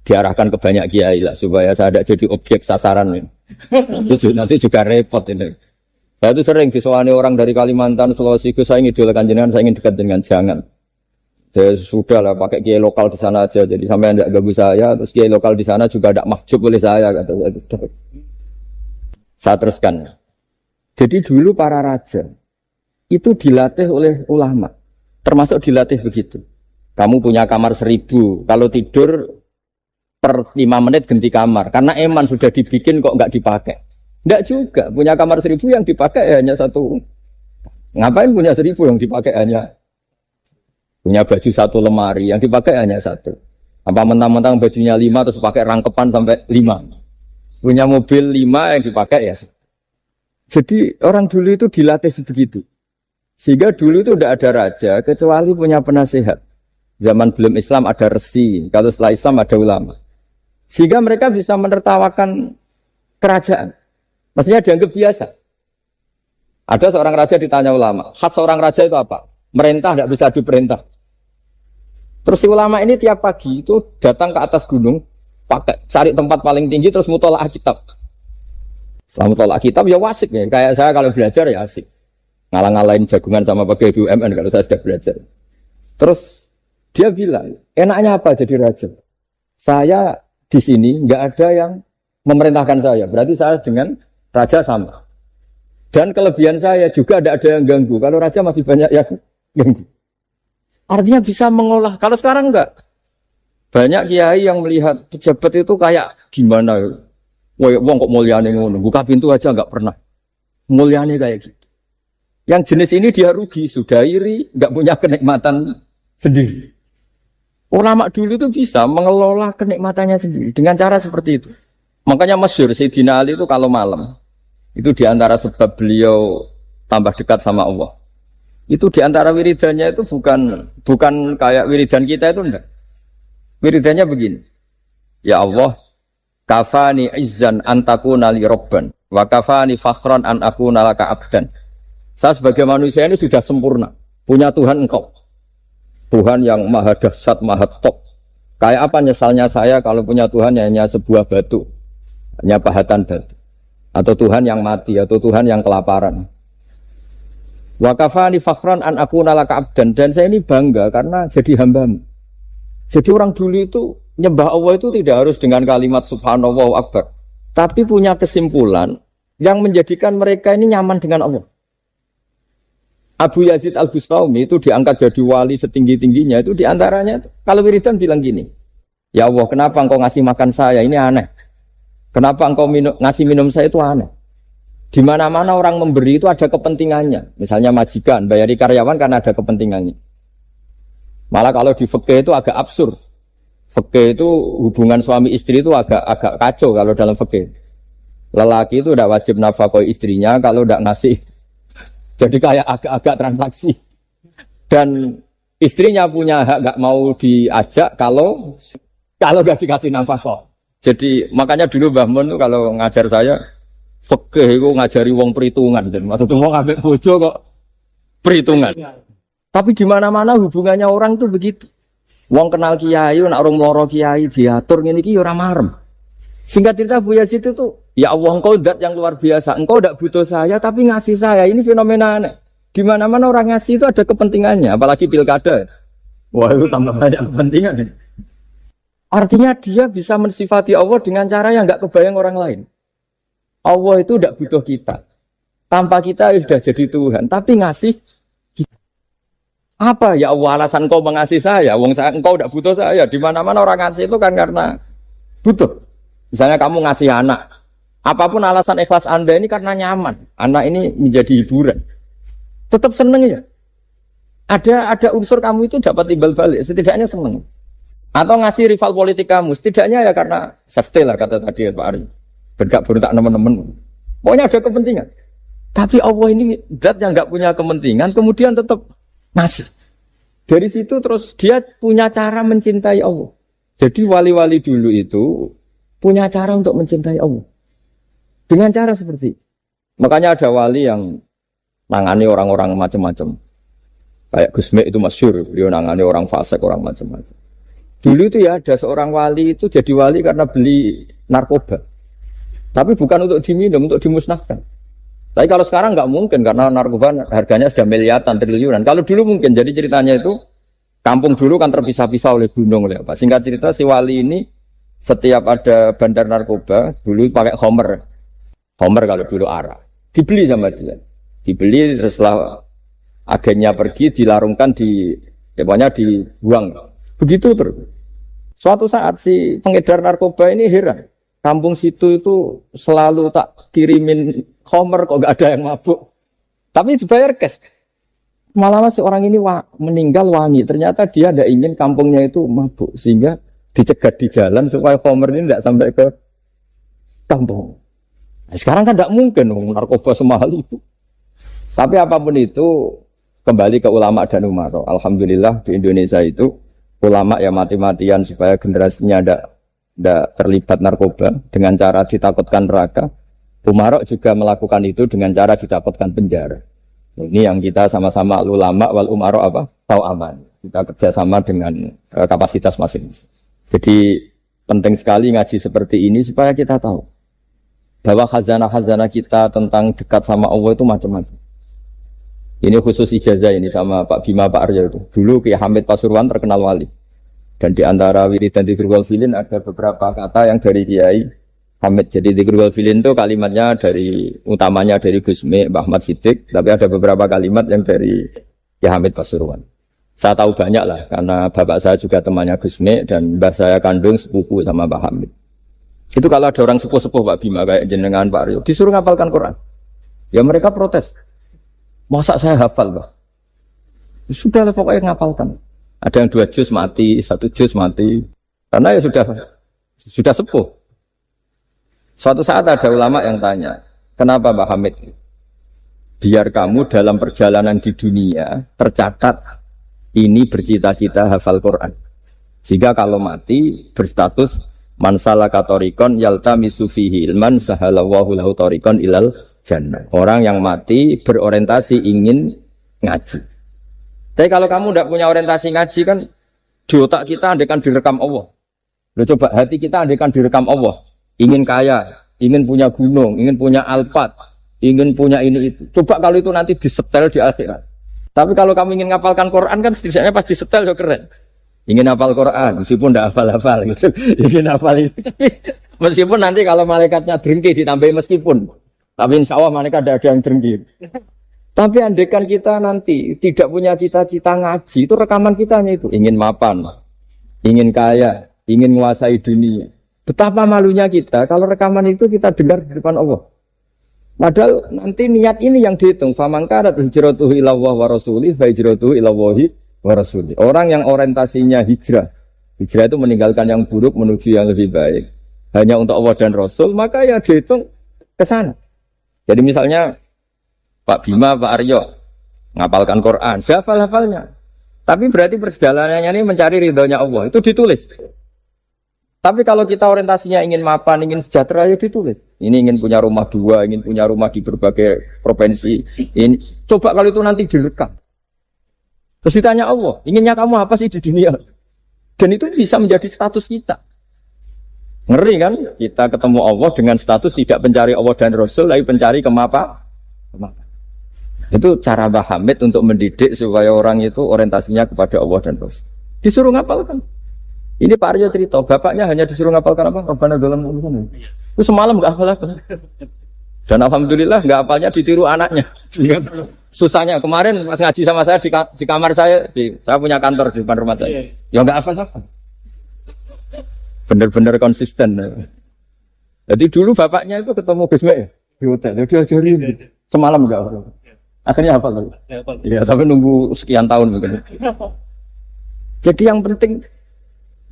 diarahkan ke banyak kiai lah, supaya saya tidak jadi objek sasaran ini. Nanti juga repot ini. Saya itu sering disewani orang dari Kalimantan, Sulawesi, saya ingin idolakan jenengan, saya ingin dekat dengan jangan. Saya sudah lah pakai kiai lokal di sana aja, jadi sampai tidak ganggu saya. Terus kiai lokal di sana juga tidak mahjub oleh saya, kata saya. Saya teruskan. Jadi dulu para raja itu dilatih oleh ulama, termasuk dilatih begitu. Kamu punya kamar 1000, kalau tidur per 5 menit ganti kamar. Karena eman sudah dibikin kok nggak dipakai. Nggak juga, punya kamar 1000 yang dipakai hanya satu. Ngapain punya 1000 yang dipakai hanya? Punya baju satu lemari, yang dipakai hanya satu. Apa mentang-mentang bajunya 5 terus pakai rangkepan sampai 5. Punya mobil 5 yang dipakai ya. Jadi orang dulu itu dilatih sebegitu. Sehingga dulu itu tidak ada raja kecuali punya penasehat. Zaman belum Islam ada resi, kalau setelah Islam ada ulama. Sehingga mereka bisa menertawakan kerajaan. Maksudnya dianggap biasa. Ada seorang raja ditanya ulama, khas seorang raja itu apa? Merintah tidak bisa diperintah. Terus si ulama ini tiap pagi itu datang ke atas gunung, pakai cari tempat paling tinggi terus mutola'ah kitab. Setelah mutola'ah kitab ya wasik ya. Kayak saya kalau belajar ya asik. Ngalang-ngalain jagungan sama pakai BUMN kalau saya sudah belajar. Terus dia bilang, enaknya apa jadi raja? Saya di sini nggak ada yang memerintahkan saya. Berarti saya dengan raja sama. Dan kelebihan saya juga tidak ada yang ganggu. Kalau raja masih banyak yang ganggu. Artinya bisa mengolah. Kalau sekarang enggak. Banyak kiai yang melihat pejabat itu kayak gimana. Wong kok mulyane ngono. Buka pintu aja enggak pernah. Mulyane kayak gitu. Yang jenis ini dia rugi. Sudah iri. Enggak punya kenikmatan sendiri. Ulama dulu itu bisa mengelola kenikmatannya sendiri. Dengan cara seperti itu. Makanya masyhur Sayyidina Ali itu kalau malam. Itu diantara sebab beliau tambah dekat sama Allah. Itu diantara wiridannya itu bukan kayak wiridan kita itu enggak. Wiridannya begini. Ya Allah, kafani izzan antakuna li robban, wa kafani fakhran an akuna laka abdan. Saya sebagai manusia ini sudah sempurna. Punya Tuhan engkau. Tuhan yang maha dahsyat, maha top. Kayak apa nyesalnya saya kalau punya Tuhan yang hanya sebuah batu. Hanya pahatan batu. Atau Tuhan yang mati, atau Tuhan yang kelaparan. Wa kafani fakhran an akuna laka abdan. Dan saya ini bangga karena jadi hambamu. Jadi orang dulu itu nyembah Allah itu tidak harus dengan kalimat subhanallah akbar. Tapi punya kesimpulan yang menjadikan mereka ini nyaman dengan Allah. Abu Yazid Al-Bustami itu diangkat jadi wali setinggi-tingginya. Itu diantaranya, kalau wiridan bilang gini. Ya Allah, kenapa engkau ngasih makan saya? Ini aneh. Kenapa engkau ngasih minum saya itu aneh. Di mana-mana orang memberi itu ada kepentingannya. Misalnya majikan, bayari karyawan karena ada kepentingannya. Malah kalau di fikih itu agak absurd. Fikih itu hubungan suami istri itu agak kacau kalau dalam fikih. Lelaki itu tidak wajib nafkahi istrinya kalau tidak ngasih. Jadi kayak agak-agak transaksi. Dan istrinya punya hak nggak mau diajak kalau nggak dikasih nafkah. Jadi makanya dulu Mbah Mun tuh kalau ngajar saya fikih itu ngajari wong perhitungan. Jadi maksudnya wong ambek bojo kok perhitungan. Tapi di mana-mana hubungannya orang tuh begitu. Wong kenal kiai, nak orang loro kiai diatur ngene iki ya ora marem. Singkat cerita Bu Yazid itu, ya Allah engkau zat yang luar biasa. Engkau tidak butuh saya tapi ngasih saya. Ini fenomena aneh. Di mana-mana orang ngasih itu ada kepentingannya, apalagi pilkada. Wah, itu tambah banyak kepentingan. Artinya dia bisa mensifati Allah dengan cara yang enggak kebayang orang lain. Allah itu tidak butuh kita. Tanpa kita sudah jadi Tuhan, tapi ngasih kita. Apa ya Allah alasan kau mengasihi saya? Engkau tidak butuh saya. Di mana-mana orang ngasih itu kan karena butuh. Misalnya kamu ngasih anak. Apapun alasan ikhlas Anda ini karena nyaman. Anak ini menjadi hiburan. Tetap seneng ya. Ada unsur kamu itu dapat timbal balik. Setidaknya seneng. Atau ngasih rival politik kamu. Setidaknya ya karena safety lah kata tadi Pak Ari. Bergak teman-teman. Pokoknya ada kepentingan. Tapi Allah ini zat yang nggak punya kepentingan. Kemudian tetap ngasih. Dari situ terus dia punya cara mencintai Allah. Jadi wali-wali dulu itu punya cara untuk mencintai Allah. Dengan cara seperti itu. Makanya ada wali yang nangani orang-orang macam-macam. Kayak Gusme itu masyhur, beliau nangani orang fasik, orang macam-macam. Dulu itu ya ada seorang wali itu jadi wali karena beli narkoba. Tapi bukan untuk diminum, untuk dimusnahkan. Tapi kalau sekarang nggak mungkin karena narkoba harganya sudah miliaran, triliunan. Kalau dulu mungkin. Jadi ceritanya itu kampung dulu kan terpisah-pisah oleh gunung, oleh apa. Singkat cerita si wali ini setiap ada bandar narkoba dulu pakai homer. Homer kalau dulu arak. Dibeli sama dia. Dibeli setelah agennya pergi dilarungkan pokoknya dibuang. Begitu terus. Suatu saat si pengedar narkoba ini heran. Kampung situ itu selalu tak kirimin homer kok gak ada yang mabuk. Tapi dibayar cash. Malah si orang ini meninggal wangi. Ternyata dia tidak ingin kampungnya itu mabuk, sehingga dicegat di jalan supaya Homer ini tidak sampai ke kampung. Nah, sekarang kan tidak mungkin narkoba semahal itu. Tapi apapun itu kembali ke ulama dan umaro. Alhamdulillah di Indonesia itu ulama ya mati-matian supaya generasinya tidak terlibat narkoba dengan cara ditakutkan neraka. Umaro juga melakukan itu dengan cara ditakutkan penjara. Ini yang kita sama-sama ulama wal umaro tahu aman. Kita kerjasama dengan kapasitas masing-masing. Jadi penting sekali ngaji seperti ini supaya kita tahu bahwa khazanah-khazanah kita tentang dekat sama Allah itu macam-macam. Ini khusus ijazah ini sama Pak Bima, Pak Arya itu. Dulu Kiai Hamid Pasuruan terkenal wali. Dan di antara wiridan Dzikrul Filin ada beberapa kata yang dari Kiai Hamid. Jadi Dzikrul Filin itu kalimatnya utamanya dari Gusmi, Mbah Ahmad Siddiq. Tapi ada beberapa kalimat yang dari Kiai Hamid Pasuruan. Saya tahu banyak lah, karena bapak saya juga temannya Gusmi. Dan mbah saya kandung sepupu sama Mbah Hamid. Itu kalau ada orang sepuh-sepuh Pak Bima kayak jenengan Pak Arya, disuruh ngapalkan Quran. Ya mereka protes. Masa saya hafal, Pak? Sudah lah pokoknya ngapalkan. Ada yang 2 juz mati, 1 juz mati. Karena ya sudah sepuh. Suatu saat ada ulama yang tanya, kenapa Pak Hamid? Biar kamu dalam perjalanan di dunia tercatat ini bercita-cita hafal Quran. Jika kalau mati berstatus man salaka thoriqan yaltamisu fihi ilman sahalallahu lahu thoriqan ilal jannah. Orang yang mati berorientasi ingin ngaji. Tapi kalau kamu tidak punya orientasi ngaji kan di otak kita andaikan direkam Allah. Loh, coba hati kita andaikan direkam Allah. Ingin kaya, ingin punya gunung, ingin punya alpat, ingin punya ini itu. Coba kalau itu nanti disetel di akhirat. Tapi kalau kamu ingin ngapalkan Quran kan setidaknya pas disetel udah keren. Ingin hafal Quran meskipun tidak hafal-hafal gitu. Ingin hafal itu. Meskipun nanti kalau malaikatnya drengki ditambahin meskipun. Tapi insya Allah mereka ada yang drengki. Tapi andaikan kita nanti tidak punya cita-cita ngaji, itu rekaman kita hanya itu. Ingin mapan, ingin kaya, ingin menguasai dunia. Betapa malunya kita kalau rekaman itu kita dengar di depan Allah. Padahal nanti niat ini yang dihitung. Faman kanat hijratuhu ila Allah wa rasulih fa hijratuhu ila Allahi wa rasulih. Orang yang orientasinya hijrah. Hijrah itu meninggalkan yang buruk menuju yang lebih baik. Hanya untuk Allah dan Rasul, maka ya dihitung ke sana. Jadi misalnya Pak Bima, Pak Aryo ngapalkan Quran, hafal-hafalnya. Tapi berarti perjalanannya ini mencari ridhonya Allah, itu ditulis. Tapi kalau kita orientasinya ingin mapan, ingin sejahtera, ya ditulis. Ini ingin punya rumah 2, ingin punya rumah di berbagai provinsi. Ini coba kalau itu nanti direkam. Terus ditanya Allah, inginnya kamu apa sih di dunia? Dan itu bisa menjadi status kita. Ngeri kan? Kita ketemu Allah dengan status tidak pencari Allah dan Rasul, tapi pencari kemapa? Itu cara Mbah Hamid untuk mendidik supaya orang itu orientasinya kepada Allah dan Rasul. Disuruh ngapalkan. Ini Pak Aryo cerita, bapaknya hanya disuruh ngapalkan apa? Rabbana dalam urusan. Itu semalam nggak hafal. Dan alhamdulillah nggak hafalnya ditiru anaknya. Susahnya kemarin pas ngaji sama saya di kamar saya, saya punya kantor di depan rumah saya. Ya nggak hafal. Bener-bener konsisten. Jadi dulu bapaknya itu ketemu Gusme di hotel, dia diajarin semalam nggak hafal. Akhirnya hafal. Iya, tapi nunggu sekian tahun begitu. Jadi yang penting.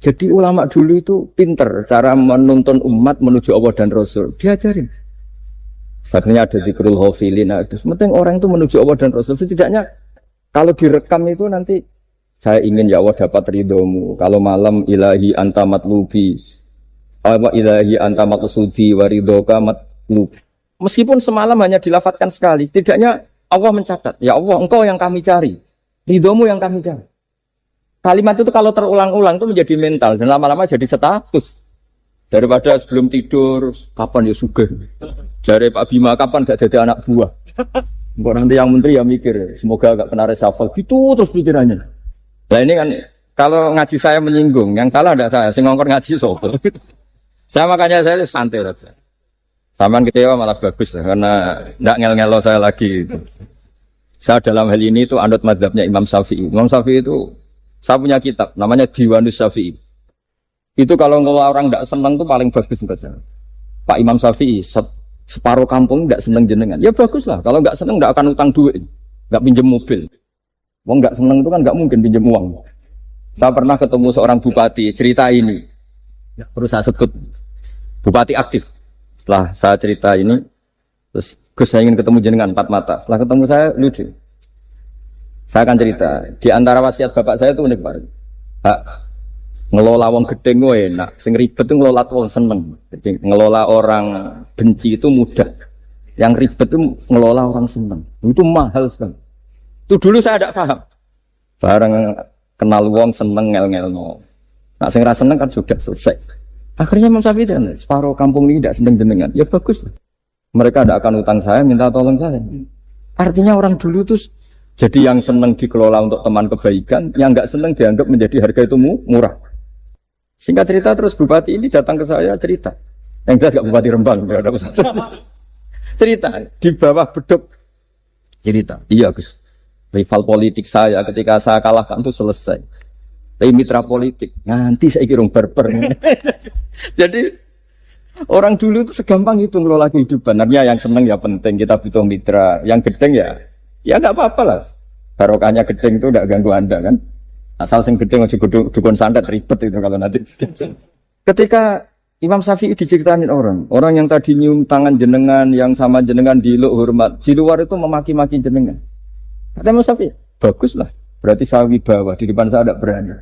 Jadi ulama dulu itu pinter cara menuntun umat menuju Allah dan Rasul. Diajarin. Akhirnya ada Dzikrul Ghafilin. Penting orang itu menuju Allah dan Rasul. Setidaknya kalau direkam itu nanti saya ingin ya Allah dapat ridhomu. Kalau malam ilahi anta matlubi. Ilahi anta matsudi wa ridhoka matlub. Meskipun semalam hanya dilafatkan sekali. Setidaknya Allah mencatat. Ya Allah engkau yang kami cari. Ridhomu yang kami cari. Kalimat itu kalau terulang-ulang itu menjadi mental dan lama-lama jadi status. Daripada sebelum tidur, kapan ya sugih. Jare Pak Bima kapan gak jadi anak buah. Kok nanti yang menteri ya mikir, semoga gak kena reshuffle. Gitu terus pikirannya. Nah ini kan kalau ngaji saya menyinggung, yang salah tidak saya, sing ngongkor ngaji sopo. Saya makanya saya santai saja. Samaan kecewa malah bagus karena nggak ngel-ngelo saya lagi. Saya dalam hal ini itu anut mazhabnya Imam Syafi'i. Imam Syafi'i itu saya punya kitab, namanya Diwanus Syafi'i. Itu kalau orang tidak senang tuh paling bagus baca. Pak Imam Syafi'i, separuh kampung tidak senang jenengan. Ya bagus lah, kalau nggak senang nggak akan utang duit, nggak pinjam mobil. Wong nggak seneng itu kan nggak mungkin pinjam uang. Saya pernah ketemu seorang bupati cerita ini, terus saya sebut bupati aktif. Setelah saya cerita ini, terus Gus saya ingin ketemu jenengan empat mata. Setelah ketemu saya lucu. Saya akan cerita. Di antara wasiat bapak saya itu unik banget. Pak, ngelola wong gedeng gue enak. Sing ribet itu ngelola wong seneng. Jadi ngelola orang benci itu mudah. Yang ribet itu ngelola orang seneng. Itu mahal sekali. Itu dulu saya tidak paham. Barang kenal wong seneng ngel-ngel no. Nah sing ra seneng kan sudah selesai. Akhirnya Imam Syafi'i kan separuh kampung ini tidak seneng jenengan. Ya bagus. Mereka tidak akan utang saya, minta tolong saya. Artinya orang dulu itu jadi yang seneng dikelola untuk teman kebaikan, yang nggak seneng dianggap menjadi harga itu murah. Singkat cerita terus bupati ini datang ke saya cerita. Yang jelas gak bupati Rembang, ya ada usah. Cerita di bawah beduk cerita. Iya Gus. Rival politik saya ketika saya kalahkan itu selesai. Tapi mitra politik nanti saya kira berper. Jadi orang dulu itu segampang itu ngelola kehidupan. Artinya yang seneng ya penting kita butuh mitra. Yang gedeng ya nggak apa-apa lah. Barokahnya gedeng itu nggak ganggu anda kan. Asal sing gedeng aja dukun santet ribet itu kalau nanti. Ketika Imam Syafi'i diceritain orang yang tadi nyium tangan jenengan, yang sama jenengan diluk hormat, di luar itu memaki-maki jenengan. Kata Imam Syafi'i, bagus lah. Berarti saya wibawa, di depan saya tidak berani.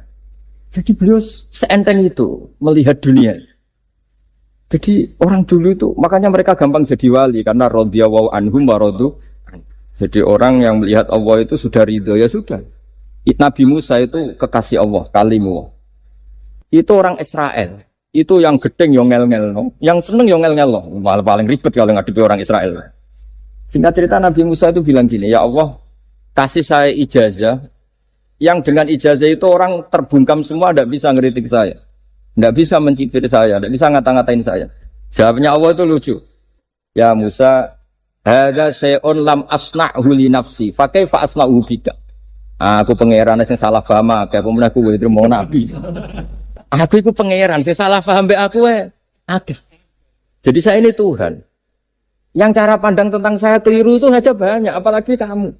Jadi beliau seenteng itu melihat dunia. Jadi orang dulu itu, makanya mereka gampang jadi wali karena radhiyallahu anhum wa radu. Jadi orang yang melihat Allah itu sudah ridho, ya sudah. Nabi Musa itu kekasih Allah, kalimullah. Itu orang Israel. Itu yang gedeng yang ngel-ngel no. Yang seneng yang ngel-ngel no. Malah paling ribet kalau ngadepi orang Israel. Singkat cerita Nabi Musa itu bilang gini, ya Allah, kasih saya ijazah. Yang dengan ijazah itu orang terbungkam semua, tidak bisa ngeritik saya, tidak bisa mencibir saya, tidak bisa ngata-ngatain saya. Jawabnya Allah itu lucu. Ya Musa, hadza syai'un lam asna'hu li nafsi, fa kaifa asna'hu bika. Aku pangeran sing salah paham akeh, pemen aku wis trimo nabi. Aku iku pangeran sing salah paham mbek aku akeh. Jadi saya ini Tuhan. Yang cara pandang tentang saya keliru itu saja banyak, apalagi kamu.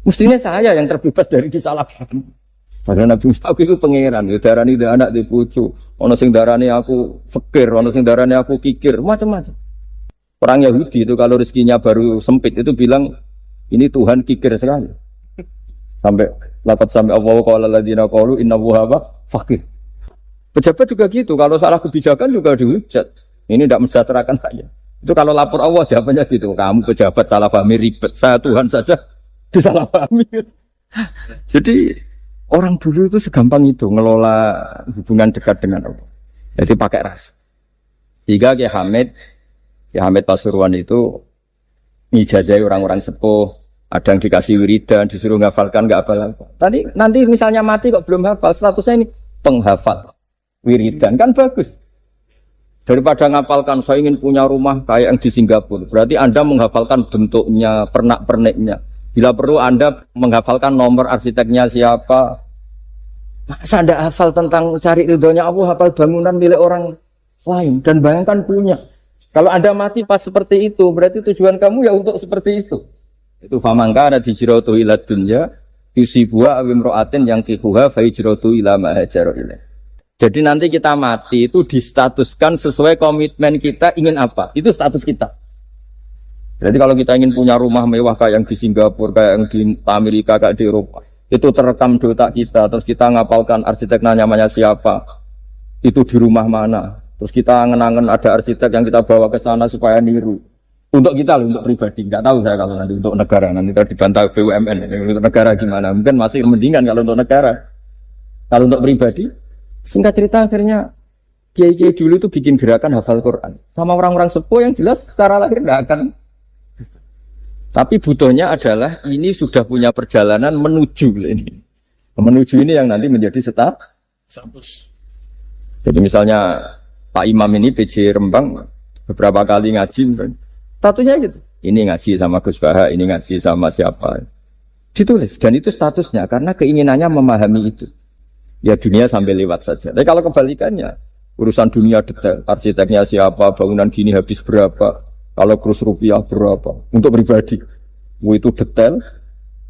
Mestinya saya yang terbebas dari disalahkan. Padahal Nabi Musa aku itu pangeran, ya darani anak di pucu, ono sing darani aku fakir, ono sing darani aku kikir, macam-macam. Orang Yahudi itu kalau rezekinya baru sempit itu bilang ini Tuhan kikir sekali. Sampai Allah qala alladziina qalu innahu huwa fakir. Pejabat juga gitu, kalau salah kebijakan juga dihujat. Ini tidak mensejahterakan rakyat. Itu kalau lapor Allah jawabannya gitu, kamu pejabat salah paham ribet, saya Tuhan saja disalahpahami. Jadi orang dulu itu segampang itu ngelola hubungan dekat dengan Allah. Jadi pakai rasa. Tiga Kiai Hamid Pasuruan itu ngijazai orang-orang sepuh, ada yang dikasih wiridan, disuruh ngafalkan nggak hafal. Tadi nanti misalnya mati kok belum hafal, statusnya ini penghafal wiridan kan bagus. Daripada ngapalkan saya ingin punya rumah kayak yang di Singapura, berarti Anda menghafalkan bentuknya, pernak-perniknya. Bila perlu Anda menghafalkan nomor arsiteknya siapa. Masa Anda hafal tentang cari ridhonya Allah, hafal bangunan milik orang lain dan bayangkan punya. Kalau Anda mati pas seperti itu, berarti tujuan kamu ya untuk seperti itu. Itu famangka ada di hijratu ila dunya yusibuha awim ro'atin yang kikuha fa hijratu ila ma hajara ilaih. Jadi nanti kita mati itu distatuskan sesuai komitmen kita ingin apa. Itu status kita. Berarti kalau kita ingin punya rumah mewah kayak yang di Singapura, kayak yang di Amerika, kayak di Eropa, itu terekam di otak kita. Terus kita ngapalkan arsiteknya namanya siapa, itu di rumah mana. Terus kita ngenangan ada arsitek yang kita bawa ke sana supaya niru. Untuk kita loh, untuk pribadi. Nggak tahu saya kalau nanti untuk negara, nanti dibantah BUMN. Untuk negara gimana? Mungkin masih mendingan kalau untuk negara. Kalau untuk pribadi, singkat cerita akhirnya kiai-kiai dulu itu bikin gerakan hafal Quran. Sama orang-orang sepuh yang jelas secara lahir nggak akan. Tapi butuhnya adalah ini sudah punya perjalanan menuju ini. Menuju ini yang nanti menjadi status. Jadi misalnya Pak Imam ini PJ Rembang beberapa kali ngaji misalnya. Statusnya gitu. Ini ngaji sama Gus Baha, ini ngaji sama siapa. Ditulis dan itu statusnya karena keinginannya memahami itu. Ya dunia sampai lewat saja. Tapi kalau kebalikannya, urusan dunia detail, arsiteknya siapa, bangunan gini habis berapa. Kalau kurs rupiah berapa? Untuk pribadi, itu detail.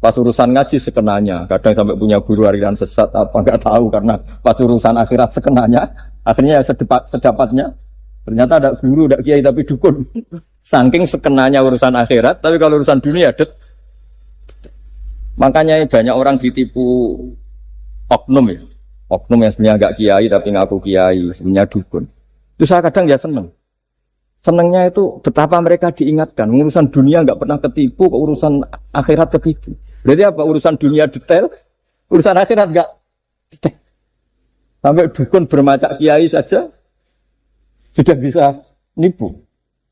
Pas urusan ngaji sekenanya, kadang sampai punya guru aliran sesat apa nggak tahu karena pas urusan akhirat sekenanya, akhirnya ya sedapatnya. Ternyata ada guru, ada kiai tapi dukun. Saking sekenanya urusan akhirat, tapi kalau urusan dunia makanya banyak orang ditipu oknum ya. Oknum yang sebenarnya agak kiai tapi ngaku kiai, sebenarnya dukun. Itu saya kadang ya seneng. Senengnya itu betapa mereka diingatkan. Urusan dunia nggak pernah ketipu, urusan akhirat ketipu. Berarti apa? Urusan dunia detail, urusan akhirat nggak detail. Sampai dukun bermacak kiai saja sudah bisa nipu.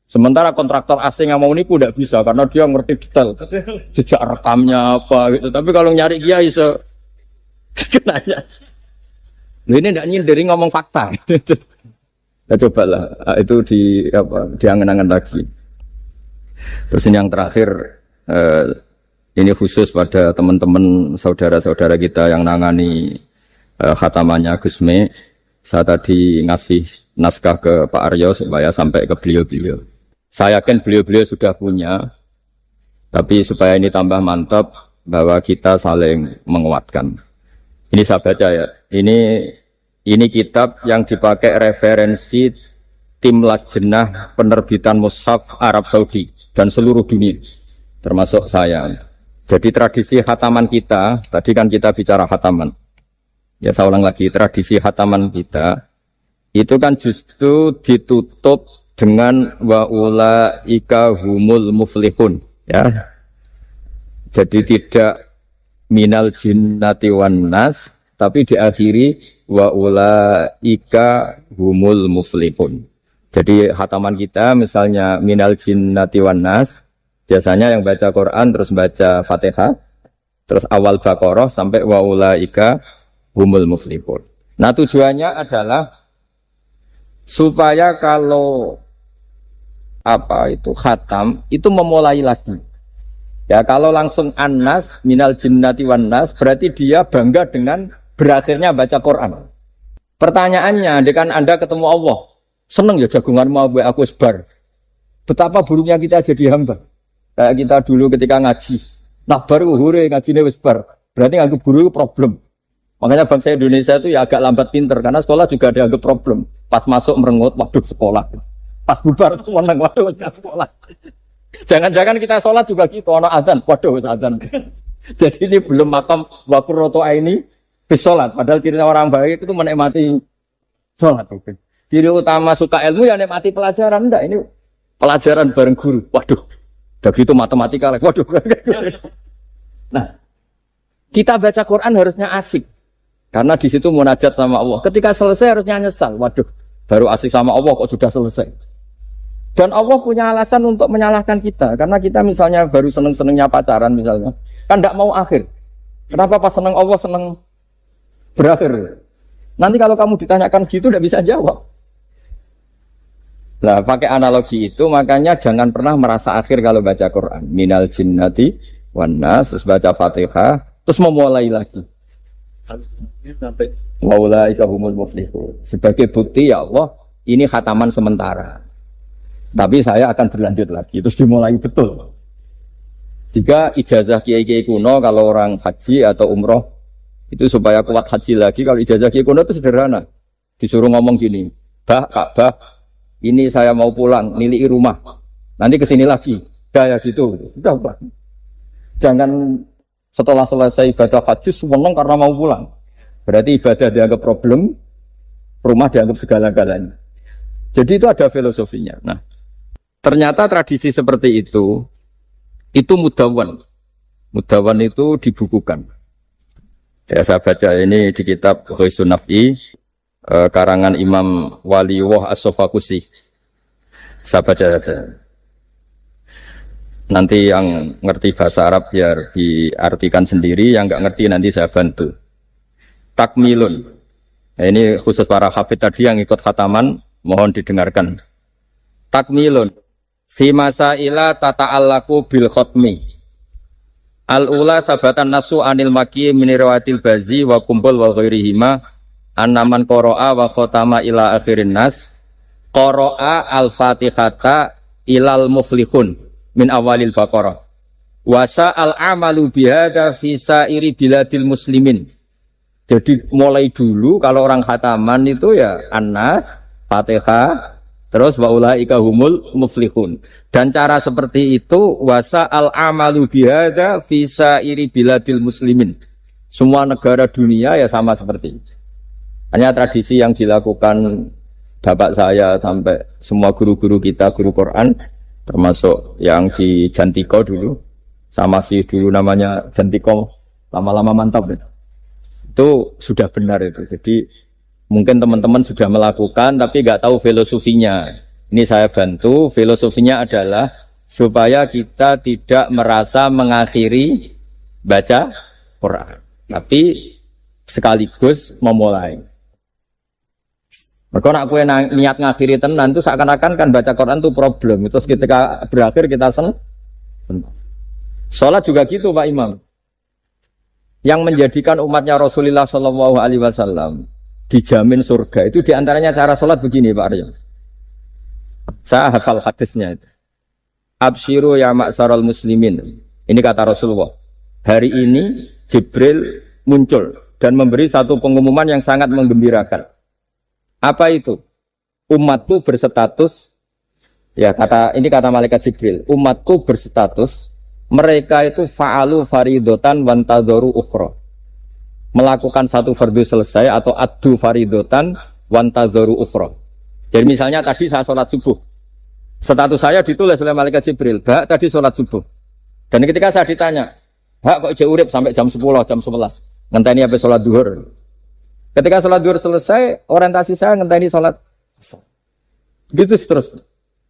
Sementara kontraktor asing yang mau nipu tidak bisa karena dia ngerti detail, jejak rekamnya apa gitu. Tapi kalau nyari kiai sekenanya, ini tidak nyindir ngomong fakta. Ya cobalah itu diangan-angan lagi. Terus ini yang terakhir, ini khusus pada teman-teman saudara-saudara kita yang nangani khatamannya Gusme. Saya tadi ngasih naskah ke Pak Aryo supaya sampai ke beliau-beliau. Saya yakin beliau-beliau sudah punya, tapi supaya ini tambah mantap bahwa kita saling menguatkan. Ini saya baca ya. Ini kitab yang dipakai referensi tim lajnah penerbitan mushaf Arab Saudi dan seluruh dunia, termasuk saya. Jadi tradisi khataman kita, tadi kan kita bicara khataman. Ya saya ulang lagi, tradisi khataman kita itu kan justru ditutup dengan wa ulaika humul muflihun, ya. Jadi tidak minal jinnati wan nas, tapi diakhiri wa ulaika humul muflihun. Jadi khataman kita misalnya minal jinnati wan nas, biasanya yang baca Quran terus baca Fatihah, terus awal Baqarah sampai wa ulaika humul muflihun. Nah tujuannya adalah supaya kalau khatam itu memulai lagi. Ya kalau langsung an-nas minal jinnati wan nas berarti dia bangga dengan berakhirnya baca Quran. Pertanyaannya, dengan Anda ketemu Allah, seneng ya jagunganmu aku sebar. Betapa buruknya kita jadi hamba. Kayak kita dulu ketika ngaji. Nah baru hure ngajinya sebar. Berarti nganggep guru itu problem. Makanya bangsa Indonesia itu ya agak lambat pinter. Karena sekolah juga dianggap problem. Pas masuk merengut, waduh sekolah. Pas bubar, waduh sekolah. Jangan-jangan kita sholat juga gitu, ono adzan, waduh adzan. Jadi ini belum makam wakuroto ini bis sholat. Padahal cirinya orang baik itu menikmati sholat. Ciri utama suka ilmu ya menikmati pelajaran. Enggak, ini pelajaran bareng guru. Waduh, udah gitu matematika lagi. Waduh. Nah, kita baca Quran harusnya asik. Karena di situ munajat sama Allah. Ketika selesai harusnya nyesal. Waduh, baru asik sama Allah kok sudah selesai. Dan Allah punya alasan untuk menyalahkan kita. Karena kita misalnya baru seneng-senengnya pacaran misalnya. Kan tidak mau akhir. Kenapa pas seneng Allah seneng berakhir? Nanti kalau kamu ditanyakan gitu tidak bisa jawab. Nah pakai analogi itu makanya jangan pernah merasa akhir kalau baca Quran. Minal jinnati wan nas, terus baca Fatihah, terus memulai lagi. Wa ulaika humul muflihun. Sebagai bukti ya Allah, ini khataman sementara. Tapi saya akan berlanjut lagi, terus dimulai betul. Jika ijazah kiai-kiai kuno kalau orang haji atau umroh itu supaya kuat haji lagi, kalau ijazah kiai kuno itu sederhana. Disuruh ngomong gini, Ka'bah, ini saya mau pulang, nilai rumah. Nanti kesini lagi, kayak gitu. Udah. Jangan setelah selesai ibadah haji seneng karena mau pulang. Berarti ibadah dianggap problem, rumah dianggap segala-galanya. Jadi itu ada filosofinya. Nah, ternyata tradisi seperti itu mudawan. Mudawan itu dibukukan. Ya, saya baca ini di kitab Ghisun Naf'i, karangan Imam Waliwah As-Sofakusi. Saya baca saja. Nanti yang ngerti bahasa Arab biar diartikan sendiri, yang nggak ngerti nanti saya bantu. Takmilun. Nah, ini khusus para hafid tadi yang ikut khataman, mohon didengarkan. Takmilun. Fi masaila tata'allaku bil khotmi. Al-ula sabatan nasu anil maki minirawatil bazi wa kumpul wa ghairihima annaman qara'a wa khotama ila akhirin nas qara'a al-fatihata ilal muflihun min awalil baqarah Wasa al-amalu bihada fi sairi biladil muslimin. Jadi mulai dulu kalau orang khataman itu ya An-Nas, Fatihah, terus wa ulaika humul muflihun. Dan cara seperti itu wasa al-amalu bihada fi sairi biladil muslimin. Semua negara dunia ya sama seperti itu. Hanya tradisi yang dilakukan bapak saya sampai semua guru-guru kita, guru Quran, termasuk yang di Jantiko dulu, sama si dulu namanya Jantiko, lama-lama mantap ya. Itu sudah benar itu. Jadi mungkin teman-teman sudah melakukan tapi nggak tahu filosofinya. Ini saya bantu. Filosofinya adalah supaya kita tidak merasa mengakhiri baca Quran, tapi sekaligus memulai. Mereka nak kue niat ngakhiri tenan itu seakan-akan kan baca Quran itu problem. Terus ketika berakhir kita senang. Sholat juga gitu Pak Imam. Yang menjadikan umatnya Rasulullah Shallallahu Alaihi Wasallam dijamin surga itu diantaranya cara sholat begini Pak Arya. Saya hafal hadisnya itu. Abshiru ya ma'syaral muslimin. Ini kata Rasulullah. Hari ini Jibril muncul dan memberi satu pengumuman yang sangat menggembirakan. Apa itu? Umatku berstatus, ya ini kata malaikat Jibril. Umatku berstatus, mereka itu fa'alu faridotan wantadoru ukhra. Melakukan satu fardu selesai atau addu faridotan wantadoru ukhra. Jadi misalnya tadi saya sholat subuh. Status saya ditulis oleh malaikat Jibril. Bak tadi sholat subuh. Dan ketika saya ditanya, Bak kok ijek urip sampai jam 10, jam 11. Ngenteni apa sholat duhur. Ketika sholat duhur selesai, orientasi saya ngenteni sholat. Gitu terus.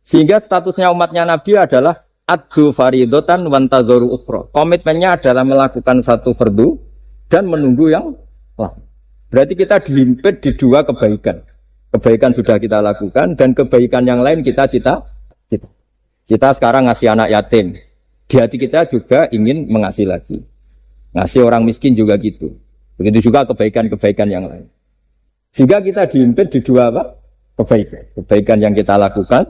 Sehingga statusnya umatnya Nabi adalah addu faridotan wantadoru ukhra. Komitmennya adalah melakukan satu fardu dan menunggu yang lain. Berarti kita dihimpit di dua kebaikan. Kebaikan sudah kita lakukan dan kebaikan yang lain kita cita. Kita sekarang ngasih anak yatim. Di hati kita juga ingin mengasih lagi. Ngasih orang miskin juga gitu. Begitu juga kebaikan-kebaikan yang lain. Sehingga kita dihimpit di dua apa? Kebaikan. Kebaikan yang kita lakukan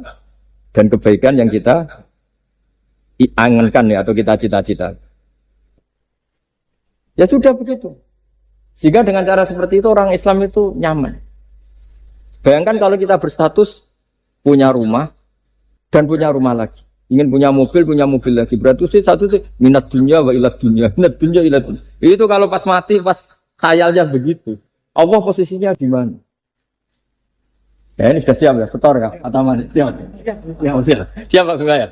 dan kebaikan yang kita angankan ya, atau kita cita-cita. Ya sudah begitu. Sehingga dengan cara seperti itu orang Islam itu nyaman. Bayangkan kalau kita berstatus punya rumah dan punya rumah lagi. Ingin punya mobil lagi. Berarti satu sih minat dunia wa ilat dunia. Minat dunia ilat dunia. Itu kalau pas mati, pas khayalnya begitu. Allah posisinya di mana? Ya ini sudah siap ya, setor ya, atau mana? Siap. Ya, siap. Siap Pak Gaya.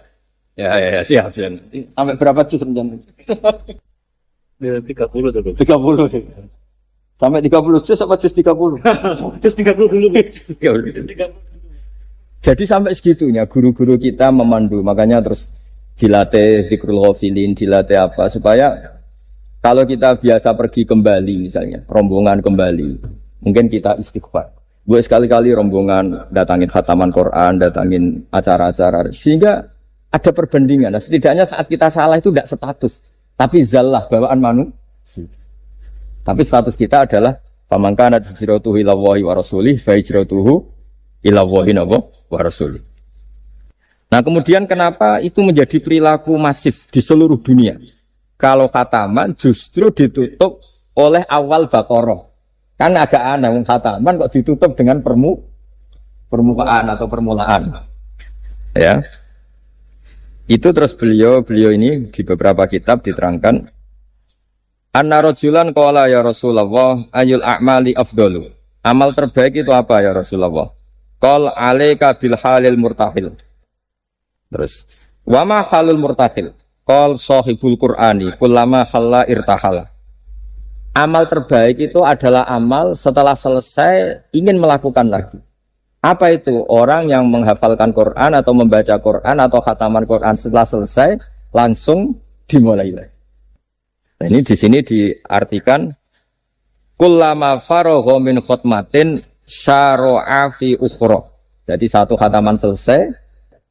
Ya, siap. Sampai berapa juz rencana? 30. 30. Sampai 30 juz apa juz 30? Juz 30 dulu. 30. Jadi sampai segitunya guru-guru kita memandu, makanya terus dilatih dzikrul ghafilin, dilatih apa supaya kalau kita biasa pergi kembali misalnya, rombongan kembali, mungkin kita istighfar. Buat sekali-kali rombongan datangin khataman Quran, datangin acara-acara, sehingga ada perbandingan. Nah, setidaknya saat kita salah itu tidak status, tapi zallah, bawaan manusia. Tapi status kita adalah faman kana hijratuhu ila Allahi wa rasulih fa hijratuhu ila Allahi wa rasulih. Nah, kemudian kenapa itu menjadi perilaku masif di seluruh dunia? Kalau khataman justru ditutup oleh awal Baqarah. Kan agak aneh khataman kok ditutup dengan permukaan atau permulaan. Ya. Itu terus beliau ini di beberapa kitab diterangkan anna rajulan qala ya Rasulullah ayul a'mali afdalu. Amal terbaik itu apa ya Rasulullah? Qal alaika bil halil murtahil. Terus wa ma halul murtahil? Qal sahibul Qur'ani kullama khalla irtahala. Amal terbaik itu adalah amal setelah selesai ingin melakukan lagi. Apa itu? Orang yang menghafalkan Quran atau membaca Quran atau khataman Quran setelah selesai langsung dimulai lagi. Nah, ini di sini diartikan kullama faragha min khutmatin syara'a fi ukhra. Jadi satu khataman selesai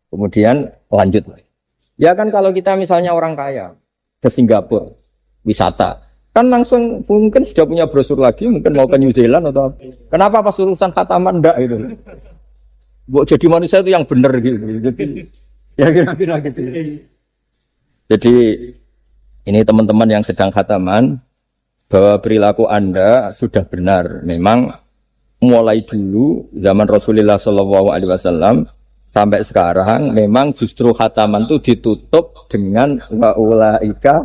kemudian lanjut lagi. Ya kan kalau kita misalnya orang kaya ke Singapura wisata kan langsung mungkin sudah punya brosur lagi, mungkin mau ke New Zealand atau apa. Kenapa pas urusan khataman enggak itu? Buat jadi manusia itu yang benar gitu. Jadi ya kira-kira gitu. Jadi ini teman-teman yang sedang khataman, bahwa perilaku Anda sudah benar. Memang mulai dulu zaman Rasulullah SAW sampai sekarang memang justru khataman itu ditutup dengan wa ulaika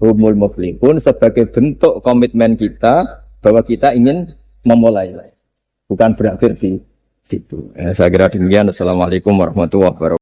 humul muflihun sebagai bentuk komitmen kita bahwa kita ingin memulai, bukan berakhir di situ. Saya kira demikian. Assalamualaikum warahmatullahi wabarakatuh.